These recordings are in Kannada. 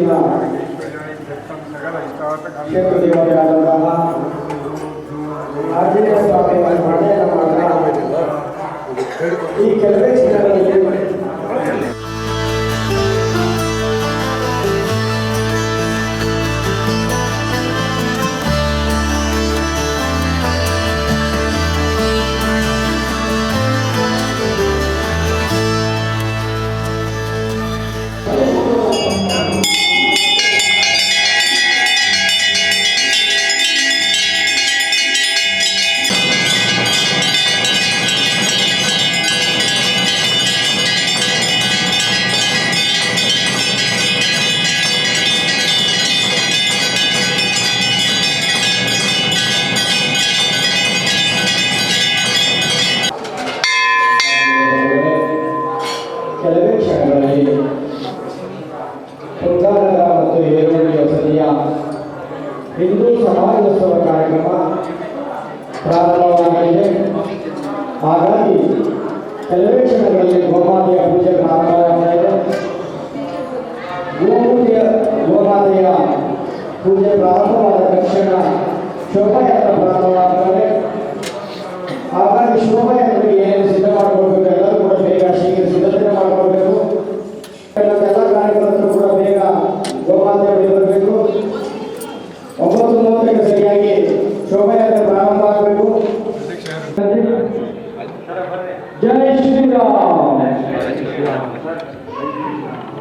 ಊರಿನ ಕ್ಷೇತ್ರ ದೇವತೆಯಾದಂತಹ ಆಂಜನೇಯ ಸ್ವಾಮಿ ಈ ಕೆಲವೇ ಕ್ಷಣಗಳಲ್ಲಿ ಕೆಲವೇ ಕ್ಷಣಗಳಲ್ಲಿ ಕುಂದಾನಗರ ಮತ್ತು ಏರೋಳಿ ವಸತಿಯ ಹಿಂದೂ ಸಮಾಜೋತ್ಸವ ಕಾರ್ಯಕ್ರಮ ಪ್ರಾರಂಭವಾಗಲಿದೆ. ಹಾಗಾಗಿ ಕೆಲವೇ ಕ್ಷಣಗಳಲ್ಲಿ ಗೋಮಾತೆಯ ಪೂಜೆ ಪ್ರಾರಂಭವಾಗ್ತಾ ಇದೆ. ಗೋಮಾತೆಯ ಪೂಜೆ ಪ್ರಾರಂಭವಾದ ತಕ್ಷಣ ಶೋಭಾಯಾತ್ರೆ ಪ್ರಾರಂಭವಾಗುತ್ತದೆ. ಹಾಗಾಗಿ ಶೋಭಾಯಾತ್ರೆಗೆ ಏನು ಸಿದ್ಧ ಮಾಡಿಕೊಳ್ಬೇಕು, ಎಲ್ಲರೂ ಕೂಡ ಬೇಗ ಶೀಘ್ರ ಸಿದ್ಧತೆ ಮಾಡಿಕೊಳ್ಬೇಕು. ಎಲ್ಲ ಕಾರ್ಯಕರ್ತರು ಕೂಡ ಬೇಗ ಗೋಮಾತೆ ಬಳಿ ಬರಬೇಕು. 9:30ಕ್ಕೆ ಸರಿಯಾಗಿ ಶೋಭಾಯಾತ್ರೆ ಪ್ರಾರಂಭ ಆಗಬೇಕು. ಜೈ ಶ್ರೀರಾಮ್.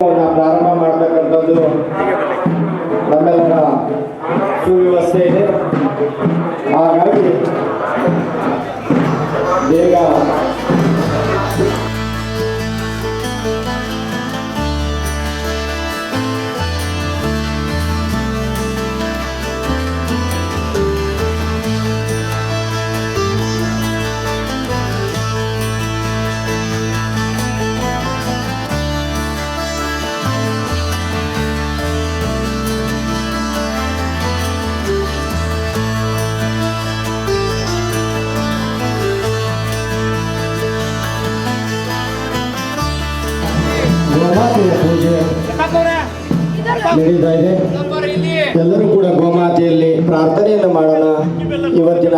ಪ್ರಾರಂಭ ಮಾಡತಕ್ಕಂಥದ್ದು ನಮ್ಮೆಲ್ಲರ ಸುವ್ಯವಸ್ಥೆ ಇದೆ. ಹಾಗಾಗಿ ಬೇಗ ಪೂಜೆ ನಡೀತಾ ಇದೆ. ಎಲ್ಲರೂ ಕೂಡ ಗೋಮಾತೆಯಲ್ಲಿ ಪ್ರಾರ್ಥನೆಯನ್ನು ಮಾಡೋಣ. ಇವತ್ತಿನ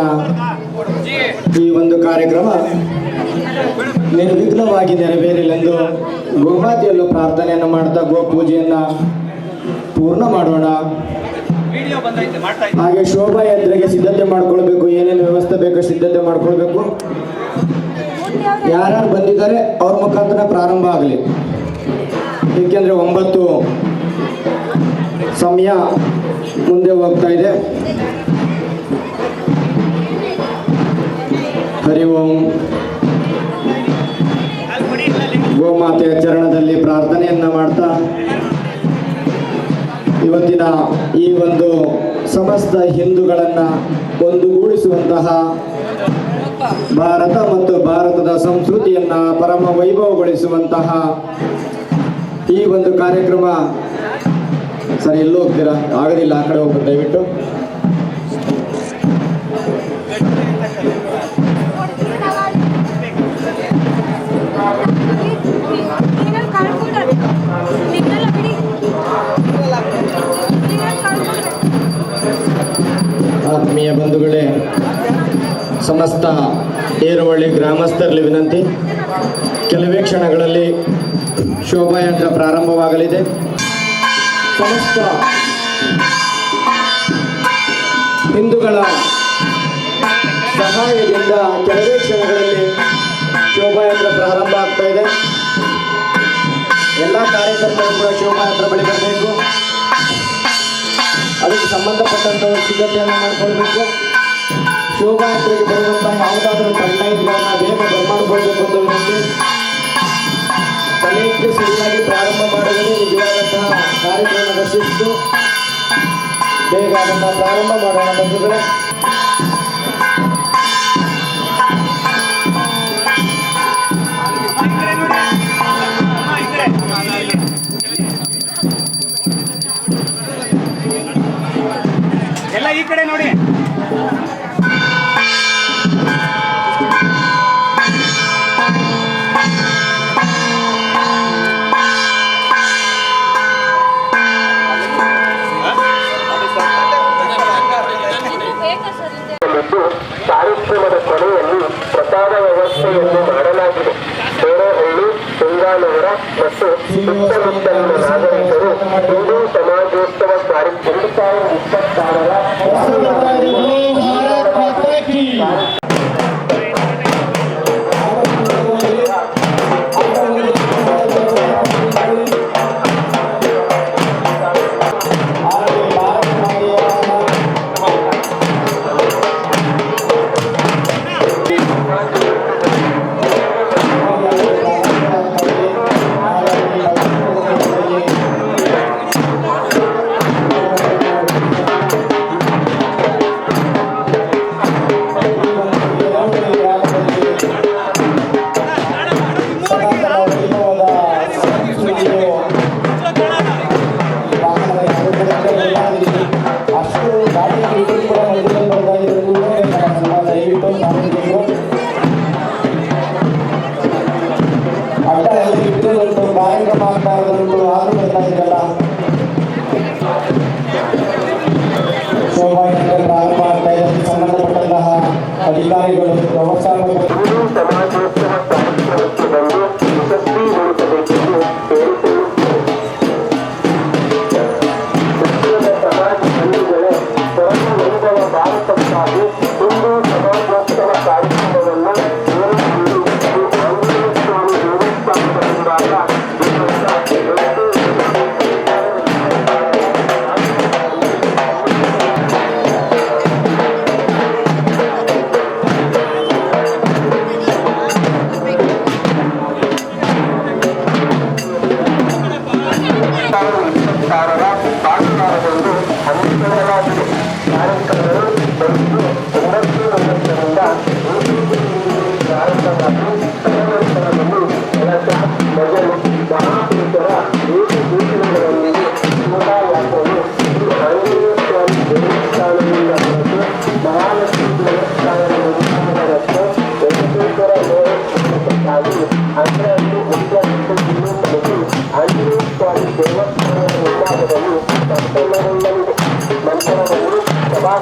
ಈ ಒಂದು ಕಾರ್ಯಕ್ರಮ ನಿರ್ವಿಘ್ನವಾಗಿ ನೆರವೇರಲೆಂದು ಗೋಮಾತೆಯಲ್ಲೂ ಪ್ರಾರ್ಥನೆಯನ್ನು ಮಾಡ್ತಾ ಗೋ ಪೂಜೆಯನ್ನ ಪೂರ್ಣ ಮಾಡೋಣ. ಹಾಗೆ ಶೋಭಾಯಾತ್ರೆಗೆ ಸಿದ್ಧತೆ ಮಾಡ್ಕೊಳ್ಬೇಕು. ಏನೇನು ವ್ಯವಸ್ಥೆ ಬೇಕೋ ಸಿದ್ಧತೆ ಮಾಡ್ಕೊಳ್ಬೇಕು. ಯಾರ್ಯಾರು ಬಂದಿದ್ದಾರೆ ಅವ್ರ ಮುಖಾಂತರ ಪ್ರಾರಂಭ ಆಗಲಿ. ಏಕೆಂದರೆ 9 ಸಮಯ ಮುಂದೆ ಹೋಗ್ತಾ ಇದೆ. ಹರಿ ಓಂ. ಗೋಮಾತೆಯ ಚರಣದಲ್ಲಿ ಪ್ರಾರ್ಥನೆಯನ್ನ ಮಾಡ್ತಾ ಇವತ್ತಿನ ಈ ಒಂದು ಸಮಸ್ತ ಹಿಂದೂಗಳನ್ನ ಒಂದುಗೂಡಿಸುವಂತಹ ಭಾರತ ಮತ್ತು ಭಾರತದ ಸಂಸ್ಕೃತಿಯನ್ನ ಪರಮ ವೈಭವಗೊಳಿಸುವಂತಹ ಈ ಒಂದು ಕಾರ್ಯಕ್ರಮ. ಸರಿ, ಎಲ್ಲೂ ಹೋಗ್ತೀರಾ? ಆಗೋದಿಲ್ಲ, ಆ ಕಡೆ ಹೋಗ್ಬೇಕು ದಯವಿಟ್ಟು. ಆತ್ಮೀಯ ಬಂಧುಗಳೇ, ಸಮಸ್ತ ಏರುವಳ್ಳಿ ಗ್ರಾಮಸ್ಥರಲ್ಲಿ ವಿನಂತಿ, ಕೆಲವೇ ಕ್ಷಣಗಳಲ್ಲಿ ಶೋಭಾಯಾತ್ರೆ ಪ್ರಾರಂಭವಾಗಲಿದೆ. ಸಮಸ್ತ ಹಿಂದೂಗಳ ಸಹಾಯದಿಂದ ಕೆಲವೇ ಕ್ಷಣಗಳಲ್ಲಿ ಶೋಭಾಯಾತ್ರೆ ಪ್ರಾರಂಭ ಆಗ್ತಾ ಇದೆ. ಎಲ್ಲ ಕಾರ್ಯಕರ್ತರು ಕೂಡ ಶೋಭಾಯಾತ್ರೆ ಬಳಿ ಬರಬೇಕು. ಅದಕ್ಕೆ ಸಂಬಂಧಪಟ್ಟಂತಹ ಸಿದ್ಧತೆಯನ್ನು ಮಾಡಿಕೊಳ್ಬೇಕು. ಶೋಭಾಯಾತ್ರೆಗೆ ಬರುವಂತಹ ಯಾವುದಾದ್ರೂ ತಂಡ ಇದ್ಗಳನ್ನ ಬೇಗ ಬರಮಾಡಿಕೊಳ್ಬೇಕು ಅಂತ ವಿನಂತಿ. ಸಮಯಕ್ಕೆ ಸರಿಯಾಗಿ ಪ್ರಾರಂಭ ಮಾಡಿದರೆ ನಿಜವಾದಂತಹ ಕಾರ್ಯಕ್ರಮದ ಶಿಸ್ತು. ಬೇಗ ಅದನ್ನು ಪ್ರಾರಂಭ ಮಾಡೋಣ ಬಂಧುಗಳೇ. ಎಲ್ಲ ಈ ಕಡೆ ನೋಡಿ. ಕಾರ್ಯಕ್ರಮದ ಕೊನೆಯಲ್ಲಿ ಪ್ರಸಾದ ವ್ಯವಸ್ಥೆಯನ್ನು ಮಾಡಲಾಗಿದೆ. ಬೇರೆಹಳ್ಳಿ, ತುಂಗಾನಗರ ಮತ್ತು ಸುತ್ತಮುತ್ತಲಿನ ನಾಗರಿಕರು ಹಿಂದೂ ಸಮಾಜೋತ್ಸವ ಕಾರ್ಯಕ್ರಮ 2026 ಸಂಬಂಧಪಟ್ಟಂತಹ ಅಧಿಕಾರಿಗಳು ವ್ಯವಸ್ಥಾಪಕರು ಸಮಾಜೋತ್ಸವ ಕಾರ್ಯಕ್ರಮಕ್ಕೆ ಬಂದು ಯಶಸ್ವಿಗೊಳಿಸಬೇಕೆಂದು ಸಮಾಜ ಹಳ್ಳಿಗಳೇ ಸ್ವರ್ಣ ವೈಭವ ಭಾರತಕ್ಕಾಗಿ ಹಿಂದೂ ಸಮಾಜೋತ್ಸವ ಕಾರ್ಯಕ್ರಮವನ್ನು ಆಂಜನೇಯ ಸ್ವಾಮಿ ದೇವಸ್ಥಾನದ ಮುಂಭಾಗ ಭಾನುವಾರದಂದು ಹಮ್ಮಿಕೊಳ್ಳಲಾಗಿದೆ. ಕಾರ್ಯಕ್ರಮಗಳು ಬೆಳಗ್ಗೆ 9:30ರಿಂದ ಪ್ರಾರಂಭವಾಗಿ ತದನಂತರದಲ್ಲಿ ಕೆಲಸ ಮೊದಲು ಮಹಾಪುರುಷರ ವೇಷಭೂಷಣಗಳೊಂದಿಗೆ ಶೋಭಾಯಾತ್ರೆಯು ಶ್ರೀ ಆಂಜನೇಯ ಸ್ವಾಮಿ ದೇವಸ್ಥಾನದಿಂದ ಹೊರಟು ಮಹಾಲಕ್ಷ್ಮಿ ದೇವಸ್ಥಾನದ ನಿರ್ಮಾಣದ ರಸ್ತೆ ವೆಂಕಟೇಶ್ವರ ಗೋರಕ್ಕಾಗಿ ಅದರಲ್ಲಿ ಉದ್ಯಾನವನ್ನು ತಲುಪಿ ಆಂಜನೇಯ ಸ್ವಾಮಿ ದೇವಸ್ಥಾನದ ಮುಂಭಾಗದಲ್ಲಿ ಸಂಪನ್ನಗೊಳ್ಳಲಿದೆ. ನಂತರದಲ್ಲಿ ಸಭಾ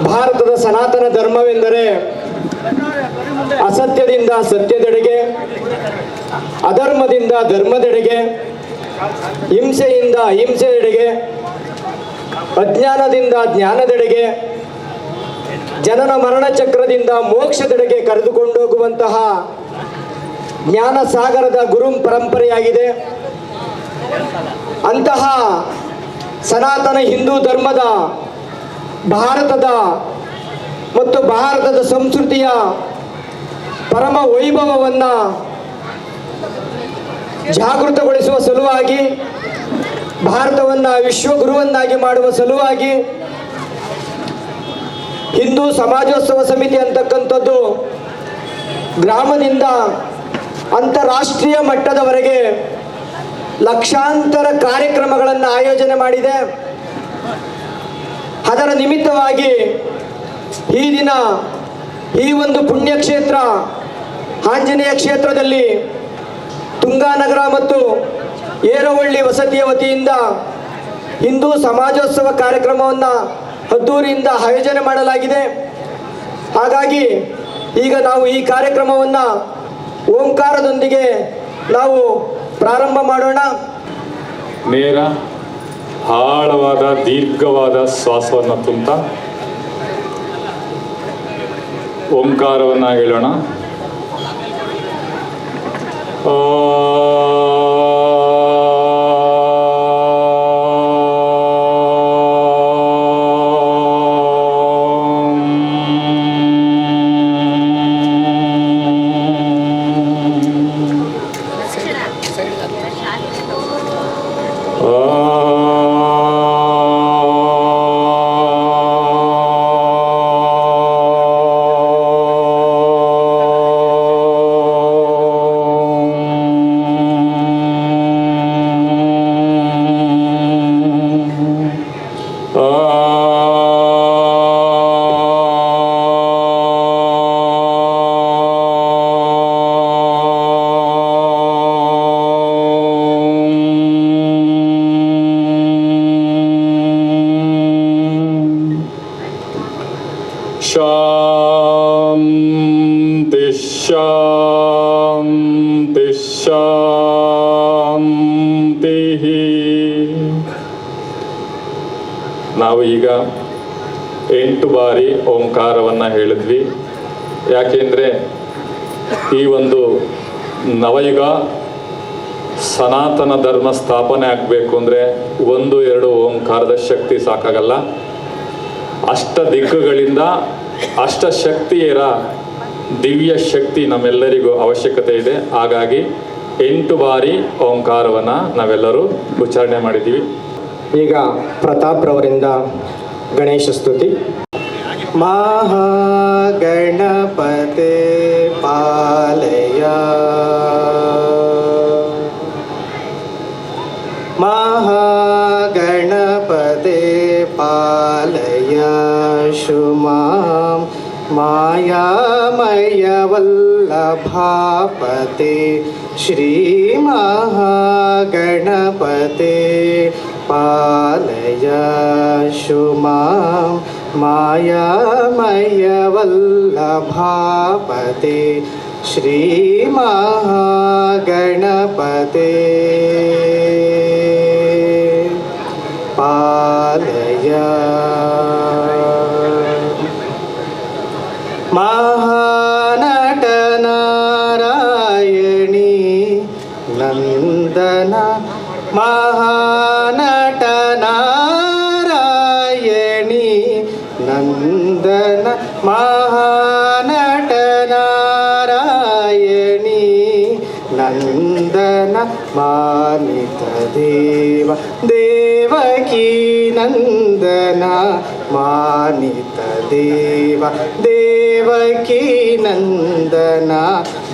ಭಾರತದ ಸನಾತನ ಧರ್ಮವೆಂದರೆ ಅಸತ್ಯದಿಂದ ಸತ್ಯದೆಡೆಗೆ, ಅಧರ್ಮದಿಂದ ಧರ್ಮದೆಡೆಗೆ, ಹಿಂಸೆಯಿಂದ ಅಹಿಂಸೆಯೆಡೆಗೆ, ಅಜ್ಞಾನದಿಂದ ಜ್ಞಾನದೆಡೆಗೆ, ಜನನ ಮರಣ ಚಕ್ರದಿಂದ ಮೋಕ್ಷದೆಡೆಗೆ ಕರೆದುಕೊಂಡೋಗುವಂತಹ ಜ್ಞಾನ ಸಾಗರದ ಗುರು ಪರಂಪರೆಯಾಗಿದೆ. ಅಂತಹ ಸನಾತನ ಹಿಂದೂ ಧರ್ಮದ ಭಾರತದ ಮತ್ತು ಭಾರತದ ಸಂಸ್ಕೃತಿಯ ಪರಮ ವೈಭವವನ್ನು ಜಾಗೃತಗೊಳಿಸುವ ಸಲುವಾಗಿ, ಭಾರತವನ್ನು ವಿಶ್ವಗುರುವನ್ನಾಗಿ ಮಾಡುವ ಸಲುವಾಗಿ ಹಿಂದೂ ಸಮಾಜೋತ್ಸವ ಸಮಿತಿ ಅಂತಕ್ಕಂಥದ್ದು ಗ್ರಾಮದಿಂದ ಅಂತಾರಾಷ್ಟ್ರೀಯ ಮಟ್ಟದವರೆಗೆ ಲಕ್ಷಾಂತರ ಕಾರ್ಯಕ್ರಮಗಳನ್ನು ಆಯೋಜನೆ ಮಾಡಿದೆ. ಅದರ ನಿಮಿತ್ತವಾಗಿ ಈ ದಿನ ಈ ಒಂದು ಪುಣ್ಯಕ್ಷೇತ್ರ ಆಂಜನೇಯ ಕ್ಷೇತ್ರದಲ್ಲಿ ತುಂಗಾನಗರ ಮತ್ತು ಏರವಳ್ಳಿ ವಸತಿಯ ವತಿಯಿಂದ ಹಿಂದೂ ಸಮಾಜೋತ್ಸವ ಕಾರ್ಯಕ್ರಮವನ್ನು ಅದ್ದೂರಿಯಿಂದ ಆಯೋಜನೆ ಮಾಡಲಾಗಿದೆ. ಹಾಗಾಗಿ ಈಗ ನಾವು ಈ ಕಾರ್ಯಕ್ರಮವನ್ನು ಓಂಕಾರದೊಂದಿಗೆ ನಾವು ಪ್ರಾರಂಭ ಮಾಡೋಣ. ನೇರ ಆಳವಾದ ದೀರ್ಘವಾದ ಶ್ವಾಸವನ್ನು ತುಂಬುತ್ತಾ ಓಂಕಾರವನ್ನು ಹೇಳೋಣ. ಶಾಂತಿ ಶಾಂತಿ ಶಾಂತಿ. ನಾವು ಈಗ 8 ಬಾರಿ ಓಂಕಾರವನ್ನು ಹೇಳಿದ್ವಿ. ಯಾಕೆಂದರೆ ಈ ಒಂದು ನವಯುಗ ಸನಾತನ ಧರ್ಮ ಸ್ಥಾಪನೆ ಆಗಬೇಕು ಅಂದರೆ 1-2 ಓಂಕಾರದ ಶಕ್ತಿ ಸಾಕಾಗಲ್ಲ. ಅಷ್ಟ ದಿಕ್ಕುಗಳಿಂದ ಅಷ್ಟಶಕ್ತಿಯರ ದಿವ್ಯ ಶಕ್ತಿ ನಮ್ಮೆಲ್ಲರಿಗೂ ಅವಶ್ಯಕತೆ ಇದೆ. ಹಾಗಾಗಿ 8 ಬಾರಿ ಓಂಕಾರವನ್ನು ನಾವೆಲ್ಲರೂ ಉಚ್ಚಾರಣೆ ಮಾಡಿದ್ದೀವಿ. ಈಗ ಪ್ರತಾಪ್ ರವರಿಂದ ಗಣೇಶ ಸ್ತುತಿ. ಮಹಾಗಣಪತೆ ಪಾಲಯ, ಮಹಾಗಣಪತೆ ಪಾಲಯ ಶುಮಾಂ ಮಾಯಾಮಯ ವಲ್ಲಭಾಪತೆ. ಶ್ರೀ ಮಹಾಗಣಪತೆ ಪಾಲಯ ಶುಮಾಂ ಮಾಯಾಮಯ ವಲ್ಲಭಾಪತೆ. ಶ್ರೀ ಮಹಾಗಣಪತೆ ಪಾಲಯ. ಮಹಾನಟನಾರಾಯಣಿ ನಂದನ, ಮಹಾನಟನಾರಾಯಣಿ ನಂದನ, ಮಹಾನಟನಾರಾಯಣಿ ನಂದನ. ಮಾನಿತ ದೇವ ದೇವಕೀ ನಂದನ, ಮಾನಿತ ದೇವ ದೇವಕೀ ನಂದನ.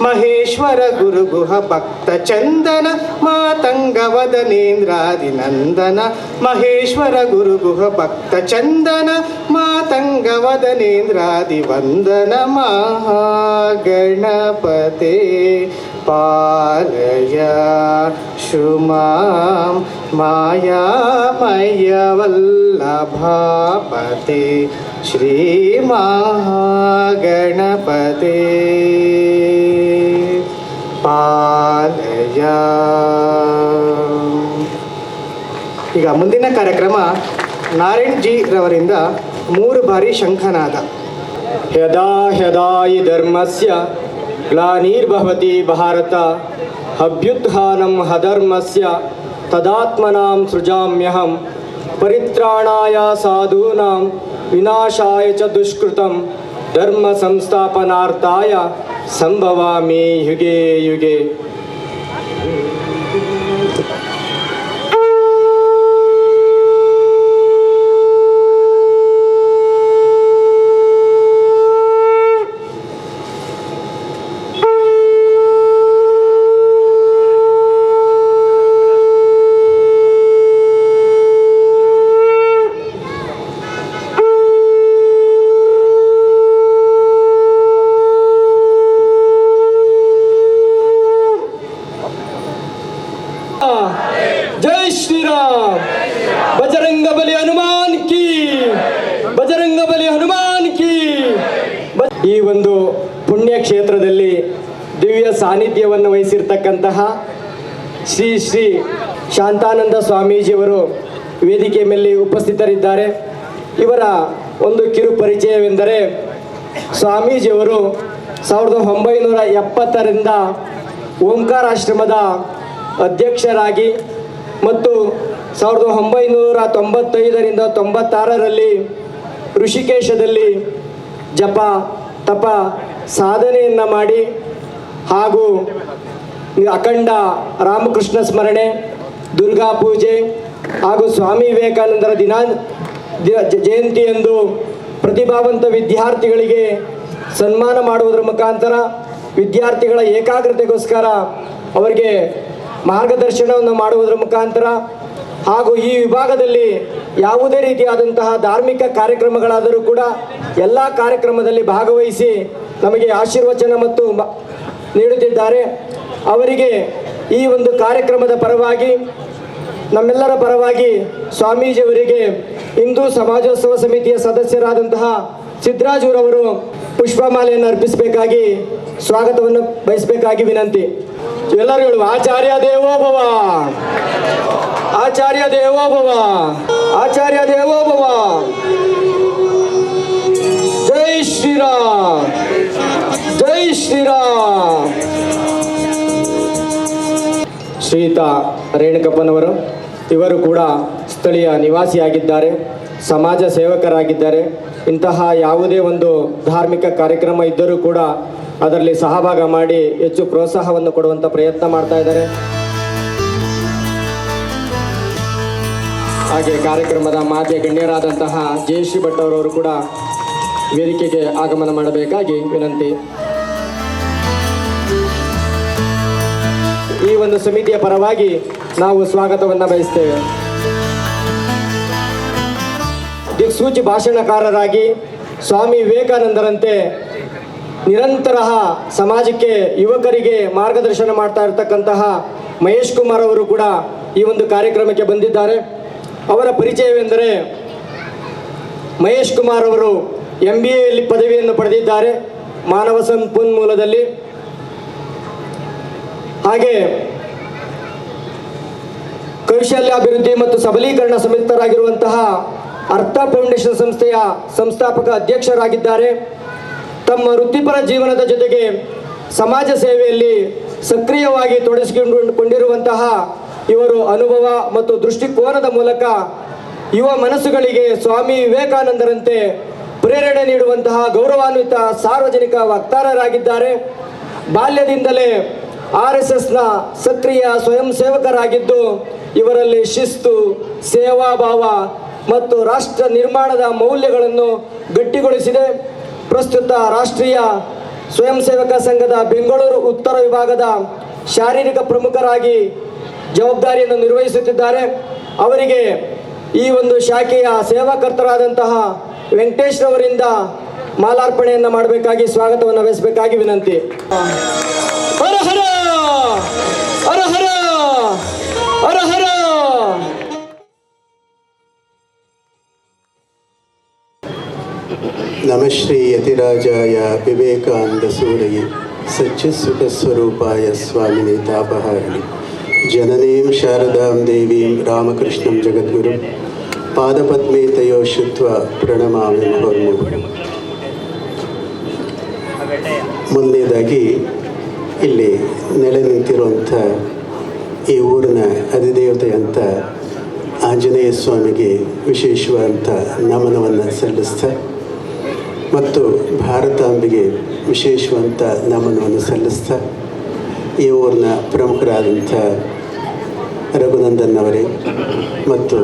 ಮಹೇಶ್ವರ ಗುರುಗುಹ ಭಕ್ತ ಚಂದನ, ಮಾತಂಗ ವದನೇಂದ್ರಾದಿ ನಂದನ. ಮಹೇಶ್ವರ ಗುರುಗುಹ ಭಕ್ತ ಚಂದನ, ಮಾತಂಗ ವದನೇಂದ್ರಾದಿ ವಂದನ. ಮಹಾಗಣಪತೆ ಪಾಲಯ ಶುಮಾಂ ಮಾಯಾಮಯ ವಲ್ಲಭಾಪತೆ. ಶ್ರೀ ಮಹಾಗಣಪತೆ ಪಾಲಯ. ಈಗ ಮುಂದಿನ ಕಾರ್ಯಕ್ರಮ ನಾರಾಯಣ್ ಜಿ ರವರಿಂದ 3 ಬಾರಿ ಶಂಖನಾದ. ಯದಾ ಯದಾ ಹಿ ಧರ್ಮಸ್ಯ ಗ್ಲಾನಿರ್ಭವತಿ ಭಾರತ ಅಭ್ಯುತ್ಥಾನಂ ಅಧರ್ಮಸ್ಯ ತದಾತ್ಮನಾಂ ಸೃಜಾಮ್ಯಹಂ ಪರಿತ್ರಾಣಾಯ ಸಾಧೂನಾಂ ವಿನಾಶಾಯ ಚ ದುಷ್ಕೃತಂ ಧರ್ಮ ಸಂಸ್ಥಾಪನಾರ್ಥಾಯ ಸಂಭವಾಮಿ ಯುಗೆ ಯುಗೆ. ಜೈ ಶ್ರೀರಾಮ್. ಬಜರಂಗ ಬಲಿ ಹನುಮಾನ್ ಕಿ, ಬಜರಂಗ ಬಲಿ ಹನುಮಾನ್ ಕಿ. ಈ ಒಂದು ಪುಣ್ಯ ಕ್ಷೇತ್ರದಲ್ಲಿ ದಿವ್ಯ ಸಾನ್ನಿಧ್ಯವನ್ನು ವಹಿಸಿರ್ತಕ್ಕಂತಹ ಶ್ರೀ ಶ್ರೀ ಶಾಂತಾನಂದ ಸ್ವಾಮೀಜಿಯವರು ವೇದಿಕೆ ಮೇಲೆ ಉಪಸ್ಥಿತರಿದ್ದಾರೆ. ಇವರ ಒಂದು ಕಿರು ಪರಿಚಯವೆಂದರೆ ಸ್ವಾಮೀಜಿಯವರು 1970ರಿಂದ ಓಂಕಾರಾಶ್ರಮದ ಅಧ್ಯಕ್ಷರಾಗಿ ಮತ್ತು 1995ರಿಂದ 96ರಲ್ಲಿ ಋಷಿಕೇಶದಲ್ಲಿ ಜಪ ತಪ ಸಾಧನೆಯನ್ನು ಮಾಡಿ ಹಾಗೂ ಅಖಂಡ ರಾಮಕೃಷ್ಣ ಸ್ಮರಣೆ, ದುರ್ಗಾ ಪೂಜೆ ಹಾಗೂ ಸ್ವಾಮಿ ವಿವೇಕಾನಂದರ ಜಯಂತಿಯಂದು ಪ್ರತಿಭಾವಂತ ವಿದ್ಯಾರ್ಥಿಗಳಿಗೆ ಸನ್ಮಾನ ಮಾಡುವುದರ ಮುಖಾಂತರ ವಿದ್ಯಾರ್ಥಿಗಳ ಏಕಾಗ್ರತೆಗೋಸ್ಕರ ಅವರಿಗೆ ಮಾರ್ಗದರ್ಶನವನ್ನು ಮಾಡುವುದರ ಮುಖಾಂತರ ಹಾಗೂ ಈ ವಿಭಾಗದಲ್ಲಿ ಯಾವುದೇ ರೀತಿಯಾದಂತಹ ಧಾರ್ಮಿಕ ಕಾರ್ಯಕ್ರಮಗಳಾದರೂ ಕೂಡ ಎಲ್ಲ ಕಾರ್ಯಕ್ರಮದಲ್ಲಿ ಭಾಗವಹಿಸಿ ನಮಗೆ ಆಶೀರ್ವಚನ ಮತ್ತು ನೀಡುತ್ತಿದ್ದಾರೆ. ಅವರಿಗೆ ಈ ಒಂದು ಕಾರ್ಯಕ್ರಮದ ಪರವಾಗಿ ನಮ್ಮೆಲ್ಲರ ಪರವಾಗಿ ಸ್ವಾಮೀಜಿಯವರಿಗೆ ಹಿಂದೂ ಸಮಾಜೋತ್ಸವ ಸಮಿತಿಯ ಸದಸ್ಯರಾದಂತಹ ಸಿದ್ದರಾಜುರವರು ಪುಷ್ಪಮಾಲೆಯನ್ನು ಅರ್ಪಿಸಬೇಕಾಗಿ ಸ್ವಾಗತವನ್ನು ಬಯಸಬೇಕಾಗಿ ವಿನಂತಿ. ಎಲ್ಲರೂ ಹೇಳುವ ಆಚಾರ್ಯ ದೇವೋಭವ, ಆಚಾರ್ಯ ದೇವೋಭವ, ಆಚಾರ್ಯ ದೇವೋಭವ. ಜೈ ಶ್ರೀರಾಮ್, ಜೈ ಶ್ರೀರಾಮ್. ಶ್ರೀಯುತ ರೇಣುಕಪ್ಪನವರು ಇವರು ಕೂಡ ಸ್ಥಳೀಯ ನಿವಾಸಿಯಾಗಿದ್ದಾರೆ, ಸಮಾಜ ಸೇವಕರಾಗಿದ್ದಾರೆ. ಇಂತಹ ಯಾವುದೇ ಒಂದು ಧಾರ್ಮಿಕ ಕಾರ್ಯಕ್ರಮ ಇದ್ದರೂ ಕೂಡ ಅದರಲ್ಲಿ ಸಹಭಾಗ ಮಾಡಿ ಹೆಚ್ಚು ಪ್ರೋತ್ಸಾಹವನ್ನು ಕೊಡುವಂಥ ಪ್ರಯತ್ನ ಮಾಡ್ತಾ ಇದ್ದಾರೆ. ಹಾಗೆ ಕಾರ್ಯಕ್ರಮದ ಮಾಧ್ಯ ಗಣ್ಯರಾದಂತಹ ಜಯಶ್ರೀ ಭಟ್ ಅವರವರು ಕೂಡ ವೇದಿಕೆಗೆ ಆಗಮನ ಮಾಡಬೇಕಾಗಿ ವಿನಂತಿ. ಈ ಒಂದು ಸಮಿತಿಯ ಪರವಾಗಿ ನಾವು ಸ್ವಾಗತವನ್ನು ಬಯಸ್ತೇವೆ. ದಿಕ್ಸೂಚಿ ಭಾಷಣಕಾರರಾಗಿ ಸ್ವಾಮಿ ವಿವೇಕಾನಂದರಂತೆ ನಿರಂತರ ಸಮಾಜಕ್ಕೆ ಯುವಕರಿಗೆ ಮಾರ್ಗದರ್ಶನ ಮಾಡ್ತಾ ಇರತಕ್ಕಂತಹ ಮಹೇಶ್ ಕುಮಾರ್ ಅವರು ಕೂಡ ಈ ಒಂದು ಕಾರ್ಯಕ್ರಮಕ್ಕೆ ಬಂದಿದ್ದಾರೆ. ಅವರ ಪರಿಚಯವೆಂದರೆ ಮಹೇಶ್ ಕುಮಾರ್ ಅವರು MBAಯಲ್ಲಿ ಪದವಿಯನ್ನು ಪಡೆದಿದ್ದಾರೆ ಮಾನವ ಸಂಪನ್ಮೂಲದಲ್ಲಿ. ಹಾಗೆ ಕೌಶಲ್ಯಾಭಿವೃದ್ಧಿ ಮತ್ತು ಸಬಲೀಕರಣ ಸಮಿತರಾಗಿರುವಂತಹ ಅರ್ಥ ಫೌಂಡೇಶನ್ ಸಂಸ್ಥೆಯ ಸಂಸ್ಥಾಪಕ ಅಧ್ಯಕ್ಷರಾಗಿದ್ದಾರೆ. ತಮ್ಮ ವೃತ್ತಿಪರ ಜೀವನದ ಜೊತೆಗೆ ಸಮಾಜ ಸೇವೆಯಲ್ಲಿ ಸಕ್ರಿಯವಾಗಿ ತೊಡಗಿಸಿಕೊಂಡಿರುವಂತಹ ಇವರು ಅನುಭವ ಮತ್ತು ದೃಷ್ಟಿಕೋನದ ಮೂಲಕ ಯುವ ಮನಸ್ಸುಗಳಿಗೆ ಸ್ವಾಮಿ ವಿವೇಕಾನಂದರಂತೆ ಪ್ರೇರಣೆ ನೀಡುವಂತಹ ಗೌರವಾನ್ವಿತ ಸಾರ್ವಜನಿಕ ವಕ್ತಾರರಾಗಿದ್ದಾರೆ. ಬಾಲ್ಯದಿಂದಲೇ RSSನ ಸಕ್ರಿಯ ಸ್ವಯಂ ಸೇವಕರಾಗಿದ್ದು ಇವರಲ್ಲಿ ಶಿಸ್ತು, ಸೇವಾಭಾವ ಮತ್ತು ರಾಷ್ಟ್ರ ನಿರ್ಮಾಣದ ಮೌಲ್ಯಗಳನ್ನು ಗಟ್ಟಿಗೊಳಿಸಿದೆ. ಪ್ರಸ್ತುತ ರಾಷ್ಟ್ರೀಯ ಸ್ವಯಂ ಸೇವಕ ಸಂಘದ ಬೆಂಗಳೂರು ಉತ್ತರ ವಿಭಾಗದ ಶಾರೀರಿಕ ಪ್ರಮುಖರಾಗಿ ಜವಾಬ್ದಾರಿಯನ್ನು ನಿರ್ವಹಿಸುತ್ತಿದ್ದಾರೆ. ಅವರಿಗೆ ಈ ಒಂದು ಶಾಖೆಯ ಸೇವಾಕರ್ತರಾದಂತಹ ವೆಂಕಟೇಶ್ ರವರಿಂದ ಮಾಲಾರ್ಪಣೆಯನ್ನು ಮಾಡಬೇಕಾಗಿ ಸ್ವಾಗತವನ್ನು ವಹಿಸಬೇಕಾಗಿ ವಿನಂತಿ. ಹರ ಹರ ಹರ ಹರ ಹರ ಹರ. ನಮಃ ಶ್ರೀ ಯತಿರಾಜಾಯ ವಿವೇಕಾನಂದಸೂರಯೇ ಸಚ್ಚಿತ್ಸುಖಸ್ವರೂಪಾಯ ಸ್ವಾಮಿನೇ ತಾಪಹಾರಿಣಿ ಜನನೀಂ ಶಾರದಾಂ ದೇವೀಂ ರಾಮಕೃಷ್ಣಂ ಜಗದ್ಗುರು ಪಾದಪದ್ಮೇ ತಯೋ ಶುತ್ವ ಪ್ರಣಮಾಮಿ ಮುಹುರ್ಮುಹುಃ. ಮೊದಲನೇದಾಗಿ ಇಲ್ಲಿ ನೆಲೆ ನಿಂತಿರುವಂಥ ಈ ಊರಿನ ಅಧಿದೇವತೆಯಂಥ ಆಂಜನೇಯ ಸ್ವಾಮಿಗೆ ವಿಶೇಷವಾದಂಥ ನಮನವನ್ನು ಸಲ್ಲಿಸ್ತಾ ಮತ್ತು ಭಾರತಾಂಬೆಗೆ ವಿಶೇಷವಾದಂಥ ನಮನವನ್ನು ಸಲ್ಲಿಸ್ತಾ ಈ ಊರಿನ ಪ್ರಮುಖರಾದಂಥ ರಘುನಂದನ್ ಅವರೇ ಮತ್ತು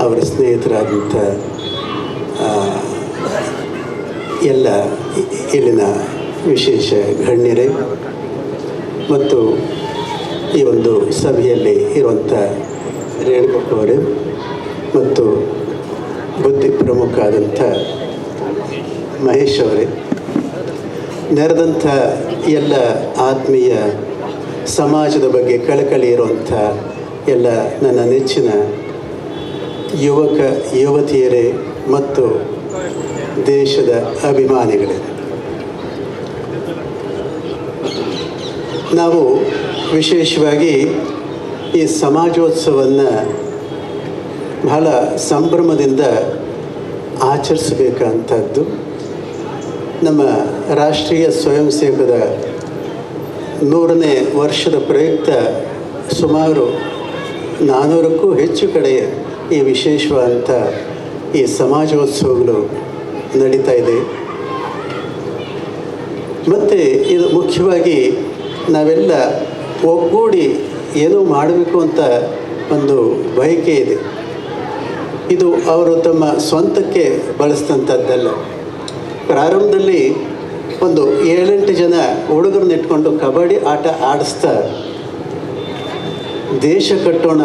ಅವರ ಸ್ನೇಹಿತರಾದಂಥ ಎಲ್ಲ ಇಲ್ಲಿನ ವಿಶೇಷ ಗಣ್ಯರೇ ಮತ್ತು ಈ ಒಂದು ಸಭೆಯಲ್ಲಿ ಇರುವಂಥ ರೇಣುಕಪ್ಪವರೇ ಮತ್ತು ಬುದ್ಧಿ ಪ್ರಮುಖ ಆದಂಥ ಮಹೇಶ್ ಅವರೇ, ನೆರೆದಂಥ ಎಲ್ಲ ಆತ್ಮೀಯ ಸಮಾಜದ ಬಗ್ಗೆ ಕಳಕಳಿ ಇರುವಂಥ ಎಲ್ಲ ನನ್ನ ನೆಚ್ಚಿನ ಯುವಕ ಯುವತಿಯರೇ ಮತ್ತು ದೇಶದ ಅಭಿಮಾನಿಗಳೇ, ನಾವು ವಿಶೇಷವಾಗಿ ಈ ಸಮಾಜೋತ್ಸವವನ್ನು ಬಹಳ ಸಂಭ್ರಮದಿಂದ ಆಚರಿಸಬೇಕಂಥದ್ದು ನಮ್ಮ ರಾಷ್ಟ್ರೀಯ ಸ್ವಯಂ ಸೇವಕದ 100ನೇ ವರ್ಷದ ಪ್ರಯುಕ್ತ ಸುಮಾರು 400ಕ್ಕೂ ಹೆಚ್ಚು ಕಡೆ ಈ ವಿಶೇಷವಾದಂಥ ಈ ಸಮಾಜೋತ್ಸವಗಳು ನಡೀತಾ ಇದೆ. ಮತ್ತು ಇದು ಮುಖ್ಯವಾಗಿ ನಾವೆಲ್ಲ ಒಗ್ಗೂಡಿ ಏನೋ ಮಾಡಬೇಕು ಅಂತ ಒಂದು ಬಯಕೆ ಇದೆ. ಇದು ಅವರು ತಮ್ಮ ಸ್ವಂತಕ್ಕೆ ಬಳಸಿದಂಥದ್ದಲ್ಲ. ಪ್ರಾರಂಭದಲ್ಲಿ ಒಂದು 7-8 ಜನ ಹುಡುಗರನ್ನ ಇಟ್ಕೊಂಡು ಕಬಡ್ಡಿ ಆಟ ಆಡಿಸ್ತಾ ದೇಶ ಕಟ್ಟೋಣ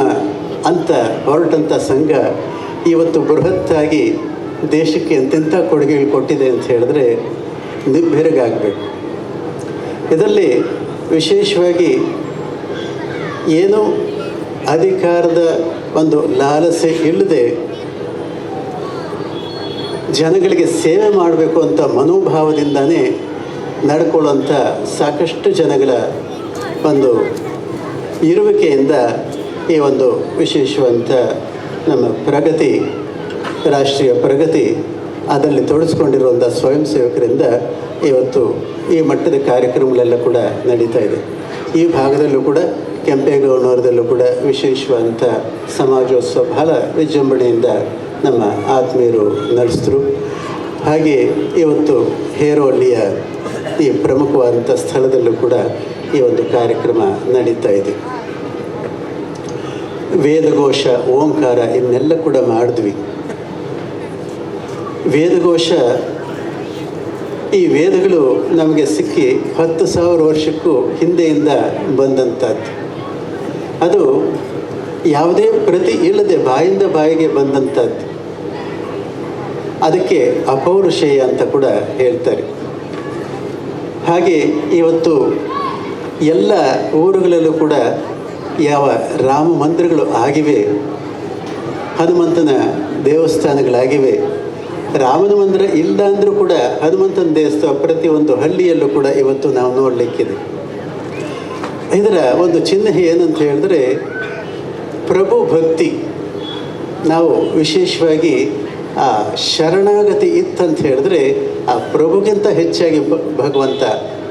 ಅಂತ ಹೊರಟಂಥ ಸಂಘ ಇವತ್ತು ಬೃಹತ್ತಾಗಿ ದೇಶಕ್ಕೆ ಎಂತೆಂಥ ಕೊಡುಗೆಗಳು ಕೊಟ್ಟಿದೆ ಅಂತ ಹೇಳಿದ್ರೆ ನಿಬ್ಬೆರಗಾಗಬೇಕು. ಇದರಲ್ಲಿ ವಿಶೇಷವಾಗಿ ಏನು ಅಧಿಕಾರದ ಒಂದು ಲಾಲಸೆ ಇಲ್ಲದೆ ಜನಗಳಿಗೆ ಸೇವೆ ಮಾಡಬೇಕು ಅಂತ ಮನೋಭಾವದಿಂದನೇ ನಡ್ಕೊಳ್ಳುವಂಥ ಸಾಕಷ್ಟು ಜನಗಳ ಒಂದು ಇರುವಿಕೆಯಿಂದ ಈ ಒಂದು ವಿಶೇಷವಂತ ನಮ್ಮ ಪ್ರಗತಿ, ರಾಷ್ಟ್ರೀಯ ಪ್ರಗತಿ ಅದರಲ್ಲಿ ತೊಡಗಿಸ್ಕೊಂಡಿರುವಂಥ ಸ್ವಯಂ ಸೇವಕರಿಂದ ಇವತ್ತು ಈ ಮಟ್ಟದ ಕಾರ್ಯಕ್ರಮಗಳೆಲ್ಲ ಕೂಡ ನಡೀತಾ ಇದೆ. ಈ ಭಾಗದಲ್ಲೂ ಕೂಡ ಕೆಂಪೇಗೌಡನವರದಲ್ಲೂ ಕೂಡ ವಿಶೇಷವಾದಂಥ ಸಮಾಜೋತ್ಸವ ಬಹಳ ವಿಜೃಂಭಣೆಯಿಂದ ನಮ್ಮ ಆತ್ಮೀಯರು ನಡೆಸಿದ್ರು. ಹಾಗೆ ಇವತ್ತು ಹೇರೋಹಳ್ಳಿಯ ಈ ಪ್ರಮುಖವಾದಂಥ ಸ್ಥಳದಲ್ಲೂ ಕೂಡ ಈ ಒಂದು ಕಾರ್ಯಕ್ರಮ ನಡೀತಾ ಇದೆ. ವೇದಘೋಷ, ಓಂಕಾರ ಇವನ್ನೆಲ್ಲ ಕೂಡ ಮಾಡಿದ್ವಿ. ವೇದಘೋಷ, ಈ ವೇದಗಳು ನಮಗೆ ಸಿಕ್ಕಿ 10,000 ವರ್ಷಕ್ಕೂ ಹಿಂದೆಯಿಂದ ಬಂದಂಥದ್ದು. ಅದು ಯಾವುದೇ ಪ್ರತಿ ಇಲ್ಲದೆ ಬಾಯಿಂದ ಬಾಯಿಗೆ ಬಂದಂಥದ್ದು. ಅದಕ್ಕೆ ಅಪೌರುಷೇಯ ಅಂತ ಕೂಡ ಹೇಳ್ತಾರೆ. ಹಾಗೆ ಇವತ್ತು ಎಲ್ಲ ಊರುಗಳಲ್ಲೂ ಕೂಡ ಯಾವ ರಾಮ ಮಂದಿರಗಳು ಆಗಿವೆ, ಹನುಮಂತನ ದೇವಸ್ಥಾನಗಳಾಗಿವೆ. ರಾಮನ ಮಂದಿರ ಇಲ್ಲ ಅಂದರೂ ಕೂಡ ಹನುಮಂತನ ದೇವಸ್ಥಾನ ಪ್ರತಿಯೊಂದು ಹಳ್ಳಿಯಲ್ಲೂ ಕೂಡ ಇವತ್ತು ನಾವು ನೋಡಲಿಕ್ಕಿದೆ. ಇದರ ಒಂದು ಚಿಹ್ನೆ ಏನಂತ ಹೇಳಿದ್ರೆ ಪ್ರಭು ಭಕ್ತಿ. ನಾವು ವಿಶೇಷವಾಗಿ ಆ ಶರಣಾಗತಿ ಇತ್ತಂತ ಹೇಳಿದ್ರೆ ಆ ಪ್ರಭುಗಿಂತ ಹೆಚ್ಚಾಗಿ ಭಗವಂತ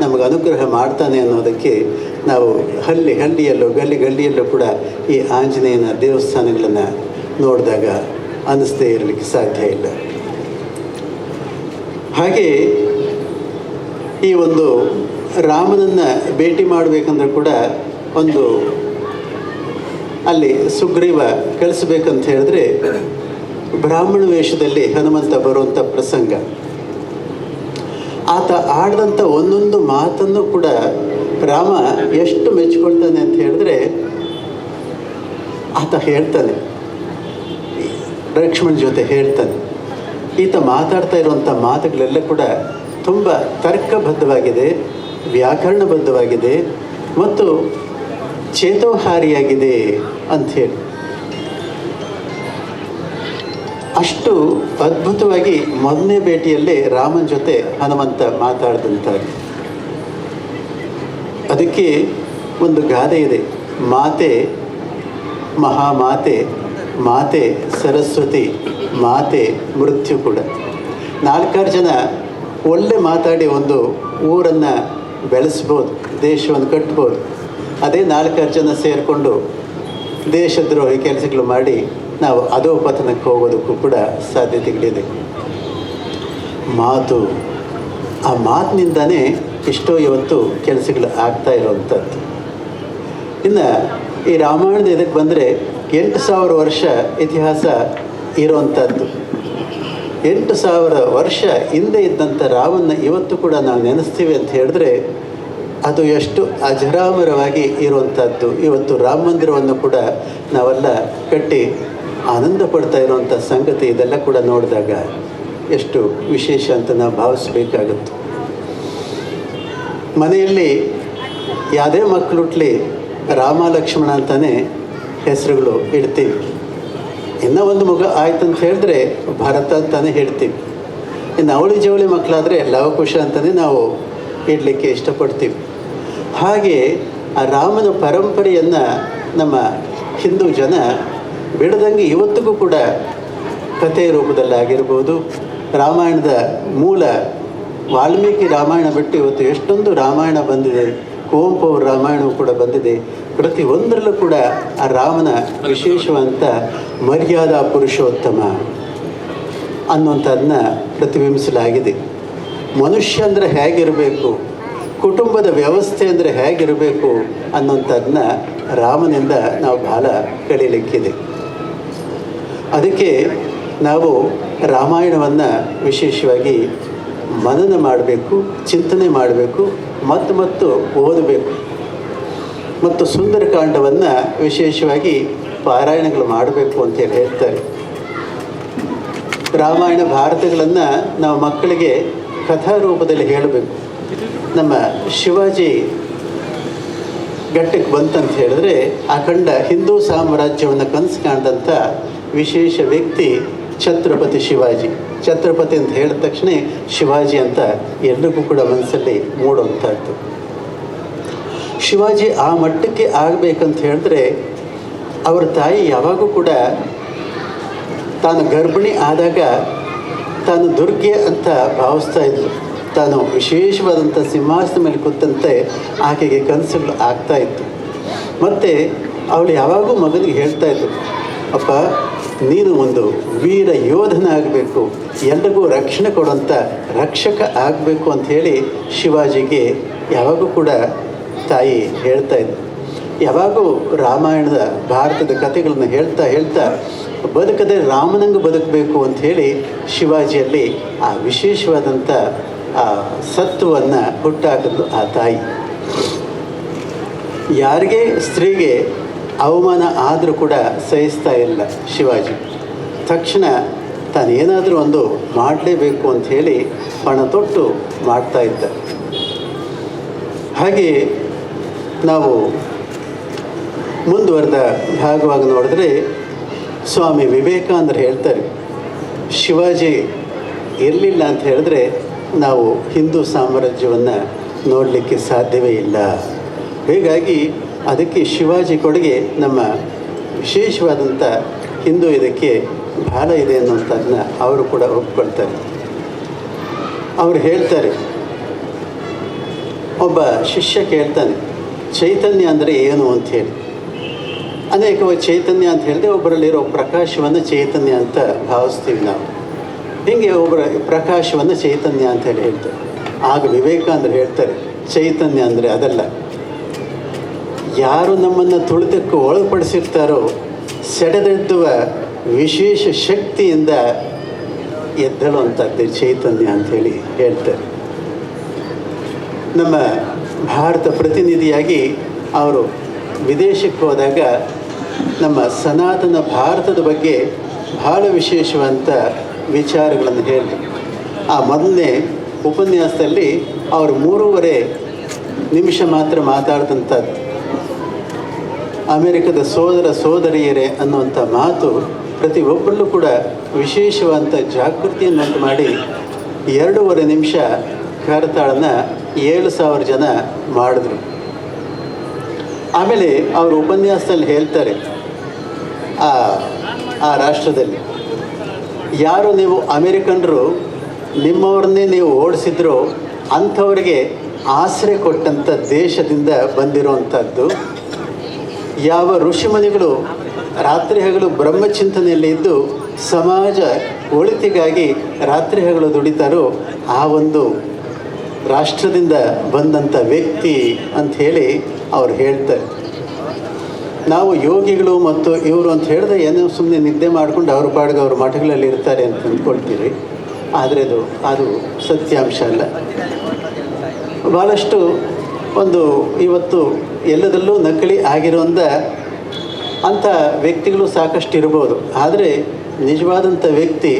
ನಮಗೆ ಅನುಗ್ರಹ ಮಾಡ್ತಾನೆ ಅನ್ನೋದಕ್ಕೆ ನಾವು ಹಳ್ಳಿಯಲ್ಲೂ ಗಲ್ಲಿಯಲ್ಲೂ ಕೂಡ ಈ ಆಂಜನೇಯನ ದೇವಸ್ಥಾನಗಳನ್ನು ನೋಡಿದಾಗ ಅನ್ನಿಸದೇ ಇರಲಿಕ್ಕೆ ಸಾಧ್ಯ ಇಲ್ಲ. ಹಾಗೆ ಈ ಒಂದು ರಾಮನನ್ನು ಭೇಟಿ ಮಾಡಬೇಕಂದ್ರೆ ಕೂಡ ಒಂದು ಅಲ್ಲಿ ಸುಗ್ರೀವ ಕಳಿಸ್ಬೇಕಂತ ಹೇಳಿದ್ರೆ ಬ್ರಾಹ್ಮಣ ವೇಷದಲ್ಲಿ ಹನುಮಂತ ಬರುವಂಥ ಪ್ರಸಂಗ. ಆತ ಆಡಿದಂಥ ಒಂದೊಂದು ಮಾತನ್ನು ಕೂಡ ರಾಮ ಎಷ್ಟು ಮೆಚ್ಕೊಳ್ತಾನೆ ಅಂತ ಹೇಳಿದ್ರೆ ಆತ ಹೇಳ್ತಾನೆ, ಲಕ್ಷ್ಮಣ ಜೊತೆ ಹೇಳ್ತಾನೆ. ಈತ ಮಾತಾಡ್ತಾ ಇರುವಂಥ ಮಾತುಗಳೆಲ್ಲ ಕೂಡ ತುಂಬ ತರ್ಕಬದ್ಧವಾಗಿದೆ, ವ್ಯಾಕರಣಬದ್ಧವಾಗಿದೆ ಮತ್ತು ಚೇತೋಹಾರಿಯಾಗಿದೆ ಅಂಥೇಳಿ. ಅಷ್ಟು ಅದ್ಭುತವಾಗಿ ಮೊದಲನೇ ಭೇಟಿಯಲ್ಲೇ ರಾಮನ ಜೊತೆ ಹನುಮಂತ ಮಾತಾಡಿದಂತಾಗಿ. ಅದಕ್ಕೆ ಒಂದು ಗಾದೆ ಇದೆ, ಮಾತೆ ಮಹಾಮಾತೆ, ಮಾತೆ ಸರಸ್ವತಿ, ಮಾತೆ ಮೃತ್ಯು ಕೂಡ. 4-6 ಜನ ಒಳ್ಳೆ ಮಾತಾಡಿ ಒಂದು ಊರನ್ನು ಬೆಳೆಸ್ಬೋದು, ದೇಶವನ್ನು ಕಟ್ಬೋದು. ಅದೇ 4-6 ಜನ ಸೇರಿಕೊಂಡು ದೇಶದ್ರೋಹಿ ಕೆಲಸಗಳು ಮಾಡಿ ನಾವು ಅಧೋಪತನಕ್ಕೆ ಹೋಗೋದಕ್ಕೂ ಕೂಡ ಸಾಧ್ಯತೆಗಳಿದೆ. ಮಾತು, ಆ ಮಾತಿನಿಂದನೇ ಎಷ್ಟೋ ಇವತ್ತು ಕೆಲಸಗಳು ಆಗ್ತಾ ಇರುವಂಥದ್ದು. ಇನ್ನು ಈ ರಾಮಾಯಣದ ಇದಕ್ಕೆ ಬಂದರೆ 8,000 ವರ್ಷ ಇತಿಹಾಸ ಇರುವಂಥದ್ದು. 8,000 ವರ್ಷ ಹಿಂದೆ ಇದ್ದಂಥ ರಾಮನ ಇವತ್ತು ಕೂಡ ನಾವು ನೆನೆಸ್ತೀವಿ ಅಂತ ಹೇಳಿದ್ರೆ ಅದು ಎಷ್ಟು ಅಜರಾಮರವಾಗಿ ಇರುವಂಥದ್ದು. ಇವತ್ತು ರಾಮ ಮಂದಿರವನ್ನು ಕೂಡ ನಾವೆಲ್ಲ ಕಟ್ಟಿ ಆನಂದ ಪಡ್ತಾ ಇರುವಂಥ ಸಂಗತಿ, ಇದೆಲ್ಲ ಕೂಡ ನೋಡಿದಾಗ ಎಷ್ಟು ವಿಶೇಷ ಅಂತ ನಾವು ಭಾವಿಸ್ಬೇಕಾಗುತ್ತೆ. ಮನೆಯಲ್ಲಿ ಯಾವುದೇ ಮಕ್ಕಳು ಹುಟ್ಟಲಿ ರಾಮ ಲಕ್ಷ್ಮಣ ಅಂತಲೇ ಹೆಸರುಗಳು ಇಡ್ತೀವಿ. ಇನ್ನೂ ಒಂದು ಮಗ ಆಯ್ತು ಅಂತ ಹೇಳಿದ್ರೆ ಭರತ ಅಂತಲೇ ಹೇಳ್ತೀವಿ. ಇನ್ನು ಅವಳಿ ಜವಳಿ ಮಕ್ಕಳಾದರೆ ಲವಕುಶ ಅಂತಲೇ ನಾವು ಇಡಲಿಕ್ಕೆ ಇಷ್ಟಪಡ್ತೀವಿ. ಹಾಗೆ ಆ ರಾಮನ ಪರಂಪರೆಯನ್ನು ನಮ್ಮ ಹಿಂದೂ ಜನ ಬಿಡದಂಗೆ ಇವತ್ತಿಗೂ ಕೂಡ ಕಥೆ ರೂಪದಲ್ಲಾಗಿರ್ಬೋದು, ರಾಮಾಯಣದ ಮೂಲ ವಾಲ್ಮೀಕಿ ರಾಮಾಯಣ ಬಿಟ್ಟು ಇವತ್ತು ಎಷ್ಟೊಂದು ರಾಮಾಯಣ ಬಂದಿದೆ, ಕುವೆಂಪು ಅವರ ರಾಮಾಯಣವೂ ಕೂಡ ಬಂದಿದೆ. ಪ್ರತಿಯೊಂದರಲ್ಲೂ ಕೂಡ ಆ ರಾಮನ ವಿಶೇಷವಂತ ಮರ್ಯಾದಾ ಪುರುಷೋತ್ತಮ ಅನ್ನುವಂಥದ್ದನ್ನ ಪ್ರತಿಬಿಂಬಿಸಲಾಗಿದೆ. ಮನುಷ್ಯ ಅಂದರೆ ಹೇಗಿರಬೇಕು, ಕುಟುಂಬದ ವ್ಯವಸ್ಥೆ ಅಂದರೆ ಹೇಗಿರಬೇಕು ಅನ್ನೋಂಥದ್ದನ್ನ ರಾಮನಿಂದ ನಾವು ಬಹಳ ಕಲೀಲಿಕ್ಕಿದೆ. ಅದಕ್ಕೆ ನಾವು ರಾಮಾಯಣವನ್ನು ವಿಶೇಷವಾಗಿ ಮನನ ಮಾಡಬೇಕು, ಚಿಂತನೆ ಮಾಡಬೇಕು, ಮತ್ತು ಓದಬೇಕು. ಮತ್ತು ಸುಂದರಕಾಂಡವನ್ನು ವಿಶೇಷವಾಗಿ ಪಾರಾಯಣಗಳು ಮಾಡಬೇಕು ಅಂತೇಳಿ ಹೇಳ್ತಾರೆ. ರಾಮಾಯಣ ಭಾರತಗಳನ್ನು ನಾವು ಮಕ್ಕಳಿಗೆ ಕಥಾರೂಪದಲ್ಲಿ ಹೇಳಬೇಕು. ನಮ್ಮ ಶಿವಾಜಿ ಘಟ್ಟಕ್ಕೆ ಬಂತಂತ ಹೇಳಿದ್ರೆ ಅಖಂಡ ಹಿಂದೂ ಸಾಮ್ರಾಜ್ಯವನ್ನು ಕನಸು ಕಾಣಿದಂಥ ವಿಶೇಷ ವ್ಯಕ್ತಿ ಛತ್ರಪತಿ ಶಿವಾಜಿ. ಛತ್ರಪತಿ ಅಂತ ಹೇಳಿದ ತಕ್ಷಣ ಶಿವಾಜಿ ಅಂತ ಎಲ್ರಿಗೂ ಕೂಡ ಮನಸ್ಸಲ್ಲಿ ಮೂಡುವಂಥದ್ದು. ಶಿವಾಜಿ ಆ ಮಟ್ಟಕ್ಕೆ ಆಗಬೇಕಂತ ಹೇಳಿದ್ರೆ ಅವರ ತಾಯಿ ಯಾವಾಗೂ ಕೂಡ ತಾನು ಗರ್ಭಿಣಿ ಆದಾಗ ತಾನು ದುರ್ಗೆ ಅಂತ ಭಾವಿಸ್ತಾ ಇದ್ಲು. ತಾನು ವಿಶೇಷವಾದಂಥ ಸಿಂಹಾಸನ ಮೇಲೆ ಕೂತಂತೆ ಆಕೆಗೆ ಕನಸುಗಳು ಆಗ್ತಾ ಇತ್ತು. ಮತ್ತು ಅವಳು ಯಾವಾಗೂ ಮಗನಿಗೆ ಹೇಳ್ತಾ ಇದ್ಳು, ಅಪ್ಪ ನೀನು ಒಂದು ವೀರ ಯೋಧನಾಗಬೇಕು, ಎಲ್ರಿಗೂ ರಕ್ಷಣೆ ಕೊಡುವಂಥ ರಕ್ಷಕ ಆಗಬೇಕು ಅಂಥೇಳಿ ಶಿವಾಜಿಗೆ ಯಾವಾಗೂ ಕೂಡ ತಾಯಿ ಹೇಳ್ತಾ ಇದ್ಳು. ಯಾವಾಗೂ ರಾಮಾಯಣದ ಭಾರತದ ಕಥೆಗಳನ್ನು ಹೇಳ್ತಾ ಬದುಕದೆ ರಾಮನಂಗೆ ಬದುಕಬೇಕು ಅಂಥೇಳಿ ಶಿವಾಜಿಯಲ್ಲಿ ಆ ವಿಶೇಷವಾದಂಥ ಆ ಸತ್ವವನ್ನು ಹುಟ್ಟಾಕಿದ್ಲು ಆ ತಾಯಿ. ಯಾರಿಗೆ ಸ್ತ್ರೀಗೆ ಅವಮಾನ ಆದರೂ ಕೂಡ ಸಹಿಸ್ತಾ ಇಲ್ಲ ಶಿವಾಜಿ. ತಕ್ಷಣ ತಾನೇನಾದರೂ ಒಂದು ಮಾಡಲೇಬೇಕು ಅಂಥೇಳಿ ಪಣ ತೊಟ್ಟು ಮಾಡ್ತಾ ಇದ್ದ. ಹಾಗೆ ನಾವು ಮುಂದುವರೆದ ಭಾಗವಾಗಿ ನೋಡಿದ್ರೆ ಸ್ವಾಮಿ ವಿವೇಕಾನಂದರು ಹೇಳ್ತಾರೆ, ಶಿವಾಜಿ ಇರಲಿಲ್ಲ ಅಂತ ಹೇಳಿದ್ರೆ ನಾವು ಹಿಂದೂ ಸಾಮ್ರಾಜ್ಯವನ್ನು ನೋಡಲಿಕ್ಕೆ ಸಾಧ್ಯವೇ ಇಲ್ಲ. ಹೀಗಾಗಿ ಅದಕ್ಕೆ ಶಿವಾಜಿ ಕೊಡುಗೆ ನಮ್ಮ ವಿಶೇಷವಾದಂಥ ಹಿಂದೂ ಇದಕ್ಕೆ ಬಹಳ ಇದೆ ಅನ್ನುವಂಥದ್ದನ್ನ ಅವರು ಕೂಡ ಒಪ್ಕೊಳ್ತಾರೆ. ಅವರು ಹೇಳ್ತಾರೆ, ಒಬ್ಬ ಶಿಷ್ಯ ಕೇಳ್ತಾನೆ ಚೈತನ್ಯ ಅಂದರೆ ಏನು ಅಂಥೇಳಿ. ಅನೇಕವಾಗಿ ಚೈತನ್ಯ ಅಂತ ಹೇಳಿದ್ರೆ ಒಬ್ಬರಲ್ಲಿರೋ ಪ್ರಕಾಶವನ್ನು ಚೈತನ್ಯ ಅಂತ ಭಾವಿಸ್ತೀವಿ ನಾವು. ಹೀಗೆ ಒಬ್ಬರ ಪ್ರಕಾಶವನ್ನು ಚೈತನ್ಯ ಅಂತೇಳಿ ಹೇಳ್ತಾರೆ. ಆಗ ವಿವೇಕಾನಂದರು ಹೇಳ್ತಾರೆ, ಚೈತನ್ಯ ಅಂದರೆ ಅದಲ್ಲ, ಯಾರು ನಮ್ಮನ್ನು ತುಳಿತಕ್ಕೆ ಒಳಪಡಿಸಿರ್ತಾರೋ ಸೆಡೆದೆದ್ದುವ ವಿಶೇಷ ಶಕ್ತಿಯಿಂದ ಎದ್ದಳುವಂಥದ್ದೇ ಚೈತನ್ಯ ಅಂಥೇಳಿ ಹೇಳ್ತಾರೆ. ನಮ್ಮ ಭಾರತ ಪ್ರತಿನಿಧಿಯಾಗಿ ಅವರು ವಿದೇಶಕ್ಕೆ ಹೋದಾಗ ನಮ್ಮ ಸನಾತನ ಭಾರತದ ಬಗ್ಗೆ ಬಹಳ ವಿಶೇಷವಂತ ವಿಚಾರಗಳನ್ನು ಹೇಳಿ ಆ ಮೊದಲನೇ ಉಪನ್ಯಾಸದಲ್ಲಿ ಅವರು 3.5 ನಿಮಿಷ ಮಾತ್ರ ಮಾತಾಡಿದಂಥದ್ದು. ಅಮೆರಿಕದ ಸೋದರ ಸೋದರಿಯರೇ ಅನ್ನುವಂಥ ಮಾತು ಪ್ರತಿಯೊಬ್ಬರಲ್ಲೂ ಕೂಡ ವಿಶೇಷವಾದಂಥ ಜಾಗೃತಿಯನ್ನುಂಟು ಮಾಡಿ 2.5 ನಿಮಿಷ ಕರತಾಳನ 7,000 ಜನ ಮಾಡಿದ್ರು. ಆಮೇಲೆ ಅವರು ಉಪನ್ಯಾಸದಲ್ಲಿ ಹೇಳ್ತಾರೆ, ಆ ರಾಷ್ಟ್ರದಲ್ಲಿ ಯಾರು ನೀವು ಅಮೇರಿಕನ್ರು ನಿಮ್ಮವ್ರನ್ನೇ ನೀವು ಓಡಿಸಿದ್ರು ಅಂಥವ್ರಿಗೆ ಆಶ್ರಯ ಕೊಟ್ಟಂಥ ದೇಶದಿಂದ ಬಂದಿರುವಂಥದ್ದು. ಯಾವ ಋಷಿಮುನಿಗಳು ರಾತ್ರಿ ಹಗಲು ಬ್ರಹ್ಮಚಿಂತನೆಯಲ್ಲಿ ಇದ್ದು ಸಮಾಜ ಒಳಿತಿಗಾಗಿ ರಾತ್ರಿ ಹಗಲು ದುಡಿತಾರೋ ಆ ಒಂದು ರಾಷ್ಟ್ರದಿಂದ ಬಂದಂಥ ವ್ಯಕ್ತಿ ಅಂಥೇಳಿ ಅವ್ರು ಹೇಳ್ತಾರೆ. ನಾವು ಯೋಗಿಗಳು ಮತ್ತು ಇವರು ಅಂತ ಹೇಳಿದ್ರೆ ಏನೋ ಸುಮ್ಮನೆ ನಿದ್ದೆ ಮಾಡಿಕೊಂಡು ಅವ್ರ ಪಾಡಿಗೆ ಅವ್ರ ಮಠಗಳಲ್ಲಿ ಇರ್ತಾರೆ ಅಂತ ಅಂದ್ಕೊಳ್ತೀವಿ. ಆದರೆ ಅದು ಸತ್ಯಾಂಶ ಅಲ್ಲ. ಭಾಳಷ್ಟು ಇವತ್ತು ಎಲ್ಲದರಲ್ಲೂ ನಕಲಿ ಆಗಿರುವಂಥ ಅಂಥ ವ್ಯಕ್ತಿಗಳು ಸಾಕಷ್ಟು ಇರ್ಬೋದು. ಆದರೆ ನಿಜವಾದಂಥ ವ್ಯಕ್ತಿ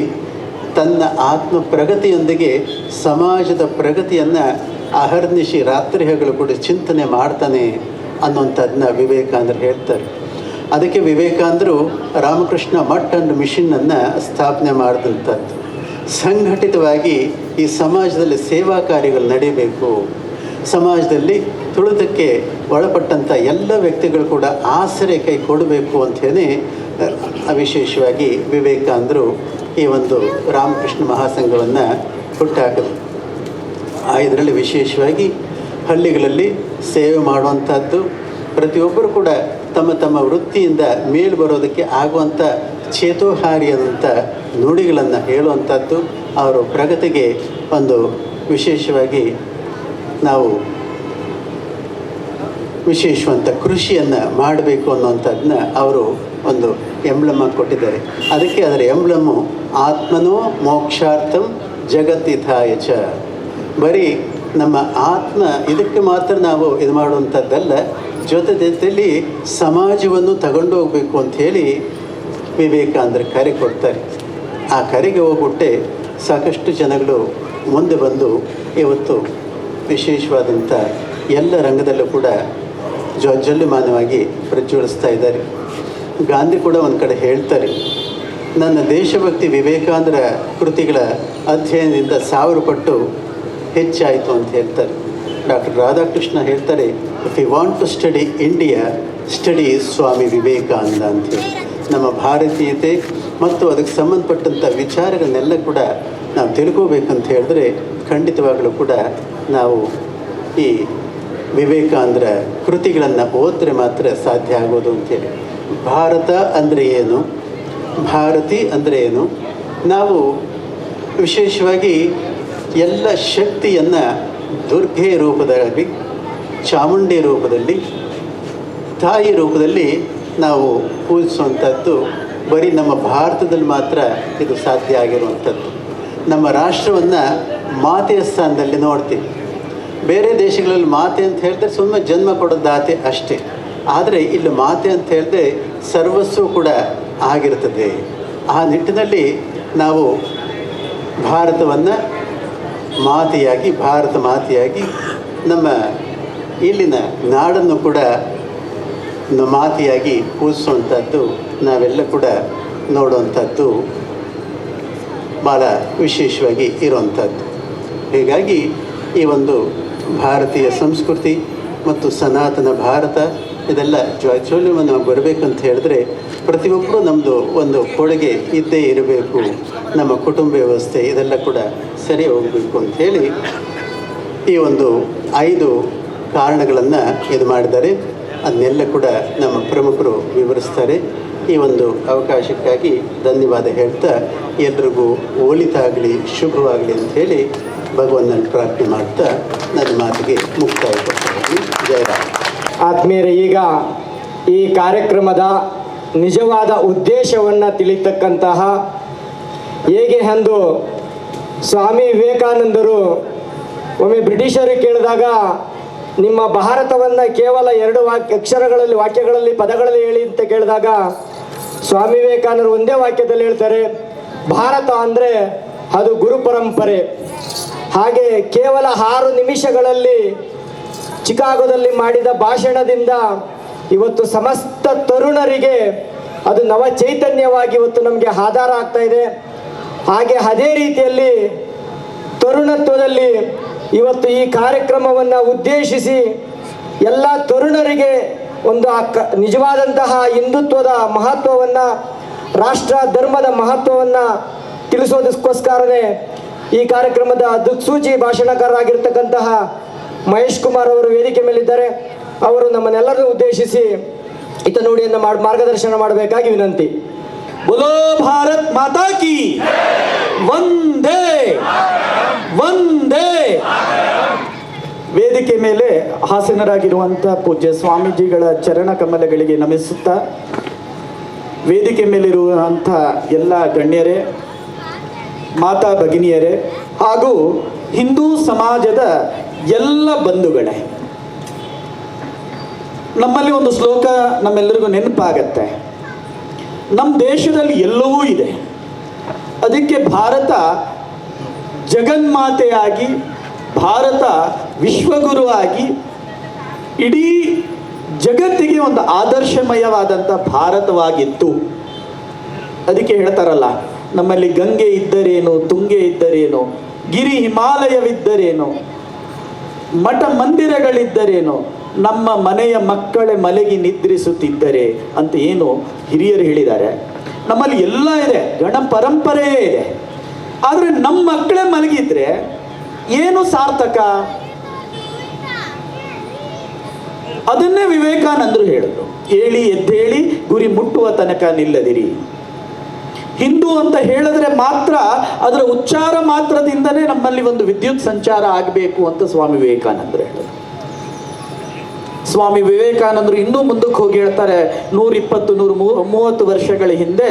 ತನ್ನ ಆತ್ಮ ಪ್ರಗತಿಯೊಂದಿಗೆ ಸಮಾಜದ ಪ್ರಗತಿಯನ್ನು ಅಹರ್ನಿಶಿ ರಾತ್ರಿ ಹಗಲು ಕೂಡ ಚಿಂತನೆ ಮಾಡ್ತಾನೆ ಅನ್ನೋಂಥದ್ದನ್ನ ವಿವೇಕಾನಂದರು ಹೇಳ್ತಾರೆ. ಅದಕ್ಕೆ ವಿವೇಕಾನಂದರು ರಾಮಕೃಷ್ಣ ಮಠ್ ಅಂಡ್ ಮಿಷನನ್ನು ಸ್ಥಾಪನೆ ಮಾಡಿದಂಥದ್ದು. ಸಂಘಟಿತವಾಗಿ ಈ ಸಮಾಜದಲ್ಲಿ ಸೇವಾ ಕಾರ್ಯಗಳು ನಡೀಬೇಕು. ಸಮಾಜದಲ್ಲಿ ತುಳಿತಕ್ಕೆ ಒಳಪಟ್ಟಂಥ ಎಲ್ಲ ವ್ಯಕ್ತಿಗಳು ಕೂಡ ಆಸರೆ ಕೈ ಕೊಡಬೇಕು ಅಂಥೇಳಿ ವಿಶೇಷವಾಗಿ ವಿವೇಕಾನಂದರು ಈ ಒಂದು ರಾಮಕೃಷ್ಣ ಮಹಾಸಂಘವನ್ನು ಹುಟ್ಟಾಕಿದ್ರು. ಇದರಲ್ಲಿ ವಿಶೇಷವಾಗಿ ಹಳ್ಳಿಗಳಲ್ಲಿ ಸೇವೆ ಮಾಡುವಂಥದ್ದು, ಪ್ರತಿಯೊಬ್ಬರು ಕೂಡ ತಮ್ಮ ತಮ್ಮ ವೃತ್ತಿಯಿಂದ ಮೇಲು ಬರೋದಕ್ಕೆ ಆಗುವಂಥ ಚೇತೋಹಾರಿಯಾದಂಥ ನುಡಿಗಳನ್ನು ಹೇಳುವಂಥದ್ದು, ಅವರು ಪ್ರಗತಿಗೆ ಒಂದು ವಿಶೇಷವಾಗಿ ನಾವು ವಿಶೇಷವಂತ ಕೃಷಿಯನ್ನು ಮಾಡಬೇಕು ಅನ್ನುವಂಥದ್ದನ್ನ ಅವರು ಒಂದು ಎಂಬ್ಲಮ್ ಕೊಟ್ಟಿದ್ದಾರೆ. ಅದಕ್ಕೆ ಅದರ ಎಂಬ್ಲಮ್ಮು ಆತ್ಮನೋ ಮೋಕ್ಷಾರ್ಥಂ ಜಗತ್ತಿಥಾಯ ಚ. ಬರೀ ನಮ್ಮ ಆತ್ಮ ಇದಕ್ಕೆ ಮಾತ್ರ ನಾವು ಇದು ಮಾಡುವಂಥದ್ದಲ್ಲ, ಜೊತೆಯಲ್ಲಿ ಸಮಾಜವನ್ನು ತಗೊಂಡು ಹೋಗಬೇಕು ಅಂಥೇಳಿ ವಿವೇಕಾನಂದರು ಕರೆ ಕೊಡ್ತಾರೆ. ಆ ಕರೆಗೆ ಹೋಗ್ಬಿಟ್ಟೆ ಸಾಕಷ್ಟು ಜನಗಳು ಮುಂದೆ ಬಂದು ಇವತ್ತು ವಿಶೇಷವಾದಂಥ ಎಲ್ಲ ರಂಗದಲ್ಲೂ ಕೂಡ ಜಾಜ್ವಲ್ಯಮಾನವಾಗಿ ಪ್ರಜ್ವಲಿಸ್ತಾ ಇದ್ದಾರೆ. ಗಾಂಧಿ ಕೂಡ ಒಂದು ಕಡೆ ಹೇಳ್ತಾರೆ, ನನ್ನ ದೇಶಭಕ್ತಿ ವಿವೇಕಾನಂದರ ಕೃತಿಗಳ ಅಧ್ಯಯನದಿಂದ 1000 ಪಟ್ಟು ಹೆಚ್ಚಾಯಿತು ಅಂತ ಹೇಳ್ತಾರೆ. ಡಾಕ್ಟರ್ ರಾಧಾಕೃಷ್ಣ ಹೇಳ್ತಾರೆ, if you want to study India, study Swami Vivekananda ಅಂಥೇಳಿ. ನಮ್ಮ ಭಾರತೀಯತೆ ಮತ್ತು ಅದಕ್ಕೆ ಸಂಬಂಧಪಟ್ಟಂಥ ವಿಚಾರಗಳನ್ನೆಲ್ಲ ಕೂಡ ನಾವು ತಿಳ್ಕೋಬೇಕಂತ ಹೇಳಿದ್ರೆ ಖಂಡಿತವಾಗಲೂ ಕೂಡ ನಾವು ಈ ವಿವೇಕಾನಂದರ ಕೃತಿಗಳನ್ನು ಓದಿದ್ರೆ ಮಾತ್ರ ಸಾಧ್ಯ ಆಗೋದು ಅಂಥೇಳಿ. ಭಾರತ ಅಂದರೆ ಏನು, ಭಾರತಿ ಅಂದರೆ ಏನು, ನಾವು ವಿಶೇಷವಾಗಿ ಎಲ್ಲ ಶಕ್ತಿಯನ್ನು ದುರ್ಗೆ ರೂಪದಲ್ಲಿ, ಚಾಮುಂಡಿ ರೂಪದಲ್ಲಿ, ತಾಯಿ ರೂಪದಲ್ಲಿ ನಾವು ಪೂಜಿಸುವಂಥದ್ದು ಬರೀ ನಮ್ಮ ಭಾರತದಲ್ಲಿ ಮಾತ್ರ ಇದು ಸಾಧ್ಯ ಆಗಿರುವಂಥದ್ದು. ನಮ್ಮ ರಾಷ್ಟ್ರವನ್ನು ಮಾತೆಯ ಸ್ಥಾನದಲ್ಲಿ ನೋಡ್ತೀವಿ. ಬೇರೆ ದೇಶಗಳಲ್ಲಿ ಮಾತೆ ಅಂತ ಹೇಳಿದ್ರೆ ಸುಮ್ಮನೆ ಜನ್ಮ ಕೊಡೋದಾತೆ ಅಷ್ಟೇ. ಆದರೆ ಇಲ್ಲಿ ಮಾತೆ ಅಂತ ಹೇಳಿದ್ರೆ ಸರ್ವಸ್ವ ಕೂಡ ಆಗಿರ್ತದೆ. ಆ ನಿಟ್ಟಿನಲ್ಲಿ ನಾವು ಭಾರತವನ್ನು ಮಾತೆಯಾಗಿ, ಭಾರತ ಮಾತೆಯಾಗಿ, ನಮ್ಮ ಇಲ್ಲಿನ ನಾಡನ್ನು ಕೂಡ ಮಾತೆಯಾಗಿ ಪೂಜಿಸುವಂಥದ್ದು ನಾವೆಲ್ಲ ಕೂಡ ನೋಡುವಂಥದ್ದು ಭಾಳ ವಿಶೇಷವಾಗಿ ಇರುವಂಥದ್ದು. ಹೀಗಾಗಿ ಈ ಒಂದು ಭಾರತೀಯ ಸಂಸ್ಕೃತಿ ಮತ್ತು ಸನಾತನ ಭಾರತ ಇದೆಲ್ಲ ಜಾಜ್ವಲ್ಯವನ್ನು ಬರಬೇಕಂತ ಹೇಳಿದ್ರೆ ಪ್ರತಿಯೊಬ್ಬರು ನಮ್ಮದು ಒಂದು ಕೊಡುಗೆ ಇದ್ದೇ ಇರಬೇಕು. ನಮ್ಮ ಕುಟುಂಬ ವ್ಯವಸ್ಥೆ ಇದೆಲ್ಲ ಕೂಡ ಸರಿ ಹೋಗಬೇಕು ಅಂಥೇಳಿ ಈ ಒಂದು 5 ಕಾರಣಗಳನ್ನು ಇದು ಮಾಡಿದ್ದಾರೆ. ಅದನ್ನೆಲ್ಲ ಕೂಡ ನಮ್ಮ ಪ್ರಮುಖರು ವಿವರಿಸ್ತಾರೆ. ಈ ಒಂದು ಅವಕಾಶಕ್ಕಾಗಿ ಧನ್ಯವಾದ ಹೇಳ್ತಾ ಎಲ್ರಿಗೂ ಒಳಿತಾಗಲಿ, ಶುಭವಾಗಲಿ ಅಂಥೇಳಿ ಭಗವಂತನ ಪ್ರಾರ್ಥನೆ ಮಾಡ್ತಾ ನನ್ನ ಮಾತಿಗೆ ಮುಕ್ತಾಯ ಕೊಡ್ತೀನಿ. ಜಯರಾಮ್. ಆತ್ಮೀಯರೇ, ಈಗ ಈ ಕಾರ್ಯಕ್ರಮದ ನಿಜವಾದ ಉದ್ದೇಶವನ್ನು ತಿಳಿತಕ್ಕಂತಹ ಹೇಗೆ ಎಂದು ಸ್ವಾಮಿ ವಿವೇಕಾನಂದರು ಒಮ್ಮೆ ಬ್ರಿಟಿಷರು ಕೇಳಿದಾಗ ನಿಮ್ಮ ಭಾರತವನ್ನು ಕೇವಲ 2 ಅಕ್ಷರಗಳಲ್ಲಿ, ವಾಕ್ಯಗಳಲ್ಲಿ, ಪದಗಳಲ್ಲಿ ಹೇಳಿ ಅಂತ ಕೇಳಿದಾಗ ಸ್ವಾಮಿ ವಿವೇಕಾನಂದರು ಒಂದೇ ವಾಕ್ಯದಲ್ಲಿ ಹೇಳ್ತಾರೆ, ಭಾರತ ಅಂದರೆ ಅದು ಗುರು ಪರಂಪರೆ. ಹಾಗೆ ಕೇವಲ 6 ನಿಮಿಷಗಳಲ್ಲಿ ಚಿಕಾಗೋದಲ್ಲಿ ಮಾಡಿದ ಭಾಷಣದಿಂದ ಇವತ್ತು ಸಮಸ್ತ ತರುಣರಿಗೆ ಅದು ನವ ಚೈತನ್ಯವಾಗಿ ಇವತ್ತು ನಮಗೆ ಆಧಾರ ಆಗ್ತಾ ಇದೆ. ಹಾಗೆ ಅದೇ ರೀತಿಯಲ್ಲಿ ತರುಣತ್ವದಲ್ಲಿ ಇವತ್ತು ಈ ಕಾರ್ಯಕ್ರಮವನ್ನು ಉದ್ದೇಶಿಸಿ ಎಲ್ಲ ತರುಣರಿಗೆ ಒಂದು ನಿಜವಾದಂತಹ ಹಿಂದುತ್ವದ ಮಹತ್ವವನ್ನು, ರಾಷ್ಟ್ರ ಧರ್ಮದ ಮಹತ್ವವನ್ನು ತಿಳಿಸೋದಕ್ಕೋಸ್ಕರನೇ ಈ ಕಾರ್ಯಕ್ರಮದ ದಿಕ್ಸೂಚಿ ಭಾಷಣಕಾರರಾಗಿರ್ತಕ್ಕಂತಹ ಮಹೇಶ್ ಕುಮಾರ್ ಅವರು ವೇದಿಕೆ ಮೇಲಿದ್ದಾರೆ. ಅವರು ನಮ್ಮನ್ನೆಲ್ಲರನ್ನು ಉದ್ದೇಶಿಸಿ ಹಿತನುಡಿಯನ್ನು ಮಾರ್ಗದರ್ಶನ ಮಾಡಬೇಕಾಗಿ ವಿನಂತಿ. बोलो भारत माता की ವಂದೇ ವಂದೇ. ವೇದಿಕೆ ಮೇಲೆ ಹಾಸನರಾಗಿರುವಂಥ ಪೂಜ್ಯ ಸ್ವಾಮೀಜಿಗಳ ಚರಣ ಕಮಲಗಳಿಗೆ ನಮಿಸುತ್ತಾ, ವೇದಿಕೆ ಮೇಲಿರುವಂಥ ಎಲ್ಲ ಗಣ್ಯರೇ, ಮಾತಾ ಭಗಿನಿಯರೇ ಹಾಗೂ ಹಿಂದೂ ಸಮಾಜದ ಎಲ್ಲ ಬಂಧುಗಳೇ, ನಮ್ಮಲ್ಲಿ ಒಂದು ಶ್ಲೋಕ ನಮ್ಮೆಲ್ಲರಿಗೂ ನೆನಪಾಗತ್ತೆ. ನಮ್ಮ ದೇಶದಲ್ಲಿ ಎಲ್ಲವೂ ಇದೆ, ಅದಕ್ಕೆ ಭಾರತ ಜಗನ್ಮಾತೆಯಾಗಿ, ಭಾರತ ವಿಶ್ವಗುರು ಆಗಿ ಇಡೀ ಜಗತ್ತಿಗೆ ಒಂದು ಆದರ್ಶಮಯವಾದಂಥ ಭಾರತವಾಗಿತ್ತು. ಅದಕ್ಕೆ ಹೇಳ್ತಾರಲ್ಲ, ನಮ್ಮಲ್ಲಿ ಗಂಗೆ ಇದ್ದರೇನು, ತುಂಗೆ ಇದ್ದರೇನು, ಗಿರಿ ಹಿಮಾಲಯವಿದ್ದರೇನು, ಮಠ ಮಂದಿರಗಳಿದ್ದರೇನು, ನಮ್ಮ ಮನೆಯ ಮಕ್ಕಳೇ ಮಲಗಿ ನಿದ್ರಿಸುತ್ತಿದ್ದರೆ ಅಂತ ಏನು ಹಿರಿಯರು ಹೇಳಿದ್ದಾರೆ. ನಮ್ಮಲ್ಲಿ ಎಲ್ಲ ಇದೆ, ಗಣ ಪರಂಪರೆಯೇ ಇದೆ. ಆದರೆ ನಮ್ಮ ಮಕ್ಕಳೇ ಮಲಗಿದ್ರೆ ಏನು ಸಾರ್ಥಕ? ಅದನ್ನೇ ವಿವೇಕಾನಂದರು ಹೇಳಿದ್ರು, ಏಳಿ ಎದ್ದೇಳಿ ಗುರಿ ಮುಟ್ಟುವ ತನಕ ನಿಲ್ಲದಿರಿ. ಹಿಂದೂ ಅಂತ ಹೇಳಿದ್ರೆ ಮಾತ್ರ ಅದರ ಉಚ್ಚಾರ ಮಾತ್ರದಿಂದನೇ ನಮ್ಮಲ್ಲಿ ಒಂದು ವಿದ್ಯುತ್ ಸಂಚಾರ ಆಗಬೇಕು ಅಂತ ಸ್ವಾಮಿ ವಿವೇಕಾನಂದರು ಹೇಳಿದ್ರು. ಸ್ವಾಮಿ ವಿವೇಕಾನಂದರು ಇನ್ನೂ ಮುಂದಕ್ಕೆ ಹೋಗಿ ಹೇಳ್ತಾರೆ, 120-130 ವರ್ಷಗಳ ಹಿಂದೆ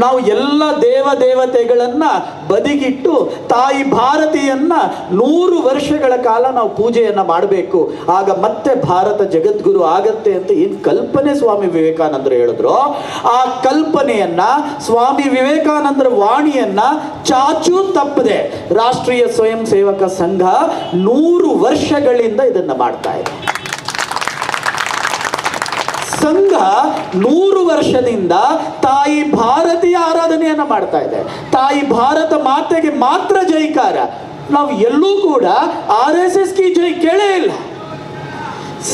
ನಾವು ಎಲ್ಲ ದೇವತೆಗಳನ್ನ ಬದಿಗಿಟ್ಟು ತಾಯಿ ಭಾರತಿಯನ್ನ 100 ವರ್ಷಗಳ ಕಾಲ ನಾವು ಪೂಜೆಯನ್ನ ಮಾಡಬೇಕು, ಆಗ ಮತ್ತೆ ಭಾರತ ಜಗದ್ಗುರು ಆಗತ್ತೆ ಅಂತ ಏನು ಕಲ್ಪನೆ ಸ್ವಾಮಿ ವಿವೇಕಾನಂದರು ಹೇಳಿದ್ರು. ಆ ಕಲ್ಪನೆಯನ್ನ, ಸ್ವಾಮಿ ವಿವೇಕಾನಂದರ ವಾಣಿಯನ್ನ ಚಾಚೂ ತಪ್ಪದೆ ರಾಷ್ಟ್ರೀಯ ಸ್ವಯಂ ಸೇವಕ ಸಂಘ 100 ವರ್ಷಗಳಿಂದ ಇದನ್ನ ಮಾಡ್ತಾ ಇದೆ. ಸಂಘ 100 ವರ್ಷದಿಂದ ತಾಯಿ ಭಾರತೀಯ ಆರಾಧನೆಯನ್ನ ಮಾಡ್ತಾ ಇದೆ. ತಾಯಿ ಭಾರತ ಮಾತೆಗೆ ಮಾತ್ರ ಜೈಕಾರ. ನಾವು ಎಲ್ಲೂ ಕೂಡ RSS ಕಿ ಜೈ ಕೇಳೇ ಇಲ್ಲ.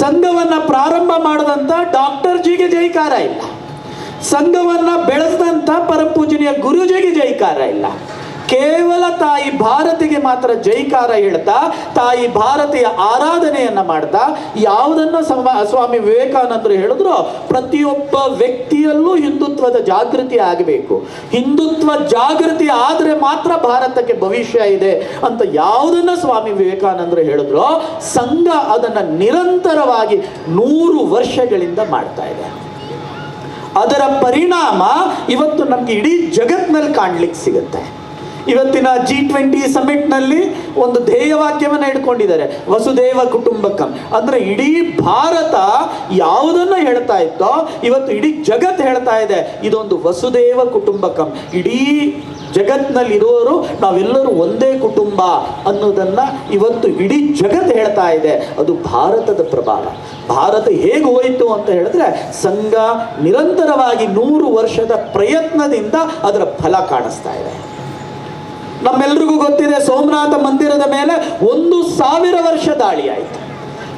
ಸಂಘವನ್ನ ಪ್ರಾರಂಭ ಮಾಡಿದಂತ ಡಾಕ್ಟರ್ ಜಿಗೆ ಜೈಕಾರ ಇಲ್ಲ. ಸಂಘವನ್ನ ಬೆಳೆಸಿದಂತ ಪರಪೂಜನೀಯ ಗುರುಜಿಗೆ ಜೈಕಾರ ಇಲ್ಲ. ಕೇವಲ ತಾಯಿ ಭಾರತಿಗೆ ಮಾತ್ರ ಜೈಕಾರ ಹೇಳ್ತಾ, ತಾಯಿ ಭಾರತೀಯ ಆರಾಧನೆಯನ್ನ ಮಾಡ್ತಾ, ಯಾವುದನ್ನ ಸ್ವಾಮಿ ವಿವೇಕಾನಂದರು ಹೇಳಿದ್ರು, ಪ್ರತಿಯೊಬ್ಬ ವ್ಯಕ್ತಿಯಲ್ಲೂ ಹಿಂದುತ್ವದ ಜಾಗೃತಿ ಆಗಬೇಕು. ಹಿಂದುತ್ವ ಜಾಗೃತಿ ಆದರೆ ಮಾತ್ರ ಭಾರತಕ್ಕೆ ಭವಿಷ್ಯ ಇದೆ ಅಂತ ಯಾವುದನ್ನ ಸ್ವಾಮಿ ವಿವೇಕಾನಂದರು ಹೇಳಿದ್ರು, ಸಂಘ ಅದನ್ನ ನಿರಂತರವಾಗಿ 100 ವರ್ಷಗಳಿಂದ ಮಾಡ್ತಾ ಇದೆ. ಅದರ ಪರಿಣಾಮ ಇವತ್ತು ನಮ್ಗೆ ಇಡೀ ಜಗತ್ತಿನಲ್ಲಿ ಕಾಣ್ಲಿಕ್ಕೆ ಸಿಗುತ್ತೆ. ಇವತ್ತಿನ G20 ಸಮಿಟ್ನಲ್ಲಿ ಒಂದು ಧ್ಯೇಯವಾಕ್ಯವನ್ನು ಇಟ್ಕೊಂಡಿದ್ದಾರೆ, ವಸುದೇವ ಕುಟುಂಬಕಂ. ಅಂದ್ರೆ ಇಡೀ ಭಾರತ ಯಾವುದನ್ನ ಹೇಳ್ತಾ ಇತ್ತೋ ಇವತ್ತು ಇಡೀ ಜಗತ್ತು ಹೇಳ್ತಾ ಇದೆ, ಇದೊಂದು ವಸುದೇವ ಕುಟುಂಬಕಂ. ಇಡೀ ಜಗತ್ತಿನಲ್ಲಿರುವವರು ನಾವೆಲ್ಲರೂ ಒಂದೇ ಕುಟುಂಬ ಅನ್ನೋದನ್ನ ಇವತ್ತು ಇಡೀ ಜಗತ್ತು ಹೇಳ್ತಾ ಇದೆ. ಅದು ಭಾರತದ ಪ್ರಭಾವ. ಭಾರತ ಹೇಗೆ ಹೋಯಿತು ಅಂತ ಹೇಳಿದ್ರೆ, ಸಂಘ ನಿರಂತರವಾಗಿ 100 ವರ್ಷದ ಪ್ರಯತ್ನದಿಂದ ಅದರ ಫಲ ಕಾಣಿಸ್ತಾ ಇದೆ. ನಮ್ಮೆಲ್ರಿಗೂ ಗೊತ್ತಿದೆ, ಸೋಮನಾಥ ಮಂದಿರದ ಮೇಲೆ 1000 ವರ್ಷ ದಾಳಿ ಆಯಿತು.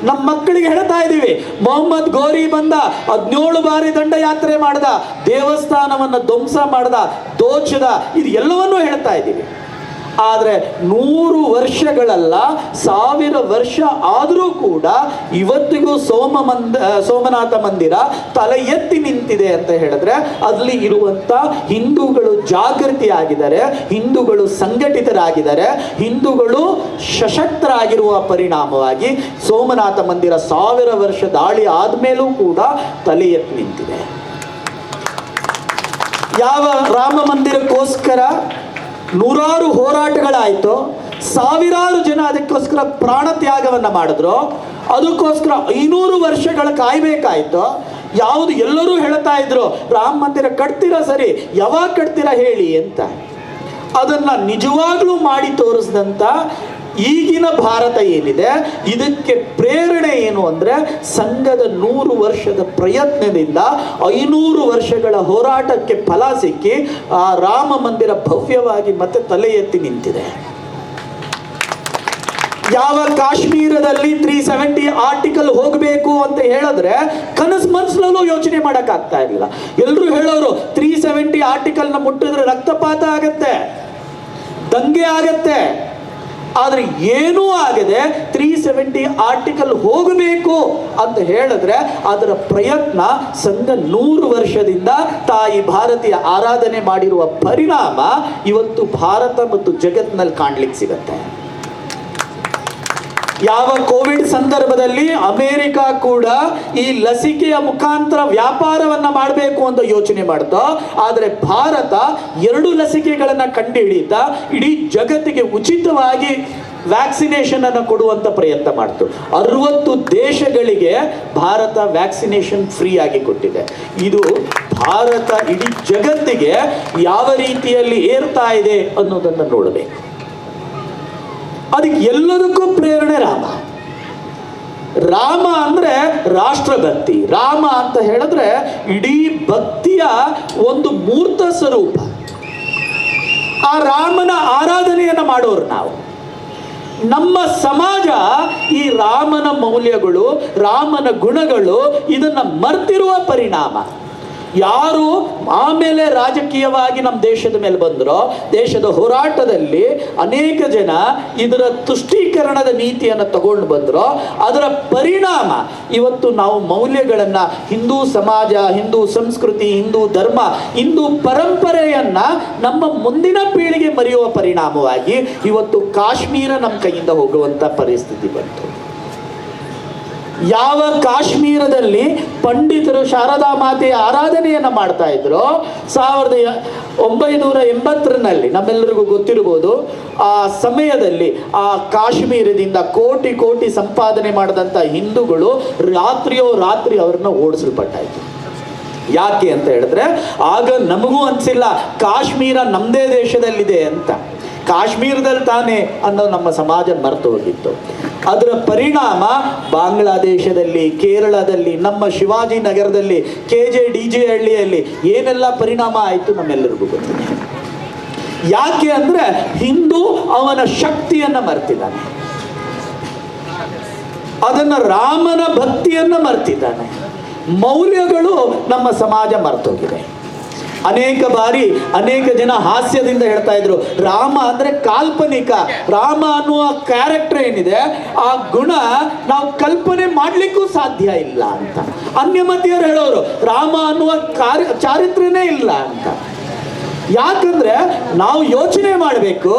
ನಮ್ಮ ಮಕ್ಕಳಿಗೆ ಹೇಳ್ತಾ ಇದ್ದೀವಿ, ಮೊಹಮ್ಮದ್ ಗೋರಿ ಬಂದ, 17 ಬಾರಿ ದಂಡಯಾತ್ರೆ ಮಾಡ್ದ, ದೇವಸ್ಥಾನವನ್ನು ಧ್ವಂಸ ಮಾಡ್ದ, ದೋಚದ, ಇದು ಎಲ್ಲವನ್ನೂ ಹೇಳ್ತಾ ಇದ್ದೀವಿ. ಆದರೆ 100 ವರ್ಷಗಳಲ್ಲ, 1000 ವರ್ಷ ಆದರೂ ಕೂಡ ಇವತ್ತಿಗೂ ಸೋಮನಾಥ ಮಂದಿರ ತಲೆ ಎತ್ತಿ ನಿಂತಿದೆ ಅಂತ ಹೇಳಿದ್ರೆ, ಅಲ್ಲಿ ಇರುವಂತ ಹಿಂದೂಗಳು ಜಾಗೃತಿ ಆಗಿದ್ದಾರೆ, ಹಿಂದೂಗಳು ಸಂಘಟಿತರಾಗಿದ್ದಾರೆ, ಹಿಂದೂಗಳು ಸಶಕ್ತರಾಗಿರುವ ಪರಿಣಾಮವಾಗಿ ಸೋಮನಾಥ ಮಂದಿರ 1000 ವರ್ಷ ದಾಳಿ ಆದ್ಮೇಲೂ ಕೂಡ ತಲೆ ಎತ್ತಿ ನಿಂತಿದೆ. ಯಾವ ರಾಮ ಮಂದಿರಕ್ಕೋಸ್ಕರ 100 ಹೋರಾಟಗಳಾಯಿತು, 1000 ಜನ ಅದಕ್ಕೋಸ್ಕರ ಪ್ರಾಣ ತ್ಯಾಗವನ್ನು ಮಾಡಿದ್ರು, ಅದಕ್ಕೋಸ್ಕರ 500 ವರ್ಷಗಳ ಕಾಯ್ಬೇಕಾಯ್ತು. ಯಾವುದು ಎಲ್ಲರೂ ಹೇಳ್ತಾ ಇದ್ರು, ರಾಮ ಮಂದಿರ ಕಟ್ತೀರಾ ಸರಿ, ಯಾವಾಗ ಕಟ್ತೀರಾ ಹೇಳಿ ಅಂತ. ಅದನ್ನ ನಿಜವಾಗ್ಲೂ ಮಾಡಿ ತೋರಿಸಿದಂತ ಈಗಿನ ಭಾರತ ಏನಿದೆ ಇದಕ್ಕೆ ಪ್ರೇರಣೆ ಏನು ಅಂದರೆ ಸಂಘದ 100 ವರ್ಷದ ಪ್ರಯತ್ನದಿಂದ 500 ವರ್ಷಗಳ ಹೋರಾಟಕ್ಕೆ ಫಲ ಸಿಕ್ಕಿ ಆ ರಾಮ ಮಂದಿರ ಭವ್ಯವಾಗಿ ಮತ್ತೆ ತಲೆ ಎತ್ತಿ ನಿಂತಿದೆ. ಯಾವ ಕಾಶ್ಮೀರದಲ್ಲಿ 370 ಆರ್ಟಿಕಲ್ ಹೋಗಬೇಕು ಅಂತ ಹೇಳಿದ್ರೆ ಮನಸ್ಸಲ್ಲೂ ಯೋಚನೆ ಮಾಡಕ್ ಆಗ್ತಾ ಇರಲಿಲ್ಲ. ಎಲ್ಲರೂ ಹೇಳೋರು 370 ಆರ್ಟಿಕಲ್ನ ಮುಟ್ಟಿದ್ರೆ ರಕ್ತಪಾತ ಆಗತ್ತೆ, ದಂಗೆ ಆಗತ್ತೆ. ಆದ್ರೆ ಏನೂ ಆಗದೆ 370 ಆರ್ಟಿಕಲ್ ಹೋಗಬೇಕು ಅಂತ ಹೇಳಿದ್ರೆ ಅದರ ಪ್ರಯತ್ನ ಸಂಘ 100 ವರ್ಷದಿಂದ ತಾಯಿ ಭಾರತೀಯ ಆರಾಧನೆ ಮಾಡಿರುವ ಪರಿಣಾಮ ಇವತ್ತು ಭಾರತ ಮತ್ತು ಜಗತ್ತಿನಲ್ಲಿ ಕಾಣ್ಲಿಕ್ಕೆ ಸಿಗತ್ತೆ. ಯಾವ ಕೋವಿಡ್ ಸಂದರ್ಭದಲ್ಲಿ ಅಮೆರಿಕ ಕೂಡ ಈ ಲಸಿಕೆಯ ಮುಖಾಂತರ ವ್ಯಾಪಾರವನ್ನ ಮಾಡಬೇಕು ಅಂತ ಯೋಚನೆ ಮಾಡ್ತೋ, ಆದರೆ ಭಾರತ 2 ಲಸಿಕೆಗಳನ್ನ ಕಂಡುಹಿಡಿಯುತ್ತಾ ಇಡೀ ಜಗತ್ತಿಗೆ ಉಚಿತವಾಗಿ ವ್ಯಾಕ್ಸಿನೇಷನ್ ಅನ್ನು ಕೊಡುವಂತ ಪ್ರಯತ್ನ ಮಾಡ್ತು. 60 ದೇಶಗಳಿಗೆ ಭಾರತ ವ್ಯಾಕ್ಸಿನೇಷನ್ ಫ್ರೀ ಆಗಿ ಕೊಟ್ಟಿದೆ. ಇದು ಭಾರತ ಇಡೀ ಜಗತ್ತಿಗೆ ಯಾವ ರೀತಿಯಲ್ಲಿ ಏರ್ತಾ ಇದೆ ಅನ್ನೋದನ್ನು ನೋಡಬೇಕು. ಅದಕ್ಕೆ ಎಲ್ಲದಕ್ಕೂ ಪ್ರೇರಣೆ ರಾಮ ಅಂದ್ರೆ ರಾಷ್ಟ್ರಭಕ್ತಿ. ರಾಮ ಅಂತ ಹೇಳಿದ್ರೆ ಇಡೀ ಭಕ್ತಿಯ ಒಂದು ಮೂರ್ತ ಸ್ವರೂಪ. ಆ ರಾಮನ ಆರಾಧನೆಯನ್ನ ಮಾಡೋರು ನಾವು. ನಮ್ಮ ಸಮಾಜ ಈ ರಾಮನ ಮೌಲ್ಯಗಳು, ರಾಮನ ಗುಣಗಳು ಇದನ್ನ ಮರ್ತಿರುವ ಪರಿಣಾಮ. ಯಾರು ಆಮೇಲೆ ರಾಜಕೀಯವಾಗಿ ನಮ್ಮ ದೇಶದ ಮೇಲೆ ಬಂದರೋ, ದೇಶದ ಹೋರಾಟದಲ್ಲಿ ಅನೇಕ ಜನ ಇದರ ತುಷ್ಟೀಕರಣದ ನೀತಿಯನ್ನು ತಗೊಂಡು ಬಂದರೋ, ಅದರ ಪರಿಣಾಮ ಇವತ್ತು ನಾವು ಮೌಲ್ಯಗಳನ್ನು, ಹಿಂದೂ ಸಮಾಜ, ಹಿಂದೂ ಸಂಸ್ಕೃತಿ, ಹಿಂದೂ ಧರ್ಮ, ಹಿಂದೂ ಪರಂಪರೆಯನ್ನ ನಮ್ಮ ಮುಂದಿನ ಪೀಳಿಗೆ ಮರೆಯುವ ಪರಿಣಾಮವಾಗಿ ಇವತ್ತು ಕಾಶ್ಮೀರ ನಮ್ಮ ಕೈಯಿಂದ ಹೋಗುವಂತ ಪರಿಸ್ಥಿತಿ ಬಂತು. ಯಾವ ಕಾಶ್ಮೀರದಲ್ಲಿ ಪಂಡಿತರು ಶಾರದಾ ಮಾತೆಯ ಆರಾಧನೆಯನ್ನು ಮಾಡ್ತಾ ಇದ್ರು, 1980ರಲ್ಲಿ ನಮ್ಮೆಲ್ಲರಿಗೂ ಗೊತ್ತಿರಬಹುದು, ಆ ಸಮಯದಲ್ಲಿ ಆ ಕಾಶ್ಮೀರದಿಂದ ಕೋಟಿ ಕೋಟಿ ಸಂಪಾದನೆ ಮಾಡಿದಂಥ ಹಿಂದೂಗಳು ರಾತ್ರಿಯೋ ರಾತ್ರಿ ಅವರನ್ನು ಓಡಿಸಲ್ಪಟ್ಟಾಯಿತು. ಯಾಕೆ ಅಂತ ಹೇಳಿದ್ರೆ ಆಗ ನಮಗೂ ಅನಿಸಿಲ್ಲ ಕಾಶ್ಮೀರ ನಮ್ಮದೇ ದೇಶದಲ್ಲಿದೆ ಅಂತ. ಕಾಶ್ಮೀರದಲ್ಲಿ ತಾನೇ ಅನ್ನೋ ನಮ್ಮ ಸಮಾಜ ಮರೆತು ಹೋಗಿತ್ತು. ಅದರ ಪರಿಣಾಮ ಬಾಂಗ್ಲಾದೇಶದಲ್ಲಿ, ಕೇರಳದಲ್ಲಿ, ನಮ್ಮ ಶಿವಾಜಿ ನಗರದಲ್ಲಿ, KJDJ ಹಳ್ಳಿಯಲ್ಲಿ ಏನೆಲ್ಲ ಪರಿಣಾಮ ಆಯಿತು ನಮ್ಮೆಲ್ಲರಿಗೂ ಗೊತ್ತಿದೆ. ಯಾಕೆ ಅಂದರೆ ಹಿಂದೂ ಅವನ ಶಕ್ತಿಯನ್ನು ಮರ್ತಿದ್ದಾನೆ, ಅದನ್ನು ರಾಮನ ಭಕ್ತಿಯನ್ನು ಮರ್ತಿದ್ದಾನೆ. ಮೌಲ್ಯಗಳು ನಮ್ಮ ಸಮಾಜ ಮರ್ತೋಗಿದೆ. ಅನೇಕ ಬಾರಿ ಅನೇಕ ಜನ ಹಾಸ್ಯದಿಂದ ಹೇಳ್ತಾ ಇದ್ರು, ರಾಮ ಅಂದ್ರೆ ಕಾಲ್ಪನಿಕ. ರಾಮ ಅನ್ನುವ ಕ್ಯಾರೆಕ್ಟರ್ ಏನಿದೆ, ಆ ಗುಣ ನಾವು ಕಲ್ಪನೆ ಮಾಡ್ಲಿಕ್ಕೂ ಸಾಧ್ಯ ಇಲ್ಲ ಅಂತ. ಅನ್ಯಮತೀಯರು ಹೇಳೋರು ರಾಮ ಅನ್ನುವ ಚಾರಿತ್ರ್ಯನೇ ಇಲ್ಲ ಅಂತ. ಯಾಕಂದ್ರೆ ನಾವು ಯೋಚನೆ ಮಾಡಬೇಕು,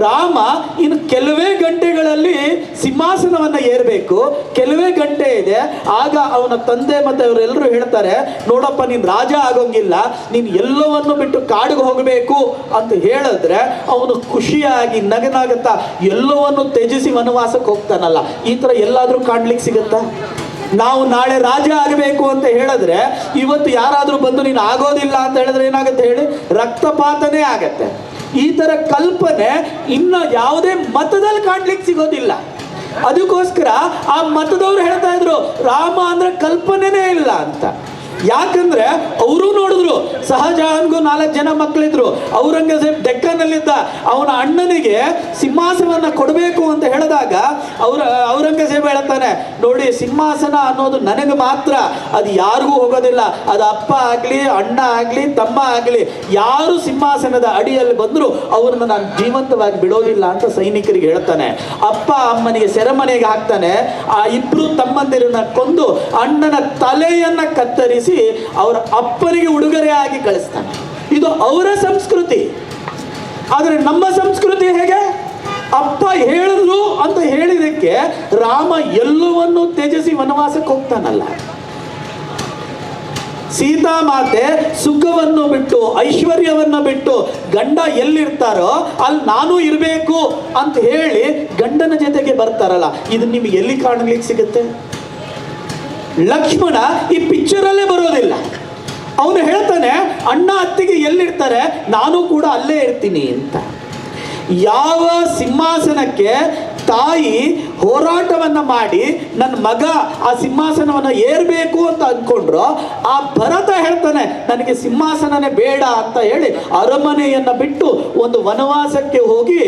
ರಾಮ ಇನ್ನು ಕೆಲವೇ ಗಂಟೆಗಳಲ್ಲಿ ಸಿಂಹಾಸನವನ್ನ ಏರಬೇಕು, ಕೆಲವೇ ಗಂಟೆ ಇದೆ. ಆಗ ಅವನ ತಂದೆ ಮತ್ತೆ ಅವರೆಲ್ಲರೂ ಹೇಳ್ತಾರೆ, ನೋಡಪ್ಪ ನೀನು ರಾಜ ಆಗೋಂಗಿಲ್ಲ, ನೀನು ಎಲ್ಲವನ್ನು ಬಿಟ್ಟು ಕಾಡಿಗೆ ಹೋಗಬೇಕು ಅಂತ ಹೇಳಿದ್ರೆ ಅವನು ಖುಷಿಯಾಗಿ ನಗನಾಗತ್ತಾ ಎಲ್ಲವನ್ನು ತ್ಯಜಿಸಿ ವನವಾಸಕ್ಕೆ ಹೋಗ್ತಾನಲ್ಲ. ಈ ಥರ ಎಲ್ಲಾದರೂ ಕಾಣ್ಲಿಕ್ಕೆ ಸಿಗುತ್ತಾ? ನಾವು ನಾಳೆ ರಾಜ ಆಗಬೇಕು ಅಂತ ಹೇಳಿದ್ರೆ ಇವತ್ತು ಯಾರಾದರೂ ಬಂದು ನೀನು ಆಗೋದಿಲ್ಲ ಅಂತ ಹೇಳಿದ್ರೆ ಏನಾಗುತ್ತೆ ಹೇಳಿ? ರಕ್ತಪಾತನೇ ಆಗತ್ತೆ. ಈ ಥರ ಕಲ್ಪನೆ ಇನ್ನು ಯಾವುದೇ ಮತದಲ್ಲಿ ಕಾಣ್ಲಿಕ್ಕೆ ಸಿಗೋದಿಲ್ಲ. ಅದಕ್ಕೋಸ್ಕರ ಆ ಮತದವರು ಹೇಳ್ತಾ ಇದ್ರು ರಾಮ ಅಂದ್ರೆ ಕಲ್ಪನೆನೇ ಇಲ್ಲ ಅಂತ. ಯಾಕಂದ್ರೆ ಅವರು ನೋಡಿದ್ರು, ಶಹಜಹಾನ್ಗೂ 4 ಜನ ಮಕ್ಕಳಿದ್ರು. ಔರಂಗಜೇಬ್ ಡೆಕ್ಕನಲ್ಲಿದ್ದ, ಅವನ ಅಣ್ಣನಿಗೆ ಸಿಂಹಾಸನವನ್ನ ಕೊಡಬೇಕು ಅಂತ ಹೇಳಿದಾಗ ಔರಂಗಜೇಬ್ ಹೇಳ್ತಾನೆ, ನೋಡಿ ಸಿಂಹಾಸನ ಅನ್ನೋದು ನನಗೆ ಮಾತ್ರ, ಅದು ಯಾರಿಗೂ ಹೋಗೋದಿಲ್ಲ. ಅದು ಅಪ್ಪ ಆಗಲಿ, ಅಣ್ಣ ಆಗಲಿ, ತಮ್ಮ ಆಗಲಿ, ಯಾರು ಸಿಂಹಾಸನದ ಅಡಿಯಲ್ಲಿ ಬಂದರೂ ಅವ್ರನ್ನ ನಾನು ಜೀವಂತವಾಗಿ ಬಿಡೋದಿಲ್ಲ ಅಂತ ಸೈನಿಕರಿಗೆ ಹೇಳ್ತಾನೆ. ಅಪ್ಪ ಅಮ್ಮನಿಗೆ ಸೆರೆಮನೆಗೆ ಹಾಕ್ತಾನೆ. ಆ 2 ತಮ್ಮಂದಿರನ್ನ ಕೊಂದು ಅಣ್ಣನ ತಲೆಯನ್ನ ಕತ್ತರಿಸಿ ಅವರ ಅಪ್ಪನಿಗೆ ಉಡುಗೊರೆ ಆಗಿ ಕಳಿಸ್ತಾನೆ. ಇದು ಅವರ ಸಂಸ್ಕೃತಿ. ಆದರೆ ನಮ್ಮ ಸಂಸ್ಕೃತಿ ಹೇಗೆ? ಅಪ್ಪ ಹೇಳಿದ್ರು ಅಂತ ಹೇಳಿದಕ್ಕೆ ರಾಮ ಎಲ್ಲವನ್ನೂ ತ್ಯಜಿಸಿ ವನವಾಸಕ್ಕೆ ಹೋಗ್ತಾನಲ್ಲ. ಸೀತಾಮಾತೆ ಸುಖವನ್ನು ಬಿಟ್ಟು, ಐಶ್ವರ್ಯವನ್ನು ಬಿಟ್ಟು ಗಂಡ ಎಲ್ಲಿರ್ತಾರೋ ಅಲ್ಲಿ ನಾನು ಇರಬೇಕು ಅಂತ ಹೇಳಿ ಗಂಡನ ಜೊತೆಗೆ ಬರ್ತಾರಲ್ಲ, ಇದು ನಿಮಗೆ ಎಲ್ಲಿ ಕಾಣಲಿಕ್ಕೆ ಸಿಗುತ್ತೆ? ಲಕ್ಷ್ಮಣ ಈ ಪಿಕ್ಚರಲ್ಲೇ ಬರೋದಿಲ್ಲ. ಅವನು ಹೇಳ್ತಾನೆ, ಅಣ್ಣ ಅತ್ತಿಗೆ ಎಲ್ಲಿರ್ತಾರೆ ನಾನು ಕೂಡ ಅಲ್ಲೇ ಇರ್ತೀನಿ ಅಂತ. ಯಾವ ಸಿಂಹಾಸನಕ್ಕೆ ತಾಯಿ ಹೋರಾಟವನ್ನ ಮಾಡಿ ನನ್ನ ಮಗ ಆ ಸಿಂಹಾಸನವನ್ನು ಏರ್ಬೇಕು ಅಂತ ಅಂದ್ಕೊಂಡ್ರು. ಆ ಭರತ ಹೇಳ್ತಾನೆ ನನಗೆ ಸಿಂಹಾಸನನೇ ಬೇಡ ಅಂತ ಹೇಳಿ ಅರಮನೆಯನ್ನ ಬಿಟ್ಟು ಒಂದು ವನವಾಸಕ್ಕೆ ಹೋಗಿ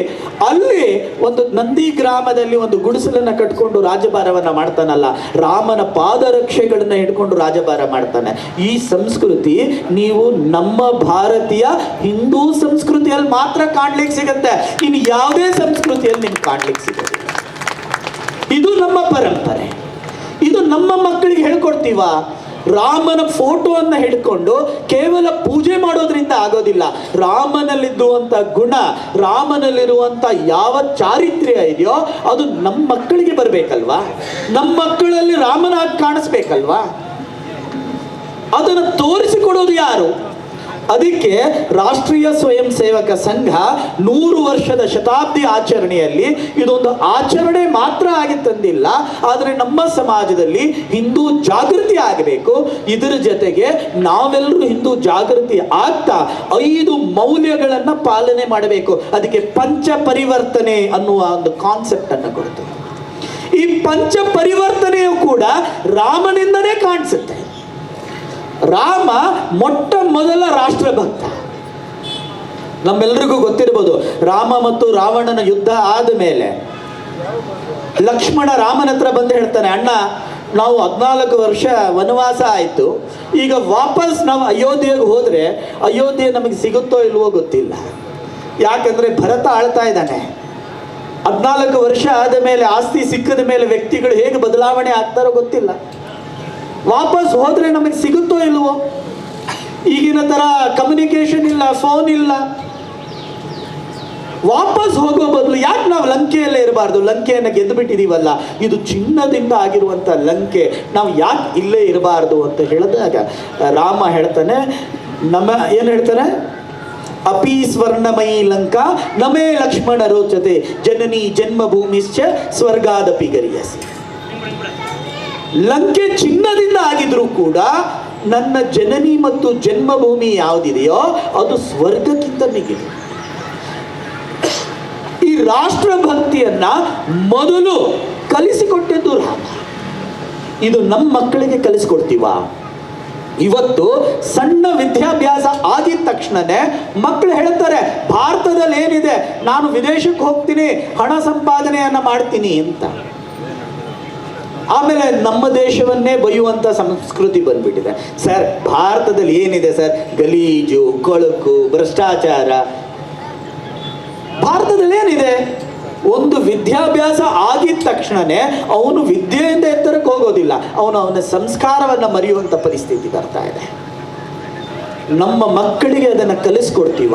ಅಲ್ಲಿ ಒಂದು ನಂದಿ ಗ್ರಾಮದಲ್ಲಿ ಒಂದು ಗುಡಿಸಲನ್ನ ಕಟ್ಕೊಂಡು ರಾಜಭಾರವನ್ನ ಮಾಡ್ತಾನಲ್ಲ, ರಾಮನ ಪಾದರಕ್ಷೆಗಳನ್ನ ಹಿಡ್ಕೊಂಡು ರಾಜಭಾರ ಮಾಡ್ತಾನೆ. ಈ ಸಂಸ್ಕೃತಿ ನೀವು ನಮ್ಮ ಭಾರತೀಯ ಹಿಂದೂ ಸಂಸ್ಕೃತಿಯಲ್ಲಿ ಮಾತ್ರ ಕಾಣ್ಲಿಕ್ಕೆ ಸಿಗತ್ತೆ, ಇನ್ನು ಯಾವುದೇ ಸಂಸ್ಕೃತಿಯಲ್ಲಿ ನಿಮ್ಗೆ ಕಾಣ್ಲಿಕ್ಕೆ ಸಿಗೋದಿಲ್ಲ. ಇದು ನಮ್ಮ ಪರಂಪರೆ. ಇದು ನಮ್ಮ ಮಕ್ಕಳಿಗೆ ಹೇಳ್ಕೊಡ್ತೀವ? ರಾಮನ ಫೋಟೋವನ್ನ ಹಿಡ್ಕೊಂಡು ಕೇವಲ ಪೂಜೆ ಮಾಡೋದ್ರಿಂದ ಆಗೋದಿಲ್ಲ. ರಾಮನಲ್ಲಿದ್ದುವಂತ ಗುಣ, ರಾಮನಲ್ಲಿರುವಂತ ಯಾವ ಚಾರಿತ್ರ್ಯ ಇದೆಯೋ ಅದು ನಮ್ಮ ಮಕ್ಕಳಿಗೆ ಬರಬೇಕಲ್ವಾ? ನಮ್ಮ ಮಕ್ಕಳಲ್ಲಿ ರಾಮನಾಗಿ ಕಾಣಿಸ್ಬೇಕಲ್ವಾ? ಅದನ್ನು ತೋರಿಸಿಕೊಡೋದು ಯಾರು? ಅದಕ್ಕೆ ರಾಷ್ಟ್ರೀಯ ಸ್ವಯಂ ಸೇವಕ ಸಂಘ 100 ವರ್ಷದ ಶತಾಬ್ದಿ ಆಚರಣೆಯಲ್ಲಿ ಇದೊಂದು ಆಚರಣೆ ಮಾತ್ರ ಆಗಿ ತಂದಿಲ್ಲ, ಆದರೆ ನಮ್ಮ ಸಮಾಜದಲ್ಲಿ ಹಿಂದೂ ಜಾಗೃತಿ ಆಗಬೇಕು. ಇದರ ಜೊತೆಗೆ ನಾವೆಲ್ಲರೂ ಹಿಂದೂ ಜಾಗೃತಿ ಆಗ್ತಾ 5 ಮೌಲ್ಯಗಳನ್ನ ಪಾಲನೆ ಮಾಡಬೇಕು. ಅದಕ್ಕೆ ಪಂಚ ಪರಿವರ್ತನೆ ಅನ್ನುವ ಒಂದು ಕಾನ್ಸೆಪ್ಟ್ ಅನ್ನು ಕೊಡ್ತು. ಈ ಪಂಚ ಪರಿವರ್ತನೆಯು ಕೂಡ ರಾಮನಿಂದನೇ ಕಾಣಿಸುತ್ತೆ. ರಾಮ ಮೊಟ್ಟ ಮೊದಲ ರಾಷ್ಟ್ರಭಕ್ತ. ನಮ್ಮೆಲ್ಲರಿಗೂ ಗೊತ್ತಿರಬಹುದು, ರಾಮ ಮತ್ತು ರಾವಣನ ಯುದ್ಧ ಆದ ಮೇಲೆ ಲಕ್ಷ್ಮಣ ರಾಮನ ಹತ್ರ ಬಂದು ಹೇಳ್ತಾನೆ, ಅಣ್ಣ ನಾವು 14 ವರ್ಷ ವನವಾಸ ಆಯಿತು, ಈಗ ವಾಪಸ್ ನಾವು ಅಯೋಧ್ಯೆಗೆ ಹೋದರೆ ಅಯೋಧ್ಯೆ ನಮಗೆ ಸಿಗುತ್ತೋ ಇಲ್ವೋ ಗೊತ್ತಿಲ್ಲ. ಯಾಕಂದರೆ ಭರತ ಆಳ್ತಾ ಇದ್ದಾನೆ. 14 ವರ್ಷ ಆದ ಮೇಲೆ, ಆಸ್ತಿ ಸಿಕ್ಕದ ಮೇಲೆ ವ್ಯಕ್ತಿಗಳು ಹೇಗೆ ಬದಲಾವಣೆ ಆಗ್ತಾರೋ ಗೊತ್ತಿಲ್ಲ. ವಾಪಸ್ ಹೋದ್ರೆ ನಮಗೆ ಸಿಗುತ್ತೋ ಇಲ್ವೋ? ಈಗಿನ ತರ ಕಮ್ಯುನಿಕೇಶನ್ ಇಲ್ಲ, ಫೋನ್ ಇಲ್ಲ. ವಾಪಸ್ ಹೋಗೋ ಬದಲು ಯಾಕೆ ನಾವು ಲಂಕೆಯಲ್ಲೇ ಇರಬಾರ್ದು? ಲಂಕೆಯನ್ನು ಗೆದ್ದು ಬಿಟ್ಟಿದೀವಲ್ಲ, ಇದು ಚಿನ್ನದಿಂದ ಆಗಿರುವಂತ ಲಂಕೆ, ನಾವು ಯಾಕೆ ಇಲ್ಲೇ ಇರಬಾರ್ದು ಅಂತ ಹೇಳಿದಾಗ ರಾಮ ಹೇಳ್ತಾನೆ, ಏನ್ ಹೇಳ್ತಾನೆ? ಅಪಿ ಸ್ವರ್ಣಮಯಿ ಲಂಕಾ ನಮೇ ಲಕ್ಷ್ಮಣ ರೋಚತೆ ಜನನಿ ಜನ್ಮಭೂಮಿಶ್ಚ ಸ್ವರ್ಗಾದಪಿ ಗರಿಯಸಿ. ಲಂಕೆ ಚಿನ್ನದಿಂದ ಆಗಿದ್ರೂ ಕೂಡ ನನ್ನ ಜನನಿ ಮತ್ತು ಜನ್ಮಭೂಮಿ ಯಾವುದಿದೆಯೋ ಅದು ಸ್ವರ್ಗಕ್ಕಿಂತ ಮಿಗಿಲು. ಈ ರಾಷ್ಟ್ರಭಕ್ತಿಯನ್ನ ಮೊದಲು ಕಲಿಸಿಕೊಟ್ಟಿದ್ದು ರಾಮ. ಇದು ನಮ್ಮ ಮಕ್ಕಳಿಗೆ ಕಲಿಸ್ಕೊಡ್ತೀವ? ಇವತ್ತು ಸಣ್ಣ ವಿದ್ಯಾಭ್ಯಾಸ ಆಗಿದ ತಕ್ಷಣನೇ ಮಕ್ಕಳು ಹೇಳ್ತಾರೆ, ಭಾರತದಲ್ಲಿ ಏನಿದೆ, ನಾನು ವಿದೇಶಕ್ಕೆ ಹೋಗ್ತೀನಿ, ಹಣ ಸಂಪಾದನೆಯನ್ನ ಮಾಡ್ತೀನಿ ಅಂತ. ಆಮೇಲೆ ನಮ್ಮ ದೇಶವನ್ನೇ ಬೈಯುವಂತ ಸಂಸ್ಕೃತಿ ಬಂದ್ಬಿಟ್ಟಿದೆ. ಸರ್, ಭಾರತದಲ್ಲಿ ಏನಿದೆ ಸರ್? ಗಲೀಜು, ಕೊಳಕು, ಭ್ರಷ್ಟಾಚಾರ. ಭಾರತದಲ್ಲಿ ಏನಿದೆ? ಒಂದು ವಿದ್ಯಾಭ್ಯಾಸ ಆಗಿದ ತಕ್ಷಣನೇ ಅವನು ವಿದ್ಯೆಯಿಂದ ಎತ್ತರಕ್ಕೆ ಹೋಗೋದಿಲ್ಲ, ಅವನ ಸಂಸ್ಕಾರವನ್ನ ಮರೆಯುವಂತ ಪರಿಸ್ಥಿತಿ ಬರ್ತಾ ಇದೆ. ನಮ್ಮ ಮಕ್ಕಳಿಗೆ ಅದನ್ನು ಕಲಿಸ್ಕೊಡ್ತೀವ?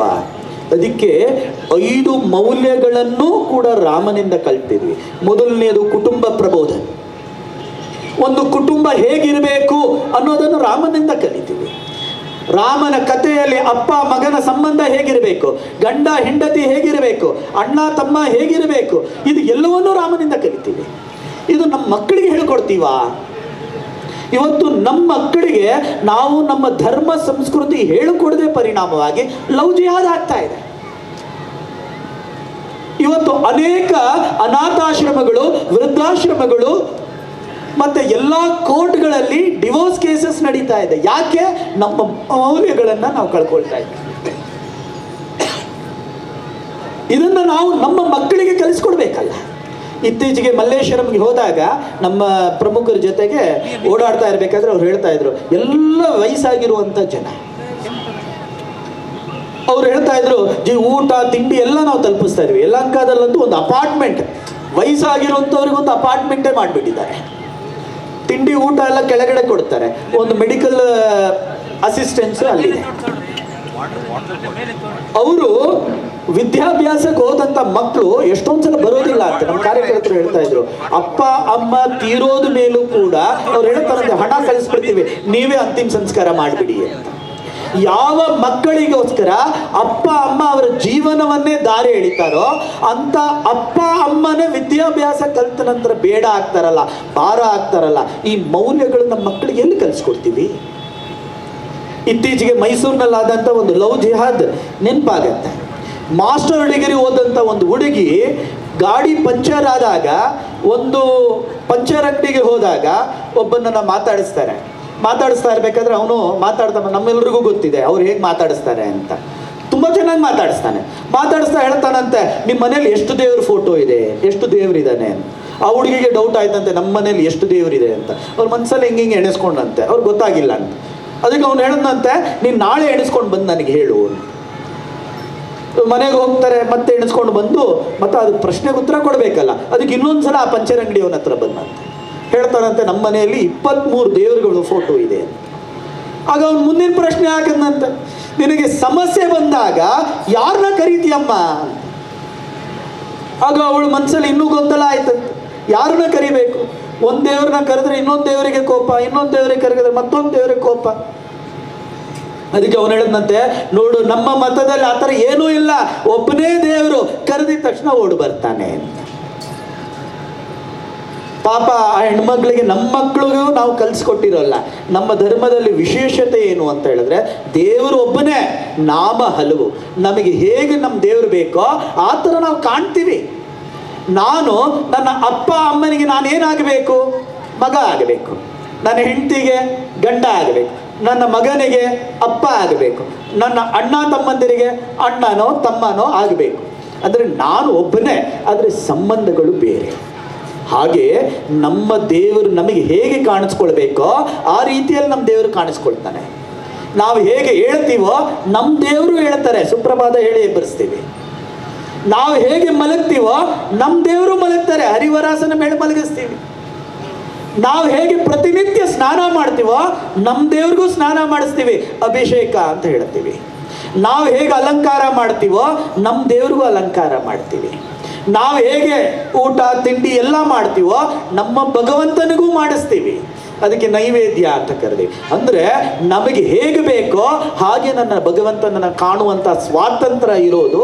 ಅದಕ್ಕೆ 5 ಮೌಲ್ಯಗಳನ್ನು ಕೂಡ ರಾಮನಿಂದ ಕಲ್ತಿದ್ವಿ. ಮೊದಲನೆಯದು ಕುಟುಂಬ ಪ್ರಬೋಧನೆ. ಒಂದು ಕುಟುಂಬ ಹೇಗಿರಬೇಕು ಅನ್ನೋದನ್ನು ರಾಮನಿಂದ ಕಲಿತೀವಿ. ರಾಮನ ಕಥೆಯಲ್ಲಿ ಅಪ್ಪ ಮಗನ ಸಂಬಂಧ ಹೇಗಿರಬೇಕು, ಗಂಡ ಹೆಂಡತಿ ಹೇಗಿರಬೇಕು, ಅಣ್ಣ ತಮ್ಮ ಹೇಗಿರಬೇಕು, ಇದು ಎಲ್ಲವನ್ನೂ ರಾಮನಿಂದ ಕಲಿತೀವಿ. ಇದು ನಮ್ಮ ಮಕ್ಕಳಿಗೆ ಹೇಳ್ಕೊಡ್ತೀವ? ಇವತ್ತು ನಮ್ಮ ಮಕ್ಕಳಿಗೆ ನಾವು ನಮ್ಮ ಧರ್ಮ ಸಂಸ್ಕೃತಿ ಹೇಳಿಕೊಡದೆ ಪರಿಣಾಮವಾಗಿ ಲವ್ ಜಿಹಾದ್ ಆಗ್ತಾ ಇದೆ. ಇವತ್ತು ಅನೇಕ ಅನಾಥಾಶ್ರಮಗಳು, ವೃದ್ಧಾಶ್ರಮಗಳು ಮತ್ತೆ ಎಲ್ಲ ಕೋರ್ಟ್ಗಳಲ್ಲಿ ಡಿವೋರ್ಸ್ ಕೇಸಸ್ ನಡೀತಾ ಇದೆ. ಯಾಕೆ? ನಮ್ಮ ಮೌಲ್ಯಗಳನ್ನ ನಾವು ಕಳ್ಕೊಳ್ತಾ ಇದ್ದೀವಿ. ಇದನ್ನ ನಾವು ನಮ್ಮ ಮಕ್ಕಳಿಗೆ ಕಲಿಸ್ಕೊಡ್ಬೇಕಲ್ಲ. ಇತ್ತೀಚೆಗೆ ಮಲ್ಲೇಶ್ವರಂಗೆ ಹೋದಾಗ ನಮ್ಮ ಪ್ರಮುಖರ ಜೊತೆಗೆ ಓಡಾಡ್ತಾ ಇರ್ಬೇಕಾದ್ರೆ ಅವ್ರು ಹೇಳ್ತಾ ಇದ್ರು, ಎಲ್ಲ ವಯಸ್ಸಾಗಿರುವಂತ ಜನ. ಅವ್ರು ಹೇಳ್ತಾ ಇದ್ರು, ಊಟ ತಿಂಡಿ ಎಲ್ಲ ನಾವು ತಲುಪಿಸ್ತಾ ಇದ್ವಿ. ಯಲಹಂಕದಲ್ಲಂತೂ ಒಂದು ಅಪಾರ್ಟ್ಮೆಂಟ್, ವಯಸ್ಸಾಗಿರುವಂಥವ್ರಿಗೆ ಒಂದು ಅಪಾರ್ಟ್ಮೆಂಟೇ ಮಾಡಿಬಿಟ್ಟಿದ್ದಾರೆ. ತಿಂಡಿ ಊಟ ಎಲ್ಲ ಕೆಳಗಡೆ ಕೊಡ್ತಾರೆ. ಒಂದು ಮೆಡಿಕಲ್ ಅಸಿಸ್ಟೆನ್ಸ್ ಅಲ್ಲಿದೆ. ಅವರು ವಿದ್ಯಾಭ್ಯಾಸಕ್ಕೆ ಹೋದಂತ ಮಕ್ಕಳು ಎಷ್ಟೊಂದ್ಸಲ ಬರೋದಿಲ್ಲ ಅಂತ ನಮ್ಮ ಕಾರ್ಯಕರ್ತರು ಹೇಳ್ತಾ ಇದ್ರು. ಅಪ್ಪ ಅಮ್ಮ ತೀರೋದ ಮೇಲೂ ಕೂಡ ಅವ್ರು ಹೇಳ್ತಾರಂತೆ, ಹಣ ಕಳಿಸ್ಬಿಡ್ತೀವಿ, ನೀವೇ ಅಂತಿಮ ಸಂಸ್ಕಾರ ಮಾಡಿಬಿಡಿ ಅಂತ. ಯಾವ ಮಕ್ಕಳಿಗೋಸ್ಕರ ಅಪ್ಪ ಅಮ್ಮ ಅವರ ಜೀವನವನ್ನೇ ದಾರಿ ಎಳಿತಾರೋ ಅಂತ ಅಪ್ಪ ಅಮ್ಮನೇ ವಿದ್ಯಾಭ್ಯಾಸ ಕಲಿತ ನಂತರ ಬೇಡ ಆಗ್ತಾರಲ್ಲ, ಭಾರ ಆಗ್ತಾರಲ್ಲ, ಈ ಮೌಲ್ಯಗಳು ನಮ್ಮ ಮಕ್ಕಳಿಗೆ ಎಲ್ಲಿ ಕಲಿಸ್ಕೊಡ್ತೀವಿ? ಇತ್ತೀಚೆಗೆ ಮೈಸೂರಿನಲ್ಲಾದಂಥ ಒಂದು ಲವ್ ಜಿಹಾದ್ ನೆನಪಾಗತ್ತೆ. ಮಾಸ್ಟರ್ ಡಿಗ್ರಿ ಓದಂಥ ಒಂದು ಹುಡುಗಿ ಗಾಡಿ ಪಂಚರ್ ಆದಾಗ ಒಂದು ಪಂಚರ್ ಅಂಗಡಿಗೆ ಹೋದಾಗ ಒಬ್ಬನನ್ನ ಮಾತಾಡಿಸ್ತಾ ಇರ್ಬೇಕಾದ್ರೆ ಅವನು ನಮ್ಮೆಲ್ರಿಗೂ ಗೊತ್ತಿದೆ ಅವ್ರು ಹೇಗೆ ಮಾತಾಡಿಸ್ತಾರೆ ಅಂತ. ತುಂಬ ಚೆನ್ನಾಗಿ ಮಾತಾಡಿಸ್ತಾ ಹೇಳ್ತಾನಂತೆ, ನಿಮ್ಮ ಮನೇಲಿ ಎಷ್ಟು ದೇವ್ರ ಫೋಟೋ ಇದೆ, ಎಷ್ಟು ದೇವ್ರಿದ್ದಾನೆ ಅಂತ. ಆ ಹುಡುಗಿಗೆ ಡೌಟ್ ಆಯ್ತಂತೆ, ನಮ್ಮ ಮನೇಲಿ ಎಷ್ಟು ದೇವರಿದೆ ಅಂತ. ಅವ್ರ ಮನಸ್ಸಲ್ಲಿ ಹಿಂಗೆ ಎಣಿಸ್ಕೊಂಡಂತೆ, ಅವ್ರಿಗೆ ಗೊತ್ತಾಗಿಲ್ಲ ಅಂತ. ಅದಕ್ಕೆ ಅವ್ನು ಹೇಳಿದಂತೆ, ನೀನು ನಾಳೆ ಎಣಿಸ್ಕೊಂಡು ಬಂದು ನನಗೆ ಹೇಳು. ಮನೆಗೆ ಹೋಗ್ತಾರೆ, ಮತ್ತೆ ಎಣಿಸ್ಕೊಂಡು ಬಂದು ಮತ್ತೆ ಅದಕ್ಕೆ ಪ್ರಶ್ನೆಗೆ ಉತ್ತರ ಕೊಡಬೇಕಲ್ಲ, ಅದಕ್ಕೆ ಇನ್ನೊಂದ್ಸಲ ಆ ಪಂಚರ್ ಅಂಗಡಿಯವನ ಹತ್ರ ಬಂದಂತೆ. ಹೇಳ್ತಾನಂತೆ, ನಮ್ಮ ಮನೆಯಲ್ಲಿ 23 ದೇವರುಗಳು ಫೋಟೋ ಇದೆ ಅಂತ. ಆಗ ಅವ್ನು ಮುಂದಿನ ಪ್ರಶ್ನೆ ಹಾಕದಂತೆ, ನಿನಗೆ ಸಮಸ್ಯೆ ಬಂದಾಗ ಯಾರನ್ನ ಕರೀತೀಯಮ್ಮ? ಆಗ ಅವಳ ಮನಸ್ಸಲ್ಲಿ ಇನ್ನೂ ಗೊಂದಲ ಆಯ್ತಂತೆ, ಯಾರನ್ನ ಕರಿಬೇಕು? ಒಂದು ದೇವ್ರನ್ನ ಕರೆದ್ರೆ ಇನ್ನೊಂದು ದೇವರಿಗೆ ಕೋಪ, ಇನ್ನೊಂದು ದೇವರಿಗೆ ಕರೆದ್ರೆ ಮತ್ತೊಂದು ದೇವರಿಗೆ ಕೋಪ. ಅದಕ್ಕೆ ಅವನು ಹೇಳಿದಂತೆ, ನೋಡು ನಮ್ಮ ಮತದಲ್ಲಿ ಆ ಥರ ಏನೂ ಇಲ್ಲ, ಒಬ್ಬನೇ ದೇವರು, ಕರೆದಿದ ತಕ್ಷಣ ಓಡಿ ಬರ್ತಾನೆ ಅಂತ. ಪಾಪ ಆ ಹೆಣ್ಮಕ್ಳಿಗೆ, ನಮ್ಮ ಮಕ್ಳಿಗೂ ನಾವು ಕಲಿಸ್ಕೊಟ್ಟಿರೋಲ್ಲ. ನಮ್ಮ ಧರ್ಮದಲ್ಲಿ ವಿಶೇಷತೆ ಏನು ಅಂತ ಹೇಳಿದ್ರೆ, ದೇವರು ಒಬ್ಬನೇ, ನಾಮ ಹಲವು. ನಮಗೆ ಹೇಗೆ ನಮ್ಮ ದೇವರು ಬೇಕೋ ಆ ಥರ ನಾವು ಕಾಣ್ತೀವಿ. ನಾನು ನನ್ನ ಅಪ್ಪ ಅಮ್ಮನಿಗೆ ನಾನೇನಾಗಬೇಕು? ಮಗ ಆಗಬೇಕು. ನನ್ನ ಹೆಂಡತಿಗೆ ಗಂಡ ಆಗಬೇಕು. ನನ್ನ ಮಗನಿಗೆ ಅಪ್ಪ ಆಗಬೇಕು. ನನ್ನ ಅಣ್ಣ ತಮ್ಮಂದಿರಿಗೆ ಅಣ್ಣನೋ ತಮ್ಮನೋ ಆಗಬೇಕು. ಅಂದರೆ ನಾನು ಒಬ್ಬನೇ, ಆದರೆ ಸಂಬಂಧಗಳು ಬೇರೆ. ಹಾಗೆ ನಮ್ಮ ದೇವರು ನಮಗೆ ಹೇಗೆ ಕಾಣಿಸ್ಕೊಳ್ಬೇಕೋ ಆ ರೀತಿಯಲ್ಲಿ ನಮ್ಮ ದೇವರು ಕಾಣಿಸ್ಕೊಳ್ತಾನೆ. ನಾವು ಹೇಗೆ ಹೇಳ್ತೀವೋ ನಮ್ಮ ದೇವರು ಹೇಳ್ತಾರೆ, ಸುಪ್ರಭಾತ ಹೇಳಿ ಎಬ್ಬರಿಸ್ತೀವಿ. ನಾವು ಹೇಗೆ ಮಲಗ್ತೀವೋ ನಮ್ಮ ದೇವರು ಮಲಗ್ತಾರೆ, ಹರಿವರಾಸನ ಮೇಲೆ ಮಲಗಿಸ್ತೀವಿ. ನಾವು ಹೇಗೆ ಪ್ರತಿನಿತ್ಯ ಸ್ನಾನ ಮಾಡ್ತೀವೋ ನಮ್ಮ ದೇವ್ರಿಗೂ ಸ್ನಾನ ಮಾಡಿಸ್ತೀವಿ, ಅಭಿಷೇಕ ಅಂತ ಹೇಳ್ತೀವಿ. ನಾವು ಹೇಗೆ ಅಲಂಕಾರ ಮಾಡ್ತೀವೋ ನಮ್ಮ ದೇವ್ರಿಗೂ ಅಲಂಕಾರ ಮಾಡ್ತೀವಿ. ನಾವು ಹೇಗೆ ಊಟ ತಿಂಡಿ ಎಲ್ಲ ಮಾಡ್ತೀವೋ ನಮ್ಮ ಭಗವಂತನಿಗೂ ಮಾಡಿಸ್ತೀವಿ. ಅದಕ್ಕೆ ನೈವೇದ್ಯ ಅಂತ ಕರೆದಿ. ಅಂದರೆ ನಮಗೆ ಹೇಗೆ ಬೇಕೋ ಹಾಗೆ ನನ್ನ ಭಗವಂತನನ್ನು ಕಾಣುವಂಥ ಸ್ವಾತಂತ್ರ್ಯ ಇರೋದು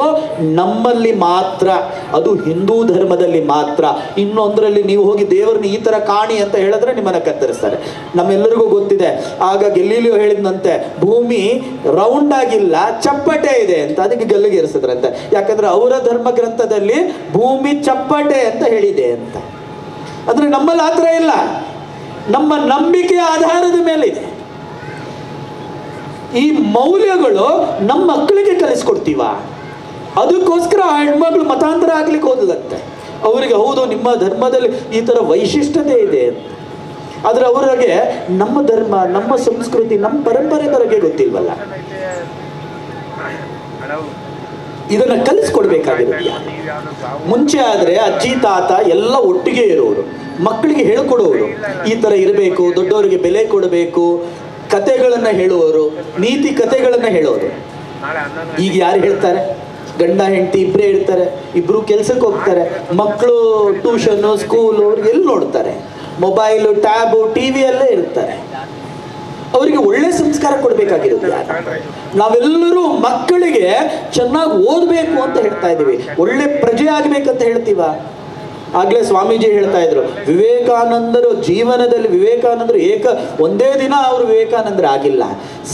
ನಮ್ಮಲ್ಲಿ ಮಾತ್ರ. ಅದು ಹಿಂದೂ ಧರ್ಮದಲ್ಲಿ ಮಾತ್ರ. ಇನ್ನೊಂದರಲ್ಲಿ ನೀವು ಹೋಗಿ ದೇವರನ್ನ ಈ ಥರ ಕಾಣಿ ಅಂತ ಹೇಳಿದ್ರೆ ನಿಮ್ಮನ್ನು ಕತ್ತರಿಸ್ತಾರೆ. ನಮ್ಮೆಲ್ಲರಿಗೂ ಗೊತ್ತಿದೆ, ಆಗ ಗೆಲೀಲಿಯೋ ಹೇಳಿದಂತೆ ಭೂಮಿ ರೌಂಡ್ ಆಗಿಲ್ಲ, ಚಪ್ಪಟೆ ಇದೆ ಅಂತ. ಅದಕ್ಕೆ ಗಲ್ಲಿಗೆ ಇರಿಸಿದ್ರಂತೆ. ಯಾಕಂದ್ರೆ ಅವರ ಧರ್ಮ ಗ್ರಂಥದಲ್ಲಿ ಭೂಮಿ ಚಪ್ಪಟೆ ಅಂತ ಹೇಳಿದೆ ಅಂತ. ಅಂದರೆ ನಮ್ಮಲ್ಲಿ ಆ ಥರ ಇಲ್ಲ, ನಮ್ಮ ನಂಬಿಕೆಯ ಆಧಾರದ ಮೇಲೆ ಇದೆ. ಈ ಮೌಲ್ಯಗಳು ನಮ್ಮ ಮಕ್ಕಳಿಗೆ ಕಲಿಸ್ಕೊಡ್ತೀವ? ಅದಕ್ಕೋಸ್ಕರ ಆ ಹೆಣ್ಮಕ್ಳು ಮತಾಂತರ ಆಗ್ಲಿಕ್ಕೆ ಹೋದಂತೆ. ಅವರಿಗೆ ಹೌದು ನಿಮ್ಮ ಧರ್ಮದಲ್ಲಿ ಈ ಥರ ವೈಶಿಷ್ಟ್ಯತೆ ಇದೆ ಅಂತ. ಆದರೆ ಅವರಿಗೆ ನಮ್ಮ ಧರ್ಮ, ನಮ್ಮ ಸಂಸ್ಕೃತಿ, ನಮ್ಮ ಪರಂಪರೆ ಬಗ್ಗೆ ಗೊತ್ತಿಲ್ವಲ್ಲ. ಇದನ್ನ ಕಲಿಸ್ಕೊಡ್ಬೇಕಾಗಿರುತ್ತೆ. ಮುಂಚೆ ಆದರೆ ಅಜ್ಜಿ ತಾತ ಎಲ್ಲ ಒಟ್ಟಿಗೆ ಇರೋರು, ಮಕ್ಕಳಿಗೆ ಹೇಳ್ಕೊಡೋರು, ಈ ಥರ ಇರಬೇಕು, ದೊಡ್ಡವರಿಗೆ ಬೆಲೆ ಕೊಡಬೇಕು, ಕತೆಗಳನ್ನು ಹೇಳುವವರು, ನೀತಿ ಕತೆಗಳನ್ನು ಹೇಳೋರು. ಈಗ ಯಾರು ಹೇಳ್ತಾರೆ? ಗಂಡ ಹೆಂಡತಿ ಇಬ್ಬರೇ ಇರ್ತಾರೆ, ಇಬ್ಬರು ಕೆಲಸಕ್ಕೆ ಹೋಗ್ತಾರೆ, ಮಕ್ಕಳು ಟ್ಯೂಷನ್ನು ಸ್ಕೂಲು, ಅವ್ರಿಗೆ ಎಲ್ಲಿ ನೋಡ್ತಾರೆ? ಮೊಬೈಲು, ಟ್ಯಾಬು, ಟಿವಿ ಎಲ್ಲೇ ಇರ್ತಾರೆ. ಅವರಿಗೆ ಒಳ್ಳೆ ಸಂಸ್ಕಾರ ಕೊಡಬೇಕಾಗಿರುತ್ತೆ. ನಾವೆಲ್ಲರೂ ಮಕ್ಕಳಿಗೆ ಚೆನ್ನಾಗಿ ಓದಬೇಕು ಅಂತ ಹೇಳ್ತಾ ಇದ್ದೀವಿ, ಒಳ್ಳೆ ಪ್ರಜೆ ಆಗಬೇಕಂತ ಹೇಳ್ತೀವ? ಆಗ್ಲೇ ಸ್ವಾಮೀಜಿ ಹೇಳ್ತಾ ಇದ್ರು, ವಿವೇಕಾನಂದರು ಜೀವನದಲ್ಲಿ ವಿವೇಕಾನಂದರು ಒಂದೇ ದಿನ ಅವರು ವಿವೇಕಾನಂದರು ಆಗಿಲ್ಲ.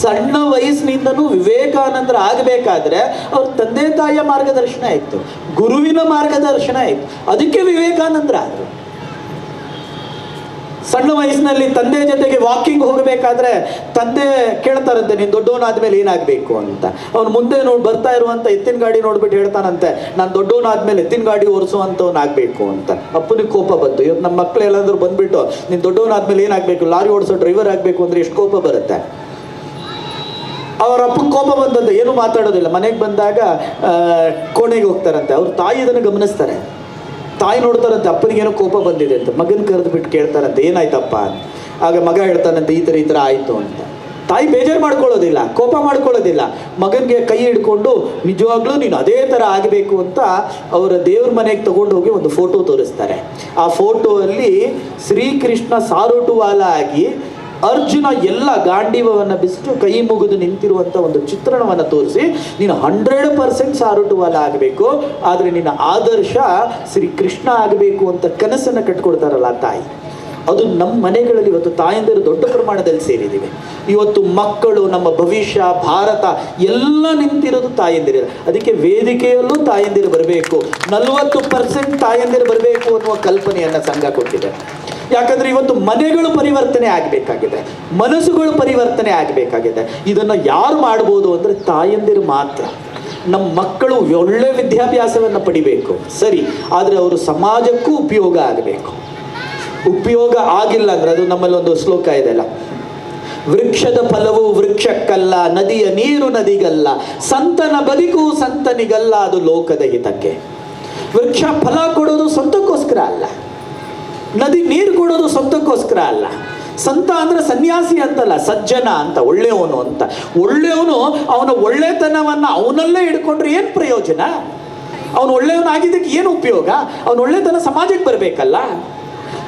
ಸಣ್ಣ ವಯಸ್ಸಿನಿಂದನೂ ವಿವೇಕಾನಂದರು ಆಗಬೇಕಾದ್ರೆ ಅವ್ರ ತಂದೆ ತಾಯಿಯ ಮಾರ್ಗದರ್ಶನ ಇತ್ತು, ಗುರುವಿನ ಮಾರ್ಗದರ್ಶನ ಇತ್ತು, ಅದಕ್ಕೆ ವಿವೇಕಾನಂದರು ಆದರು. ಸಣ್ಣ ವಯಸ್ಸಿನಲ್ಲಿ ತಂದೆ ಜೊತೆಗೆ ವಾಕಿಂಗ್ ಹೋಗಬೇಕಾದ್ರೆ ತಂದೆ ಕೇಳ್ತಾರಂತೆ, ನೀನು ದೊಡ್ಡವನಾದ್ಮೇಲೆ ಏನಾಗಬೇಕು ಅಂತ. ಅವ್ನು ಮುಂದೆ ಬರ್ತಾ ಇರುವಂಥ ಎತ್ತಿನ ಗಾಡಿ ನೋಡ್ಬಿಟ್ಟು ಹೇಳ್ತಾನಂತೆ, ನಾನು ದೊಡ್ಡವನಾದ್ಮೇಲೆ ಎತ್ತಿನ ಗಾಡಿ ಓಡಿಸುವಂಥವ್ನಾಗಬೇಕು ಅಂತ. ಅಪ್ಪನಿಗೆ ಕೋಪ ಬಂತು. ಇವತ್ತು ನಮ್ಮ ಮಕ್ಕಳು ಎಲ್ಲಾದ್ರೂ ಬಂದ್ಬಿಟ್ಟು ನೀನು ದೊಡ್ಡವನಾದ್ಮೇಲೆ ಏನಾಗಬೇಕು, ಲಾರಿ ಓಡಿಸೋ ಡ್ರೈವರ್ ಆಗಬೇಕು ಅಂದರೆ ಎಷ್ಟು ಕೋಪ ಬರುತ್ತೆ. ಅವ್ರ ಅಪ್ಪನ ಕೋಪ ಬಂದಂತೆ ಏನೂ ಮಾತಾಡೋದಿಲ್ಲ. ಮನೆಗೆ ಬಂದಾಗ ಕೋಣೆಗೆ ಹೋಗ್ತಾರಂತೆ. ಅವ್ರ ತಾಯಿ ಇದನ್ನು ಗಮನಿಸ್ತಾರೆ. ತಾಯಿ ನೋಡ್ತಾರಂತೆ ಅಪ್ಪನಿಗೇನೋ ಕೋಪ ಬಂದಿದೆ ಅಂತ. ಮಗನ ಕರೆದು ಬಿಟ್ಟು ಕೇಳ್ತಾರಂತೆ, ಏನಾಯ್ತಪ್ಪ ಅಂತ. ಆಗ ಮಗ ಹೇಳ್ತಾನಂತೆ, ಈ ಥರ ಆಯಿತು ಅಂತ. ತಾಯಿ ಬೇಜಾರು ಮಾಡ್ಕೊಳ್ಳೋದಿಲ್ಲ, ಕೋಪ ಮಾಡ್ಕೊಳ್ಳೋದಿಲ್ಲ. ಮಗನಿಗೆ ಕೈ ಹಿಡ್ಕೊಂಡು ನಿಜವಾಗ್ಲೂ ನೀನು ಅದೇ ಥರ ಆಗಬೇಕು ಅಂತ ಅವರ ದೇವ್ರ ಮನೆಗೆ ತಗೊಂಡು ಹೋಗಿ ಒಂದು ಫೋಟೋ ತೋರಿಸ್ತಾರೆ. ಆ ಫೋಟೋ ಅಲ್ಲಿ ಶ್ರೀಕೃಷ್ಣ ಸಾರೋಟುವಾಲ ಆಗಿ ಅರ್ಜುನ ಎಲ್ಲ ಗಾಂಡೀವವನ್ನು ಬಿಸಿದು ಕೈ ಮುಗಿದು ನಿಂತಿರುವಂಥ ಒಂದು ಚಿತ್ರಣವನ್ನು ತೋರಿಸಿ, ನೀನು 100% ಸಾರೋಟುವಾಲ ಆಗಬೇಕು, ಆದರೆ ನಿನ್ನ ಆದರ್ಶ ಶ್ರೀಕೃಷ್ಣ ಆಗಬೇಕು ಅಂತ ಕನಸನ್ನು ಕಟ್ಕೊಡ್ತಾರಲ್ಲ ತಾಯಿ. ಅದು ನಮ್ಮ ಮನೆಗಳಲ್ಲಿ ಇವತ್ತು ತಾಯಂದಿರು ದೊಡ್ಡ ಪ್ರಮಾಣದಲ್ಲಿ ಸೇರಿದ್ದೀವಿ. ಇವತ್ತು ಮಕ್ಕಳು, ನಮ್ಮ ಭವಿಷ್ಯ, ಭಾರತ ಎಲ್ಲ ನಿಂತಿರೋದು ತಾಯಂದಿರು. ಅದಕ್ಕೆ ವೇದಿಕೆಯಲ್ಲೂ ತಾಯಂದಿರು ಬರಬೇಕು, 40% ತಾಯಂದಿರು ಬರಬೇಕು ಅನ್ನುವ ಕಲ್ಪನೆಯನ್ನು ಸಂಘ ಕೊಟ್ಟಿದೆ. ಯಾಕಂದ್ರೆ ಇವತ್ತು ಮನೆಗಳು ಪರಿವರ್ತನೆ ಆಗಬೇಕಾಗಿದೆ, ಮನಸ್ಸುಗಳು ಪರಿವರ್ತನೆ ಆಗಬೇಕಾಗಿದೆ. ಇದನ್ನು ಯಾರು ಮಾಡ್ಬೋದು ಅಂದರೆ ತಾಯಂದಿರು ಮಾತ್ರ. ನಮ್ಮ ಮಕ್ಕಳು ಒಳ್ಳೆ ವಿದ್ಯಾಭ್ಯಾಸವನ್ನು ಪಡಿಬೇಕು ಸರಿ, ಆದರೆ ಅವರು ಸಮಾಜಕ್ಕೂ ಉಪಯೋಗ ಆಗಬೇಕು. ಉಪಯೋಗ ಆಗಿಲ್ಲ ಅಂದರೆ, ಅದು ನಮ್ಮಲ್ಲಿ ಒಂದು ಶ್ಲೋಕ ಇದೆಲ್ಲ, ವೃಕ್ಷದ ಫಲವು ವೃಕ್ಷಕ್ಕಲ್ಲ, ನದಿಯ ನೀರು ನದಿಗಲ್ಲ, ಸಂತನ ಬದುಕು ಸಂತನಿಗಲ್ಲ, ಅದು ಲೋಕದ ಹಿತಕ್ಕೆ. ವೃಕ್ಷ ಫಲ ಕೊಡೋದು ಸ್ವಂತಕ್ಕೋಸ್ಕರ ಅಲ್ಲ, ನದಿ ನೀರು ಕೊಡೋದು ಸ್ವಂತಕ್ಕೋಸ್ಕರ ಅಲ್ಲ. ಸಂತ ಅಂದ್ರೆ ಸನ್ಯಾಸಿ ಅಂತಲ್ಲ, ಸಜ್ಜನ ಅಂತ, ಒಳ್ಳೆಯವನು ಅಂತ. ಒಳ್ಳೆಯವನು ಅವನ ಒಳ್ಳೆತನವನ್ನು ಅವನಲ್ಲೇ ಹಿಡ್ಕೊಂಡ್ರೆ ಏನು ಪ್ರಯೋಜನ? ಅವನು ಒಳ್ಳೆಯವನಾಗಿದ್ದಕ್ಕೆ ಏನು ಉಪಯೋಗ? ಅವನ ಒಳ್ಳೆತನ ಸಮಾಜಕ್ಕೆ ಬರಬೇಕಲ್ಲ.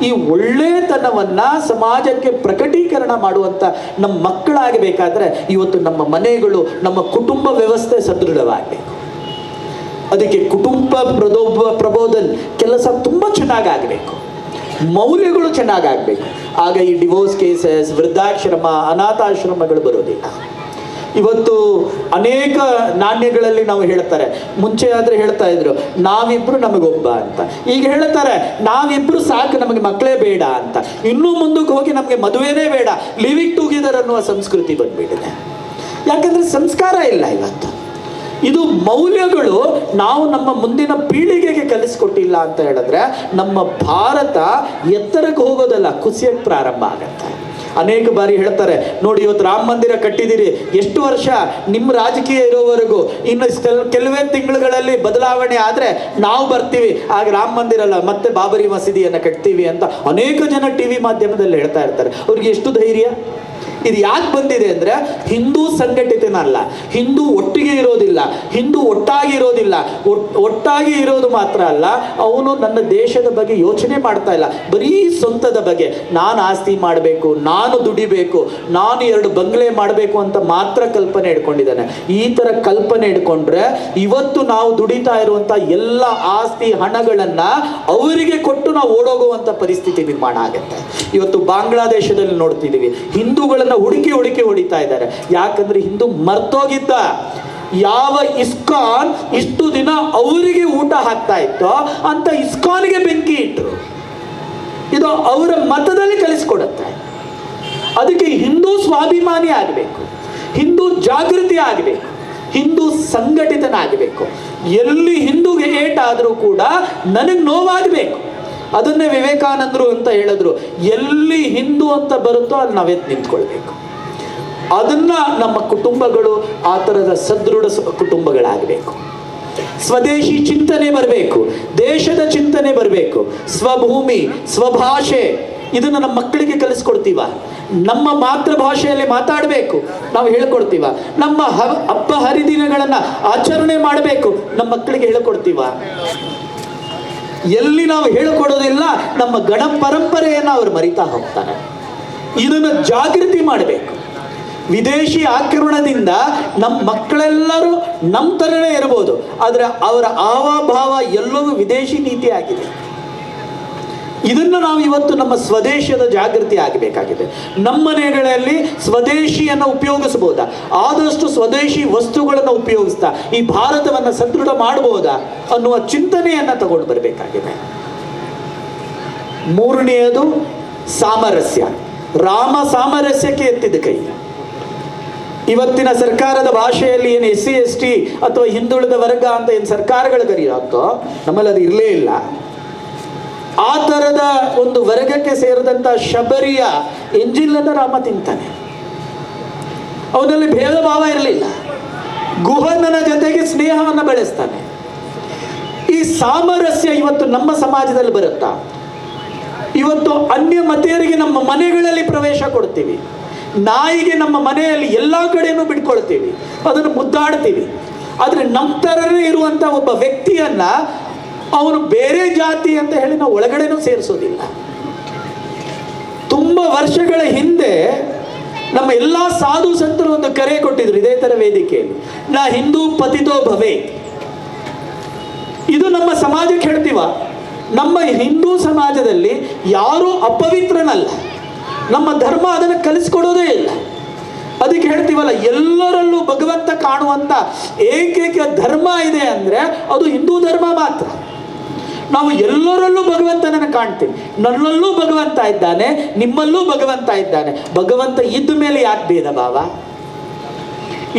ಈ ಒಳ್ಳೆತನವನ್ನ ಸಮಾಜಕ್ಕೆ ಪ್ರಕಟೀಕರಣ ಮಾಡುವಂತ ನಮ್ಮ ಮಕ್ಕಳಾಗಬೇಕಾದ್ರೆ ಇವತ್ತು ನಮ್ಮ ಮನೆಗಳು, ನಮ್ಮ ಕುಟುಂಬ ವ್ಯವಸ್ಥೆ ಸದೃಢವಾಗಬೇಕು. ಅದಕ್ಕೆ ಕುಟುಂಬ ಪ್ರಬೋಧನ್ ಕೆಲಸ ತುಂಬ ಚೆನ್ನಾಗಾಗಬೇಕು, ಮೌಲ್ಯಗಳು ಚೆನ್ನಾಗಾಗಬೇಕು. ಆಗ ಈ ಡಿವೋರ್ಸ್ ಕೇಸಸ್, ವೃದ್ಧಾಶ್ರಮ, ಅನಾಥಾಶ್ರಮಗಳು ಬರೋದಿಲ್ಲ. ಇವತ್ತು ಅನೇಕ ನಾಣ್ಯಗಳಲ್ಲಿ ನಾವು ಹೇಳ್ತಾರೆ, ಮುಂಚೆ ಆದರೆ ಹೇಳ್ತಾ ಇದ್ರು ನಾವಿಬ್ರು ನಮಗೊಬ್ಬ ಅಂತ, ಈಗ ಹೇಳ್ತಾರೆ ನಾವಿಬ್ರು ಸಾಕು, ನಮಗೆ ಮಕ್ಕಳೇ ಬೇಡ ಅಂತ. ಇನ್ನೂ ಮುಂದಕ್ಕೆ ಹೋಗಿ ನಮಗೆ ಮದುವೆನೇ ಬೇಡ, ಲಿವಿಂಗ್ ಟುಗೆದರ್ ಅನ್ನುವ ಸಂಸ್ಕೃತಿ ಬಂದ್ಬಿಟ್ಟಿದೆ. ಯಾಕಂದ್ರೆ ಸಂಸ್ಕಾರ ಇಲ್ಲ ಇವತ್ತು. ಇದು ಮೌಲ್ಯಗಳು ನಾವು ನಮ್ಮ ಮುಂದಿನ ಪೀಳಿಗೆಗೆ ಕಲಿಸ್ಕೊಟ್ಟಿಲ್ಲ ಅಂತ ಹೇಳಿದ್ರೆ ನಮ್ಮ ಭಾರತ ಎತ್ತರಕ್ಕೆ ಹೋಗೋದಲ್ಲ, ಕುಸಿಯಕ್ಕೆ ಪ್ರಾರಂಭ ಆಗತ್ತೆ. ಅನೇಕ ಬಾರಿ ಹೇಳ್ತಾರೆ ನೋಡಿ, ಇವತ್ತು ರಾಮ ಮಂದಿರ ಕಟ್ಟಿದ್ದೀರಿ, ಎಷ್ಟು ವರ್ಷ ನಿಮ್ಮ ರಾಜಕೀಯ ಇರೋವರೆಗೂ, ಇನ್ನು ಕೆಲವೇ ತಿಂಗಳುಗಳಲ್ಲಿ ಬದಲಾವಣೆ ಆದರೆ ನಾವು ಬರ್ತೀವಿ, ಆಗ ರಾಮ ಮಂದಿರ ಅಲ್ಲ ಮತ್ತೆ ಬಾಬರಿ ಮಸೀದಿಯನ್ನು ಕಟ್ತೀವಿ ಅಂತ ಅನೇಕ ಜನ ಟಿವಿ ಮಾಧ್ಯಮದಲ್ಲಿ ಹೇಳ್ತಾ ಇರ್ತಾರೆ. ಅವ್ರಿಗೆ ಎಷ್ಟು ಧೈರ್ಯ? ಇದು ಯಾಕೆ ಬಂದಿದೆ ಅಂದರೆ ಹಿಂದೂ ಸಂಘಟಿತನಲ್ಲ, ಹಿಂದೂ ಒಟ್ಟಿಗೆ ಇರೋದಿಲ್ಲ, ಹಿಂದೂ ಒಟ್ಟಾಗಿ ಇರೋದಿಲ್ಲ. ಒಟ್ಟಾಗಿ ಇರೋದು ಮಾತ್ರ ಅಲ್ಲ, ಅವನು ನನ್ನ ದೇಶದ ಬಗ್ಗೆ ಯೋಚನೆ ಮಾಡ್ತಾ ಇಲ್ಲ, ಬರೀ ಸ್ವಂತದ ಬಗ್ಗೆ. ನಾನು ಆಸ್ತಿ ಮಾಡಬೇಕು, ನಾನು ದುಡಿಬೇಕು, ನಾನು 2 ಬಂಗ್ಲೆ ಮಾಡಬೇಕು ಅಂತ ಮಾತ್ರ ಕಲ್ಪನೆ ಇಟ್ಕೊಂಡಿದ್ದಾನೆ. ಈ ಥರ ಕಲ್ಪನೆ ಇಟ್ಕೊಂಡ್ರೆ ಇವತ್ತು ನಾವು ದುಡಿತಾ ಇರುವಂಥ ಎಲ್ಲ ಆಸ್ತಿ ಹಣಗಳನ್ನು ಅವರಿಗೆ ಕೊಟ್ಟು ನಾವು ಓಡೋಗುವಂಥ ಪರಿಸ್ಥಿತಿ ನಿರ್ಮಾಣ ಆಗುತ್ತೆ. ಇವತ್ತು ಬಾಂಗ್ಲಾದೇಶದಲ್ಲಿ ನೋಡ್ತಿದ್ದೀವಿ, ಹಿಂದೂಗಳನ್ನು ಹುಡುಕಿ ಹೊಡಿತಾ ಇದ್ದಾರೆ. ಯಾಕಂದ್ರೆ ಹಿಂದೂ ಮರ್ತೋಗಿದ್ದ. ಯಾವ ಇಸ್ಕಾನ್ ಇಷ್ಟು ದಿನ ಅವರಿಗೆ ಊಟ ಹಾಕ್ತಾ ಇತ್ತೋ ಅಂತ ಇಸ್ಕಾನ್ಗೆ ಬೆಂಕಿ ಇಟ್ಟರು. ಇದು ಅವರ ಮತದಲ್ಲಿ ಕಲಿಸ್ಕೊಡುತ್ತೆ. ಅದಕ್ಕೆ ಹಿಂದೂ ಸ್ವಾಭಿಮಾನಿ ಆಗಬೇಕು, ಹಿಂದೂ ಜಾಗೃತಿ ಆಗಬೇಕು, ಹಿಂದೂ ಸಂಘಟಿತನಾಗಬೇಕು. ಎಲ್ಲಿ ಹಿಂದೂಗೆ ಏಟಾದರೂ ಕೂಡ ನನಗೆ ನೋವಾಗಬೇಕು. ಅದನ್ನೇ ವಿವೇಕಾನಂದರು ಅಂತ ಹೇಳಿದ್ರು, ಎಲ್ಲಿ ಹಿಂದೂ ಅಂತ ಬರುತ್ತೋ ಅಲ್ಲಿ ನಾವೆದ್ದು ನಿಂತ್ಕೊಳ್ಬೇಕು. ಅದನ್ನ ನಮ್ಮ ಕುಟುಂಬಗಳು ಆ ಥರದ ಸದೃಢ ಕುಟುಂಬಗಳಾಗಬೇಕು. ಸ್ವದೇಶಿ ಚಿಂತನೆ ಬರಬೇಕು, ದೇಶದ ಚಿಂತನೆ ಬರಬೇಕು, ಸ್ವಭೂಮಿ, ಸ್ವಭಾಷೆ, ಇದನ್ನು ನಮ್ಮ ಮಕ್ಕಳಿಗೆ ಕಲಿಸ್ಕೊಡ್ತೀವ? ನಮ್ಮ ಮಾತೃಭಾಷೆಯಲ್ಲಿ ಮಾತಾಡಬೇಕು, ನಾವು ಹೇಳ್ಕೊಡ್ತೀವ? ನಮ್ಮ ಹಬ್ಬ ಹರಿದಿನಗಳನ್ನು ಆಚರಣೆ ಮಾಡಬೇಕು, ನಮ್ಮ ಮಕ್ಕಳಿಗೆ ಹೇಳ್ಕೊಡ್ತೀವ? ಎಲ್ಲಿ ನಾವು ಹೇಳಿಕೊಡೋದಿಲ್ಲ, ನಮ್ಮ ಗಣ ಪರಂಪರೆಯನ್ನು ಅವರು ಮರಿತಾ ಹೋಗ್ತಾರೆ. ಇದನ್ನು ಜಾಗೃತಿ ಮಾಡಬೇಕು. ವಿದೇಶಿ ಆಕ್ರಮಣದಿಂದ ನಮ್ಮ ಮಕ್ಕಳೆಲ್ಲರೂ ನಮ್ಮ ಥರನೇ ಇರ್ಬೋದು, ಆದರೆ ಅವರ ಆವಭಾವ ಎಲ್ಲವೂ ವಿದೇಶಿ ನೀತಿ ಆಗಿದೆ. ಇದನ್ನು ನಾವು ಇವತ್ತು ನಮ್ಮ ಸ್ವದೇಶದ ಜಾಗೃತಿ ಆಗಬೇಕಾಗಿದೆ. ನಮ್ಮ ಮನೆಗಳಲ್ಲಿ ಸ್ವದೇಶಿಯನ್ನು ಉಪಯೋಗಿಸಬಹುದಾ? ಆದಷ್ಟು ಸ್ವದೇಶಿ ವಸ್ತುಗಳನ್ನು ಉಪಯೋಗಿಸ್ತಾ ಈ ಭಾರತವನ್ನು ಸದೃಢ ಮಾಡಬಹುದಾ ಅನ್ನುವ ಚಿಂತನೆಯನ್ನು ತಗೊಂಡು ಬರಬೇಕಾಗಿದೆ. 3ನೇದು ಸಾಮರಸ್ಯ. ರಾಮ ಸಾಮರಸ್ಯಕ್ಕೆ ಎತ್ತಿದ ಕೈ. ಇವತ್ತಿನ ಸರ್ಕಾರದ ಭಾಷೆಯಲ್ಲಿ ಏನು SC ST ಅಥವಾ ಹಿಂದುಳಿದ ವರ್ಗ ಅಂತ ಏನು ಸರ್ಕಾರಗಳು ಕರೆಯಾಗ್ತೋ, ನಮ್ಮಲ್ಲಿ ಅದು ಇರಲೇ ಇಲ್ಲ. ಆ ಥರದ ಒಂದು ವರ್ಗಕ್ಕೆ ಸೇರಿದಂಥ ಶಬರಿಯ ಎಂಜಿಲನ್ನು ರಾಮ ತಿಂತಾನೆ. ಅವನಲ್ಲಿ ಭೇದ ಭಾವ ಇರಲಿಲ್ಲ. ಗುಹನನ ಜೊತೆಗೆ ಸ್ನೇಹವನ್ನು ಬೆಳೆಸ್ತಾನೆ. ಈ ಸಾಮರಸ್ಯ ಇವತ್ತು ನಮ್ಮ ಸಮಾಜದಲ್ಲಿ ಬರುತ್ತಾ? ಇವತ್ತು ಅನ್ಯ ಮತೀಯರಿಗೆ ನಮ್ಮ ಮನೆಗಳಲ್ಲಿ ಪ್ರವೇಶ ಕೊಡ್ತೀವಿ, ನಾಯಿಗೆ ನಮ್ಮ ಮನೆಯಲ್ಲಿ ಎಲ್ಲ ಕಡೆಯೂ ಬಿಟ್ಕೊಳ್ತೀವಿ, ಅದನ್ನು ಮುದ್ದಾಡ್ತೀವಿ. ಆದರೆ ನಮ್ಮ ಥರನೇ ಇರುವಂಥ ಒಬ್ಬ ವ್ಯಕ್ತಿಯನ್ನ ಅವನು ಬೇರೆ ಜಾತಿ ಅಂತ ಹೇಳಿ ನಾವು ಒಳಗಡೆನೂ ಸೇರಿಸೋದಿಲ್ಲ. ತುಂಬ ವರ್ಷಗಳ ಹಿಂದೆ ನಮ್ಮ ಎಲ್ಲ ಸಾಧು ಸಂತರು ಒಂದು ಕರೆ ಕೊಟ್ಟಿದ್ರು ಇದೇ ಥರ ವೇದಿಕೆಯಲ್ಲಿ, ನಾ ಹಿಂದೂ ಪತಿತೋ ಭವೆ. ಇದು ನಮ್ಮ ಸಮಾಜಕ್ಕೆ ಹೇಳ್ತೀವ? ನಮ್ಮ ಹಿಂದೂ ಸಮಾಜದಲ್ಲಿ ಯಾರೂ ಅಪವಿತ್ರನಲ್ಲ. ನಮ್ಮ ಧರ್ಮ ಅದನ್ನು ಕಲಿಸ್ಕೊಡೋದೇ ಇಲ್ಲ. ಅದಕ್ಕೆ ಹೇಳ್ತೀವಲ್ಲ, ಎಲ್ಲರಲ್ಲೂ ಭಗವಂತ ಕಾಣುವಂಥ ಏಕೈಕ ಧರ್ಮ ಇದೆ ಅಂದರೆ ಅದು ಹಿಂದೂ ಧರ್ಮ ಮಾತ್ರ. ನಾವು ಎಲ್ಲರಲ್ಲೂ ಭಗವಂತನನ್ನು ಕಾಣ್ತೀವಿ. ನನ್ನಲ್ಲೂ ಭಗವಂತ ಇದ್ದಾನೆ, ನಿಮ್ಮಲ್ಲೂ ಭಗವಂತ ಇದ್ದಾನೆ. ಭಗವಂತ ಇದ್ದ ಮೇಲೆ ಯಾಕೆ ಭೇದ ಭಾವ?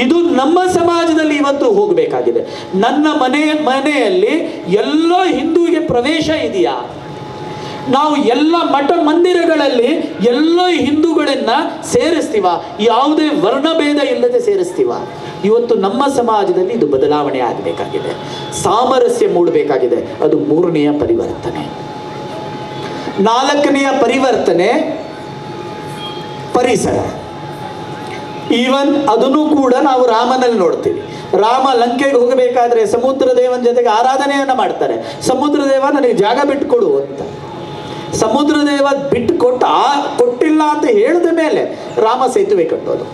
ಇದು ನಮ್ಮ ಸಮಾಜದಲ್ಲಿ ಇವತ್ತು ಹೋಗಬೇಕಾಗಿದೆ. ನನ್ನ ಮನೆಯಲ್ಲಿ ಎಲ್ಲ ಹಿಂದೂಗೆ ಪ್ರವೇಶ ಇದೆಯಾ? ನಾವು ಎಲ್ಲ ಮಠ ಮಂದಿರಗಳಲ್ಲಿ ಎಲ್ಲ ಹಿಂದೂಗಳನ್ನ ಸೇರಿಸ್ತೀವ? ಯಾವುದೇ ವರ್ಣಭೇದ ಇಲ್ಲದೆ ಸೇರಿಸ್ತೀವ? ಇವತ್ತು ನಮ್ಮ ಸಮಾಜದಲ್ಲಿ ಇದು ಬದಲಾವಣೆ ಆಗಬೇಕಾಗಿದೆ, ಸಾಮರಸ್ಯ ಮೂಡಬೇಕಾಗಿದೆ. ಅದು 3ನೆಯ ಪರಿವರ್ತನೆ. 4ನೆಯ ಪರಿವರ್ತನೆ ಪರಿಸರ. ಈವನ್ ಅದನ್ನು ಕೂಡ ನಾವು ರಾಮನಲ್ಲಿ ನೋಡ್ತೀವಿ. ರಾಮ ಲಂಕೆಗೆ ಹೋಗಬೇಕಾದ್ರೆ ಸಮುದ್ರ ದೇವನ ಜೊತೆಗೆ ಆರಾಧನೆಯನ್ನ ಮಾಡ್ತಾರೆ. ಸಮುದ್ರ ದೇವ ನನಗೆ ಜಾಗ ಬಿಟ್ಟುಕೊಡು ಅಂತ. ಸಮುದ್ರ ದೇವ ಬಿಟ್ಟು ಕೊಟ್ಟಿಲ್ಲ ಅಂತ ಹೇಳಿದ ಮೇಲೆ ರಾಮ ಸೇತುವೆ ಕಟ್ಟೋದು.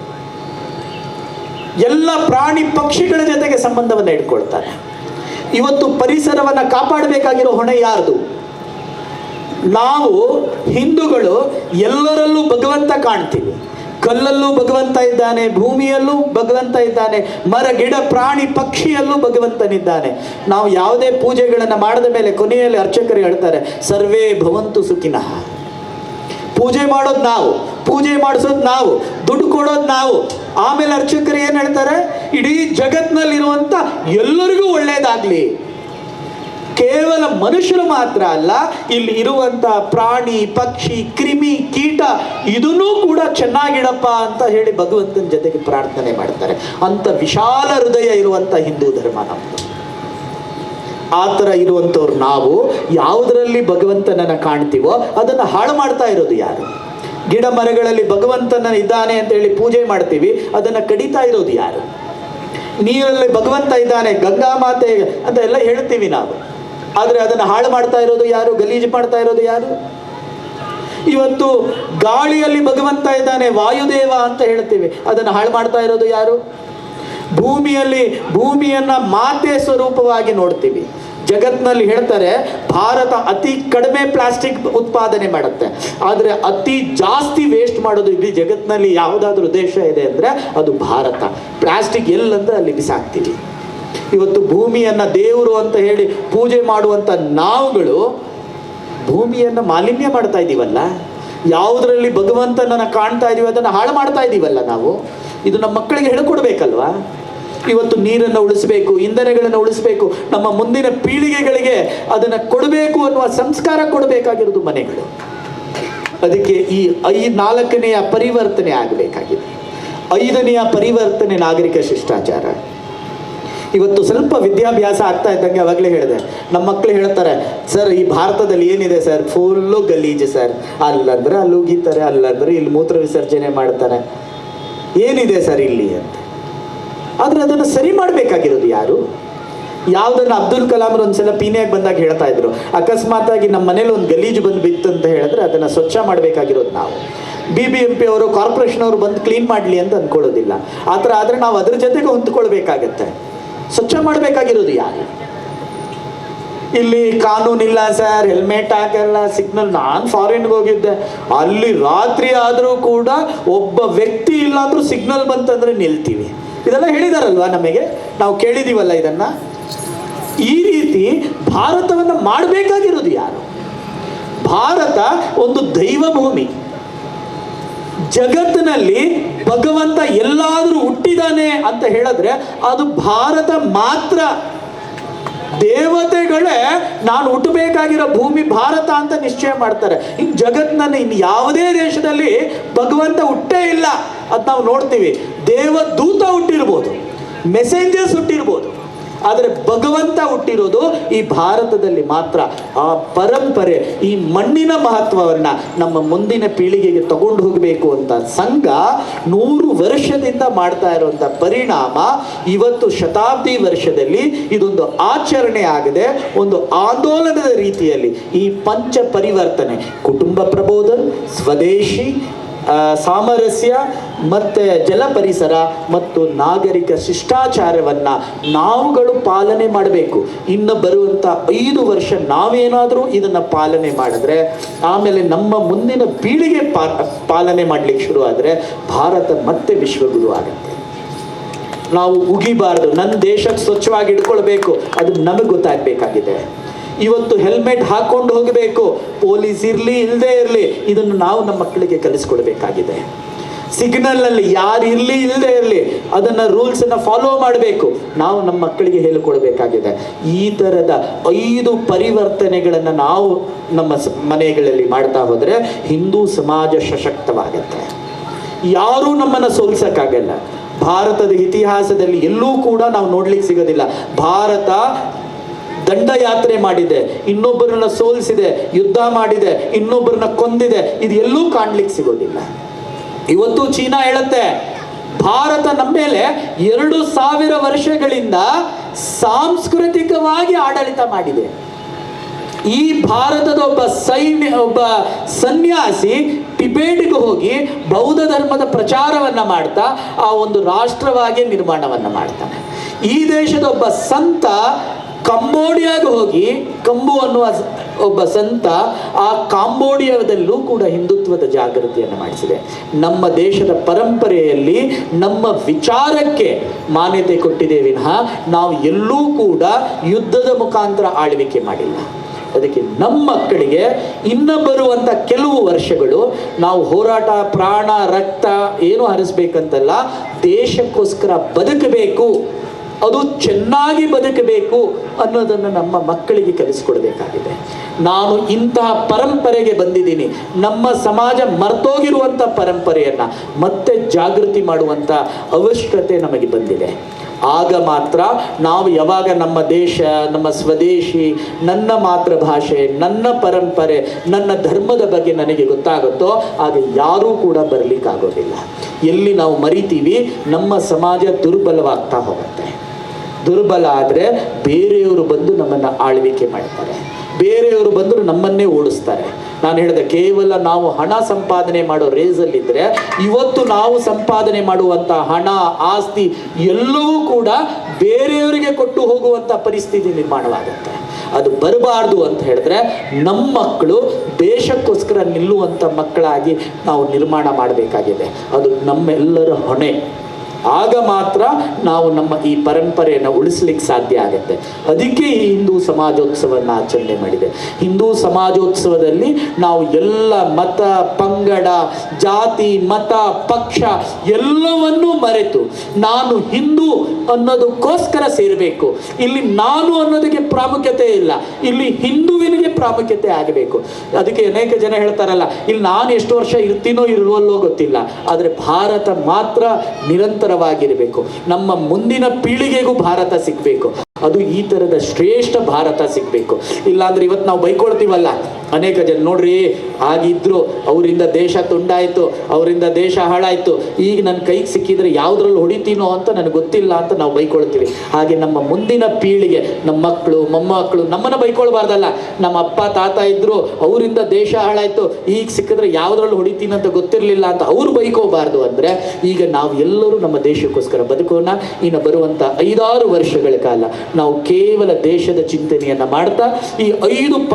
ಎಲ್ಲ ಪ್ರಾಣಿ ಪಕ್ಷಿಗಳ ಜೊತೆಗೆ ಸಂಬಂಧವನ್ನು ಇಟ್ಕೊಳ್ತಾರೆ. ಇವತ್ತು ಪರಿಸರವನ್ನು ಕಾಪಾಡಬೇಕಾಗಿರೋ ಹೊಣೆ ಯಾರ್ದು? ನಾವು ಹಿಂದೂಗಳು ಎಲ್ಲರಲ್ಲೂ ಭಗವಂತ ಕಾಣ್ತೀವಿ. ಕಲ್ಲಲ್ಲೂ ಭಗವಂತ ಇದ್ದಾನೆ, ಭೂಮಿಯಲ್ಲೂ ಭಗವಂತ ಇದ್ದಾನೆ, ಮರ ಗಿಡ ಪ್ರಾಣಿ ಪಕ್ಷಿಯಲ್ಲೂ ಭಗವಂತನಿದ್ದಾನೆ. ನಾವು ಯಾವುದೇ ಪೂಜೆಗಳನ್ನು ಮಾಡಿದ ಮೇಲೆ ಕೊನೆಯಲ್ಲಿ ಅರ್ಚಕರು ಹೇಳ್ತಾರೆ, ಸರ್ವೇ ಭವಂತು ಸುಖಿನಃ. ಪೂಜೆ ಮಾಡೋದು ನಾವು, ಪೂಜೆ ಮಾಡಿಸೋದು ನಾವು, ದುಡ್ಡು ಕೊಡೋದು ನಾವು. ಆಮೇಲೆ ಅರ್ಚಕರು ಏನು ಹೇಳ್ತಾರೆ? ಇಡೀ ಜಗತ್ತಿನಲ್ಲಿರುವಂಥ ಎಲ್ಲರಿಗೂ ಒಳ್ಳೆಯದಾಗಲಿ. ಕೇವಲ ಮನುಷ್ಯರು ಮಾತ್ರ ಅಲ್ಲ, ಇಲ್ಲಿ ಇರುವಂಥ ಪ್ರಾಣಿ ಪಕ್ಷಿ ಕ್ರಿಮಿ ಕೀಟ ಇದನ್ನೂ ಕೂಡ ಚೆನ್ನಾಗಿಡಪ್ಪ ಅಂತ ಹೇಳಿ ಭಗವಂತನ ಜೊತೆಗೆ ಪ್ರಾರ್ಥನೆ ಮಾಡ್ತಾರೆ. ಅಂತ ವಿಶಾಲ ಹೃದಯ ಇರುವಂಥ ಹಿಂದೂ ಧರ್ಮ ನಮ್ಮದು. ಆ ಥರ ಇರುವಂಥವ್ರು ನಾವು ಯಾವುದರಲ್ಲಿ ಭಗವಂತನನ್ನು ಕಾಣ್ತೀವೋ ಅದನ್ನು ಹಾಳು ಮಾಡ್ತಾ ಇರೋದು ಯಾರು? ಗಿಡ ಮರಗಳಲ್ಲಿ ಭಗವಂತನ ಇದ್ದಾನೆ ಅಂತ ಹೇಳಿ ಪೂಜೆ ಮಾಡ್ತೀವಿ, ಅದನ್ನು ಕಡಿತಾ ಇರೋದು ಯಾರು? ನೀರಲ್ಲಿ ಭಗವಂತ ಇದ್ದಾನೆ, ಗಂಗಾ ಮಾತೆ ಅಂತ ಎಲ್ಲ ಹೇಳ್ತೀವಿ ನಾವು, ಆದರೆ ಅದನ್ನು ಹಾಳು ಮಾಡ್ತಾ ಇರೋದು ಯಾರು? ಗಲೀಜು ಮಾಡ್ತಾ ಇರೋದು ಯಾರು? ಇವತ್ತು ಗಾಳಿಯಲ್ಲಿ ಭಗವಂತ ಇದ್ದಾನೆ, ವಾಯುದೇವ ಅಂತ ಹೇಳ್ತೀವಿ, ಅದನ್ನು ಹಾಳು ಮಾಡ್ತಾ ಇರೋದು ಯಾರು? ಭೂಮಿಯನ್ನ ಮಾತೆ ಸ್ವರೂಪವಾಗಿ ನೋಡ್ತೀವಿ. ಜಗತ್ತಿನಲ್ಲಿ ಹೇಳ್ತಾರೆ ಭಾರತ ಅತಿ ಕಡಿಮೆ ಪ್ಲಾಸ್ಟಿಕ್ ಉತ್ಪಾದನೆ ಮಾಡುತ್ತೆ, ಆದರೆ ಅತಿ ಜಾಸ್ತಿ ವೇಸ್ಟ್ ಮಾಡೋದು ಇಡೀ ಜಗತ್ತಿನಲ್ಲಿ ಯಾವುದಾದ್ರೂ ದೇಶ ಇದೆ ಅಂದರೆ ಅದು ಭಾರತ. ಪ್ಲಾಸ್ಟಿಕ್ ಎಲ್ಲಂದ್ರೆ ಅಲ್ಲಿ ಬಿಸಾಕ್ತೀವಿ. ಇವತ್ತು ಭೂಮಿಯನ್ನು ದೇವರು ಅಂತ ಹೇಳಿ ಪೂಜೆ ಮಾಡುವಂಥ ನಾವುಗಳು ಭೂಮಿಯನ್ನು ಮಾಲಿನ್ಯ ಮಾಡ್ತಾ ಇದ್ದೀವಲ್ಲ. ಯಾವುದರಲ್ಲಿ ಭಗವಂತನನ್ನು ಕಾಣ್ತಾ ಇದೀವಿ ಅದನ್ನು ಹಾಳು ಮಾಡ್ತಾ ಇದ್ದೀವಲ್ಲ ನಾವು. ಇದು ನಮ್ಮ ಮಕ್ಕಳಿಗೆ ಹೇಳ್ಕೊಡ್ಬೇಕಲ್ವಾ? ಇವತ್ತು ನೀರನ್ನು ಉಳಿಸಬೇಕು, ಇಂಧನಗಳನ್ನು ಉಳಿಸಬೇಕು, ನಮ್ಮ ಮುಂದಿನ ಪೀಳಿಗೆಗಳಿಗೆ ಅದನ್ನು ಕೊಡಬೇಕು ಅನ್ನುವ ಸಂಸ್ಕಾರ ಕೊಡಬೇಕಾಗಿರೋದು ಮನೆಗಳು. ಅದಕ್ಕೆ ಈ 4ನೆಯ ಪರಿವರ್ತನೆ ಆಗಬೇಕಾಗಿದೆ. 5ನೆಯ ಪರಿವರ್ತನೆ ನಾಗರಿಕ ಶಿಷ್ಟಾಚಾರ. ಇವತ್ತು ಸ್ವಲ್ಪ ವಿದ್ಯಾಭ್ಯಾಸ ಆಗ್ತಾ ಇದ್ದಂಗೆ ಅವಾಗಲೇ ಹೇಳಿದೆ, ನಮ್ಮ ಮಕ್ಕಳು ಹೇಳ್ತಾರೆ, ಸರ್ ಈ ಭಾರತದಲ್ಲಿ ಏನಿದೆ ಸರ್, ಫುಲ್ಲು ಗಲೀಜು ಸರ್, ಅಲ್ಲಂದ್ರೆ ಅಲ್ಲಿ ಉಗಿತಾರೆ, ಅಲ್ಲಂದ್ರೆ ಇಲ್ಲಿ ಮೂತ್ರ ವಿಸರ್ಜನೆ ಮಾಡ್ತಾರೆ, ಏನಿದೆ ಸರ್ ಇಲ್ಲಿ ಅಂತ. ಆದರೆ ಅದನ್ನು ಸರಿ ಮಾಡಬೇಕಾಗಿರೋದು ಯಾರು? ಯಾವುದನ್ನು ಅಬ್ದುಲ್ ಕಲಾಂ ಒಂದ್ಸಲ ಪೀನ್ಯಾಗ ಬಂದಾಗ ಹೇಳ್ತಾ ಇದ್ರು, ಅಕಸ್ಮಾತಾಗಿ ನಮ್ಮ ಮನೇಲಿ ಒಂದು ಗಲೀಜು ಬಂದು ಬಿತ್ತು ಅಂತ ಹೇಳಿದ್ರೆ ಅದನ್ನು ಸ್ವಚ್ಛ ಮಾಡಬೇಕಾಗಿರೋದು ನಾವು. BBMP ಅವರು, ಕಾರ್ಪೊರೇಷನ್ ಅವರು ಬಂದು ಕ್ಲೀನ್ ಮಾಡಲಿ ಅಂತ ಅಂದ್ಕೊಳ್ಳೋದಿಲ್ಲ. ಆ ಥರ ಆದರೆ ನಾವು ಅದ್ರ ಜೊತೆಗೆ ಹೊಂದ್ಕೊಳ್ಬೇಕಾಗತ್ತೆ. ಸ್ವಚ್ಛ ಮಾಡಬೇಕಾಗಿರೋದು ಯಾರು? ಇಲ್ಲಿ ಕಾನೂನಿಲ್ಲ ಸರ್, ಹೆಲ್ಮೆಟ್ ಹಾಕಲ್ಲ, ಸಿಗ್ನಲ್. ನಾನು ಫಾರಿನ್ಗೆ ಹೋಗಿದ್ದೆ, ಅಲ್ಲಿ ರಾತ್ರಿ ಆದರೂ ಕೂಡ ಒಬ್ಬ ವ್ಯಕ್ತಿ ಇಲ್ಲ ಅಂದ್ರೂ ಸಿಗ್ನಲ್ ಬಂತಂದ್ರೆ ನಿಲ್ತೀವಿ. ಇದೆಲ್ಲ ಹೇಳಿದಾರಲ್ವಾ ನಮಗೆ, ನಾವು ಕೇಳಿದೀವಲ್ಲ ಇದನ್ನ. ಈ ರೀತಿ ಭಾರತವನ್ನು ಮಾಡಬೇಕಾಗಿರೋದು ಯಾರು? ಭಾರತ ಒಂದು ದೈವ ಭೂಮಿ. ಜಗತ್ತಿನಲ್ಲಿ ಭಗವಂತ ಎಲ್ಲಾದರೂ ಹುಟ್ಟಿದಾನೆ ಅಂತ ಹೇಳಿದ್ರೆ ಅದು ಭಾರತ ಮಾತ್ರ. ದೇವತೆಗಳೇ ನಾನು ಹುಟ್ಟಬೇಕಾಗಿರೋ ಭೂಮಿ ಭಾರತ ಅಂತ ನಿಶ್ಚಯ ಮಾಡ್ತಾರೆ. ಇನ್ನು ಜಗತ್ತಿನಲ್ಲಿ ಇನ್ನು ಯಾವುದೇ ದೇಶದಲ್ಲಿ ಭಗವಂತ ಹುಟ್ಟೇ ಇಲ್ಲ ಅದು ನಾವು ನೋಡ್ತೀವಿ. ದೇವದೂತ ಹುಟ್ಟಿರ್ಬೋದು, ಮೆಸೇಂಜರ್ಸ್ ಹುಟ್ಟಿರ್ಬೋದು, ಆದರೆ ಭಗವಂತ ಹುಟ್ಟಿರೋದು ಈ ಭಾರತದಲ್ಲಿ ಮಾತ್ರ. ಆ ಪರಂಪರೆ, ಈ ಮಣ್ಣಿನ ಮಹತ್ವವನ್ನು ನಮ್ಮ ಮುಂದಿನ ಪೀಳಿಗೆಗೆ ತಗೊಂಡು ಹೋಗಬೇಕು ಅಂತ ಸಂಘ 100 ವರ್ಷದಿಂದ ಮಾಡ್ತಾ ಇರುವಂಥ ಪರಿಣಾಮ ಇವತ್ತು ಶತಾಬ್ದಿ ವರ್ಷದಲ್ಲಿ ಇದೊಂದು ಆಚರಣೆ ಆಗದೆ ಒಂದು ಆಂದೋಲನದ ರೀತಿಯಲ್ಲಿ ಈ ಪಂಚ ಪರಿವರ್ತನೆ, ಕುಟುಂಬ ಪ್ರಬೋಧನ್, ಸ್ವದೇಶಿ, ಸಾಮರಸ್ಯ ಮತ್ತು ಜಲ ಪರಿಸರ ಮತ್ತು ನಾಗರಿಕ ಶಿಷ್ಟಾಚಾರವನ್ನು ನಾವುಗಳು ಪಾಲನೆ ಮಾಡಬೇಕು. ಇನ್ನು ಬರುವಂಥ 5 ವರ್ಷ ನಾವೇನಾದರೂ ಇದನ್ನು ಪಾಲನೆ ಮಾಡಿದ್ರೆ ಆಮೇಲೆ ನಮ್ಮ ಮುಂದಿನ ಪೀಳಿಗೆ ಪಾಲನೆ ಮಾಡಲಿಕ್ಕೆ ಶುರು ಆದರೆ ಭಾರತ ಮತ್ತೆ ವಿಶ್ವಗುರು ಆಗುತ್ತೆ. ನಾವು ಉಗಿಬಾರ್ದು. ನನ್ನ ದೇಶಕ್ಕೆ ಸ್ವಚ್ಛವಾಗಿ ಇಟ್ಕೊಳ್ಬೇಕು, ಅದು ನಮಗೆ ಗೊತ್ತಾಗಬೇಕಾಗಿದೆ. ಇವತ್ತು ಹೆಲ್ಮೆಟ್ ಹಾಕೊಂಡು ಹೋಗಬೇಕು, ಪೊಲೀಸ್ ಇರಲಿ ಇಲ್ಲದೆ ಇರಲಿ, ಇದನ್ನು ನಾವು ನಮ್ಮ ಮಕ್ಕಳಿಗೆ ಕಲಿಸ್ಕೊಡ್ಬೇಕಾಗಿದೆ. ಸಿಗ್ನಲ್ನಲ್ಲಿ ಯಾರು ಇರಲಿ ಇಲ್ಲದೆ ಇರಲಿ ಅದನ್ನು ರೂಲ್ಸನ್ನು ಫಾಲೋ ಮಾಡಬೇಕು, ನಾವು ನಮ್ಮ ಮಕ್ಕಳಿಗೆ ಹೇಳಿಕೊಡ್ಬೇಕಾಗಿದೆ. ಈ ಥರದ 5 ಪರಿವರ್ತನೆಗಳನ್ನು ನಾವು ನಮ್ಮ ಮನೆಗಳಲ್ಲಿ ಮಾಡ್ತಾ ಹೋದರೆ ಹಿಂದೂ ಸಮಾಜ ಸಶಕ್ತವಾಗುತ್ತೆ. ಯಾರೂ ನಮ್ಮನ್ನು ಸೋಲಿಸೋಕ್ಕಾಗಲ್ಲ. ಭಾರತದ ಇತಿಹಾಸದಲ್ಲಿ ಎಲ್ಲೂ ಕೂಡ ನಾವು ನೋಡ್ಲಿಕ್ಕೆ ಸಿಗೋದಿಲ್ಲ. ಭಾರತ ದಂಡಯಾತ್ರೆ ಮಾಡಿದೆ, ಇನ್ನೊಬ್ಬರನ್ನ ಸೋಲಿಸಿದೆ, ಯುದ್ಧ ಮಾಡಿದೆ, ಇನ್ನೊಬ್ಬರನ್ನ ಕೊಂದಿದೆ, ಇದು ಎಲ್ಲೂ ಕಾಣ್ಲಿಕ್ಕೆ ಸಿಗೋದಿಲ್ಲ. ಇವತ್ತು ಚೀನಾ ಹೇಳುತ್ತೆ ಭಾರತ ನಮ್ಮ ಮೇಲೆ 2000 ವರ್ಷಗಳಿಂದ ಸಾಂಸ್ಕೃತಿಕವಾಗಿ ಆಡಳಿತ ಮಾಡಿದೆ. ಈ ಭಾರತದ ಒಬ್ಬ ಸನ್ಯಾಸಿ ಟಿಬೇಟ್ಗೆ ಹೋಗಿ ಬೌದ್ಧ ಧರ್ಮದ ಪ್ರಚಾರವನ್ನು ಮಾಡ್ತಾ ಆ ಒಂದು ರಾಷ್ಟ್ರವಾಗಿ ನಿರ್ಮಾಣವನ್ನು ಮಾಡ್ತಾನೆ. ಈ ದೇಶದ ಒಬ್ಬ ಸಂತ ಕಂಬೋಡಿಯಾಗೆ ಹೋಗಿ, ಕಂಬು ಅನ್ನುವ ಒಬ್ಬ ಸಂತ ಆ ಕಾಂಬೋಡಿಯಾದಲ್ಲೂ ಕೂಡ ಹಿಂದುತ್ವದ ಜಾಗೃತಿಯನ್ನು ಮಾಡಿಸಿದೆ. ನಮ್ಮ ದೇಶದ ಪರಂಪರೆಯಲ್ಲಿ ನಮ್ಮ ವಿಚಾರಕ್ಕೆ ಮಾನ್ಯತೆ ಕೊಟ್ಟಿದೆ ವಿನಃ ನಾವು ಎಲ್ಲೂ ಕೂಡ ಯುದ್ಧದ ಮುಖಾಂತರ ಆಳ್ವಿಕೆ ಮಾಡಿಲ್ಲ. ಅದಕ್ಕೆ ನಮ್ಮ ಮಕ್ಕಳಿಗೆ ಇನ್ನು ಬರುವಂಥ ಕೆಲವು ವರ್ಷಗಳು ನಾವು ಹೋರಾಟ, ಪ್ರಾಣ, ರಕ್ತ ಏನು ಹರಿಸ್ಬೇಕಂತಲ್ಲ, ದೇಶಕ್ಕೋಸ್ಕರ ಬದುಕಬೇಕು, ಅದು ಚೆನ್ನಾಗಿ ಬದುಕಬೇಕು ಅನ್ನೋದನ್ನು ನಮ್ಮ ಮಕ್ಕಳಿಗೆ ಕಲಿಸ್ಕೊಡ್ಬೇಕಾಗಿದೆ. ನಾನು ಇಂತಹ ಪರಂಪರೆಗೆ ಬಂದಿದ್ದೀನಿ, ನಮ್ಮ ಸಮಾಜ ಮರ್ತೋಗಿರುವಂಥ ಪರಂಪರೆಯನ್ನು ಮತ್ತೆ ಜಾಗೃತಿ ಮಾಡುವಂಥ ಅವಶ್ಯಕತೆ ನಮಗೆ ಬಂದಿದೆ. ಆಗ ಮಾತ್ರ ನಾವು ಯಾವಾಗ ನಮ್ಮ ದೇಶ, ನಮ್ಮ ಸ್ವದೇಶಿ, ನನ್ನ ಮಾತೃಭಾಷೆ, ನನ್ನ ಪರಂಪರೆ, ನನ್ನ ಧರ್ಮದ ಬಗ್ಗೆ ನನಗೆ ಗೊತ್ತಾಗುತ್ತೋ ಆಗ ಯಾರೂ ಕೂಡ ಬರಲಿಕ್ಕಾಗೋದಿಲ್ಲ. ಎಲ್ಲಿ ನಾವು ಮರಿತೀವಿ ನಮ್ಮ ಸಮಾಜ ದುರ್ಬಲವಾಗ್ತಾ ಹೋಗುತ್ತೆ. ದುರ್ಬಲ ಆದರೆ ಬೇರೆಯವರು ಬಂದು ನಮ್ಮನ್ನು ಆಳ್ವಿಕೆ ಮಾಡ್ತಾರೆ, ಬೇರೆಯವರು ಬಂದು ನಮ್ಮನ್ನೇ ಓಡಿಸ್ತಾರೆ. ನಾನು ಹೇಳಿದೆ, ಕೇವಲ ನಾವು ಹಣ ಸಂಪಾದನೆ ಮಾಡೋ ರೇಸಲ್ಲಿದ್ದರೆ ಇವತ್ತು ನಾವು ಸಂಪಾದನೆ ಮಾಡುವಂಥ ಹಣ, ಆಸ್ತಿ ಎಲ್ಲವೂ ಕೂಡ ಬೇರೆಯವರಿಗೆ ಕೊಟ್ಟು ಹೋಗುವಂಥ ಪರಿಸ್ಥಿತಿ ನಿರ್ಮಾಣವಾಗುತ್ತೆ. ಅದು ಬರಬಾರ್ದು ಅಂತ ಹೇಳಿದ್ರೆ ನಮ್ಮ ಮಕ್ಕಳು ದೇಶಕ್ಕೋಸ್ಕರ ನಿಲ್ಲುವಂಥ ಮಕ್ಕಳಾಗಿ ನಾವು ನಿರ್ಮಾಣ ಮಾಡಬೇಕಾಗಿದೆ. ಅದು ನಮ್ಮೆಲ್ಲರ ಹೊಣೆ. ಆಗ ಮಾತ್ರ ನಾವು ನಮ್ಮ ಈ ಪರಂಪರೆಯನ್ನು ಉಳಿಸ್ಲಿಕ್ಕೆ ಸಾಧ್ಯ ಆಗುತ್ತೆ. ಅದಕ್ಕೆ ಈ ಹಿಂದೂ ಸಮಾಜೋತ್ಸವವನ್ನು ಆಚರಣೆ ಮಾಡಿದೆ. ಹಿಂದೂ ಸಮಾಜೋತ್ಸವದಲ್ಲಿ ನಾವು ಎಲ್ಲ ಮತ, ಪಂಗಡ, ಜಾತಿ, ಮತ, ಪಕ್ಷ ಎಲ್ಲವನ್ನೂ ಮರೆತು ನಾನು ಹಿಂದೂ ಅನ್ನೋದಕ್ಕೋಸ್ಕರ ಸೇರಬೇಕು. ಇಲ್ಲಿ ನಾನು ಅನ್ನೋದಕ್ಕೆ ಪ್ರಾಮುಖ್ಯತೆ ಇಲ್ಲ, ಇಲ್ಲಿ ಹಿಂದುವಿನಿಗೆ ಪ್ರಾಮುಖ್ಯತೆ ಆಗಬೇಕು. ಅದಕ್ಕೆ ಅನೇಕ ಜನ ಹೇಳ್ತಾರಲ್ಲ, ಇಲ್ಲಿ ನಾನು ಎಷ್ಟು ವರ್ಷ ಇರ್ತೀನೋ ಇರುವಲ್ಲೋ ಗೊತ್ತಿಲ್ಲ, ಆದರೆ ಭಾರತ ಮಾತ್ರ ನಿರಂತರವಾಗಿರಬೇಕು. ನಮ್ಮ ಮುಂದಿನ ಪೀಳಿಗೆಗೂ ಭಾರತ ಸಿಗಬೇಕು. ಅದು ಈ ಥರದ ಶ್ರೇಷ್ಠ ಭಾರತ ಸಿಗಬೇಕು. ಇಲ್ಲಾಂದ್ರೆ ಇವತ್ತು ನಾವು ಬೈಕೊಳ್ತೀವಲ್ಲ, ಅನೇಕ ಜನ ನೋಡ್ರಿ ಆಗಿದ್ರು, ಅವರಿಂದ ದೇಶ ತುಂಡಾಯಿತು, ಅವರಿಂದ ದೇಶ ಹಾಳಾಯಿತು, ಈಗ ನನ್ನ ಕೈಗೆ ಸಿಕ್ಕಿದ್ರೆ ಯಾವುದ್ರಲ್ಲಿ ಹೊಡಿತೀನೋ ಅಂತ ನನಗೆ ಗೊತ್ತಿಲ್ಲ ಅಂತ ನಾವು ಬೈಕೊಳ್ತೀವಿ. ಹಾಗೆ ನಮ್ಮ ಮುಂದಿನ ಪೀಳಿಗೆ, ನಮ್ಮ ಮಕ್ಕಳು, ಮೊಮ್ಮಕ್ಕಳು ನಮ್ಮನ್ನು ಬೈಕೊಳ್ಬಾರ್ದಲ್ಲ. ನಮ್ಮ ಅಪ್ಪ ತಾತ ಇದ್ರು, ಅವರಿಂದ ದೇಶ ಹಾಳಾಯಿತು, ಈಗ ಸಿಕ್ಕಿದ್ರೆ ಯಾವುದ್ರಲ್ಲಿ ಹೊಡಿತೀನಿ ಅಂತ ಗೊತ್ತಿರಲಿಲ್ಲ ಅಂತ ಅವ್ರು ಬೈಕೋಬಾರ್ದು. ಅಂದರೆ ಈಗ ನಾವು ಎಲ್ಲರೂ ನಮ್ಮ ದೇಶಕ್ಕೋಸ್ಕರ ಬದುಕೋಣ. ಇನ್ನು ಬರುವಂಥ 5-6 ವರ್ಷಗಳ ಕಾಲ ನಾವು ಕೇವಲ ದೇಶದ ಚಿಂತನೆಯನ್ನು ಮಾಡ್ತಾ ಈ 5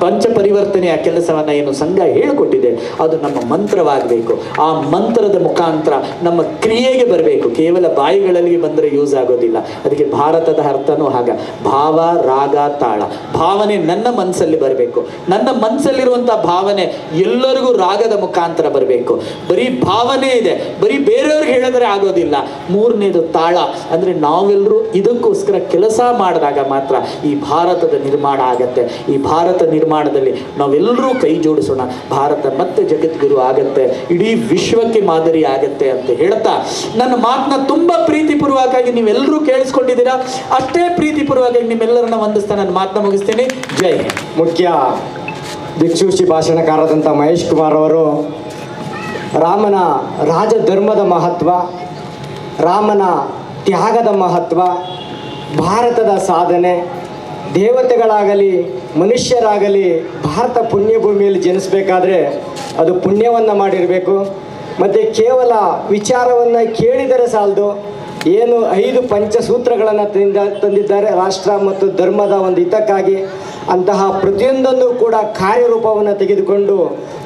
ಪಂಚ ಪರಿವರ್ತನೆಯ ಕೆಲಸವನ್ನು ಏನು ಸಂಘ ಹೇಳಿಕೊಟ್ಟಿದೆ ಅದು ನಮ್ಮ ಮಂತ್ರವಾಗಬೇಕು. ಆ ಮಂತ್ರದ ಮುಖಾಂತರ ನಮ್ಮ ಕ್ರಿಯೆಗೆ ಬರಬೇಕು. ಕೇವಲ ಬಾಯಿಗಳಲ್ಲಿ ಬಂದರೆ ಯೂಸ್ ಆಗೋದಿಲ್ಲ. ಅದಕ್ಕೆ ಭಾರತದ ಅರ್ಥನೂ ಹಾಗೆ, ಭಾವ, ರಾಗ, ತಾಳ. ಭಾವನೆ ನನ್ನ ಮನಸ್ಸಲ್ಲಿ ಬರಬೇಕು. ನನ್ನ ಮನಸ್ಸಲ್ಲಿರುವಂಥ ಭಾವನೆ ಎಲ್ಲರಿಗೂ ರಾಗದ ಮುಖಾಂತರ ಬರಬೇಕು. ಬರೀ ಭಾವನೆ ಇದೆ, ಬರೀ ಬೇರೆಯವ್ರಿಗೆ ಹೇಳಿದ್ರೆ ಆಗೋದಿಲ್ಲ. 3ನೇದು ತಾಳ. ಅಂದರೆ ನಾವೆಲ್ಲರೂ ಇದಕ್ಕೋಸ್ಕರ ಕೆಲಸ ಮಾಡಿದಾಗ ಮಾತ್ರ ಈ ಭಾರತದ ನಿರ್ಮಾಣ ಆಗತ್ತೆ. ಈ ಭಾರತ ನಿರ್ಮಾಣದಲ್ಲಿ ನಾವೆಲ್ಲರೂ ಕೈ ಜೋಡಿಸೋಣ. ಭಾರತ ಮತ್ತೆ ಜಗದ್ಗುರು ಆಗತ್ತೆ, ಇಡೀ ವಿಶ್ವಕ್ಕೆ ಮಾದರಿ ಆಗತ್ತೆ ಅಂತ ಹೇಳ್ತಾ ನನ್ನ ಮಾತನ್ನ ತುಂಬಾ ಪ್ರೀತಿಪೂರ್ವಕವಾಗಿ ನೀವೆಲ್ಲರೂ ಕೇಳಿಸ್ಕೊಂಡಿದ್ದೀರಾ. ಅಷ್ಟೇ ಪ್ರೀತಿಪೂರ್ವಕವಾಗಿ ನಿಮ್ಮೆಲ್ಲರನ್ನ ವಂದಿಸ್ತಾ ನನ್ನ ಮಾತನ್ನ ಮುಗಿಸ್ತೀನಿ. ಜೈ ಹಿಂದ್. ಮುಖ್ಯ ದಿಕ್ಸೂಚಿ ಭಾಷಣಕಾರರಾದಂಥ ಮಹೇಶ್ ಕುಮಾರ್ ಅವರು ರಾಮನ ರಾಜಧರ್ಮದ ಮಹತ್ವ, ರಾಮನ ತ್ಯಾಗದ ಮಹತ್ವ, ಭಾರತದ ಸಾಧನೆ, ದೇವತೆಗಳಾಗಲಿ ಮನುಷ್ಯರಾಗಲಿ ಭಾರತ ಪುಣ್ಯಭೂಮಿಯಲ್ಲಿ ಜನಿಸಬೇಕಾದ್ರೆ ಅದು ಪುಣ್ಯವನ್ನು ಮಾಡಿರಬೇಕು. ಮತ್ತು ಕೇವಲ ವಿಚಾರವನ್ನು ಕೇಳಿದರೆ ಸಾಲದು, ಏನು 5 ಪಂಚಸೂತ್ರಗಳನ್ನು ತಂದಿದ್ದಾರೆ ರಾಷ್ಟ್ರ ಮತ್ತು ಧರ್ಮದ ಒಂದು ಹಿತಕ್ಕಾಗಿ. ಅಂತಹ ಪ್ರತಿಯೊಂದನ್ನು ಕೂಡ ಕಾರ್ಯರೂಪವನ್ನು ತೆಗೆದುಕೊಂಡು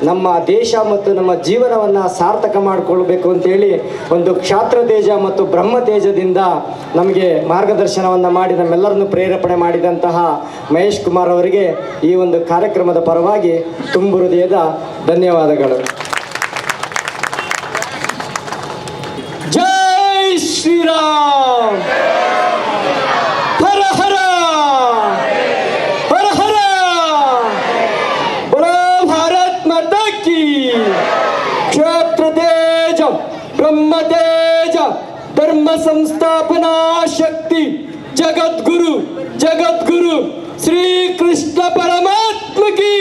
ನಮ್ಮ ದೇಶ ಮತ್ತು ನಮ್ಮ ಜೀವನವನ್ನು ಸಾರ್ಥಕ ಮಾಡಿಕೊಳ್ಬೇಕು ಅಂತೇಳಿ ಒಂದು ಕ್ಷಾತ್ರ ತೇಜ ಮತ್ತು ಬ್ರಹ್ಮ ತೇಜದಿಂದ ನಮಗೆ ಮಾರ್ಗದರ್ಶನವನ್ನು ಮಾಡಿ ನಮ್ಮೆಲ್ಲರನ್ನು ಪ್ರೇರೇಪಣೆ ಮಾಡಿದಂತಹ ಮಹೇಶ್ ಕುಮಾರ್ ಅವರಿಗೆ ಈ ಒಂದು ಕಾರ್ಯಕ್ರಮದ ಪರವಾಗಿ ತುಂಬು ಹೃದಯದ ಧನ್ಯವಾದಗಳು. ಜೈ ಶ್ರೀರಾಮ್. ಹರ ಹರ ಹರ ಹರ. बोलो भारत माता की. क्षेत्र तेज ब्रह्म तेज धर्म संस्थापना शक्ति जगत गुरु श्री कृष्ण परमात्मा की.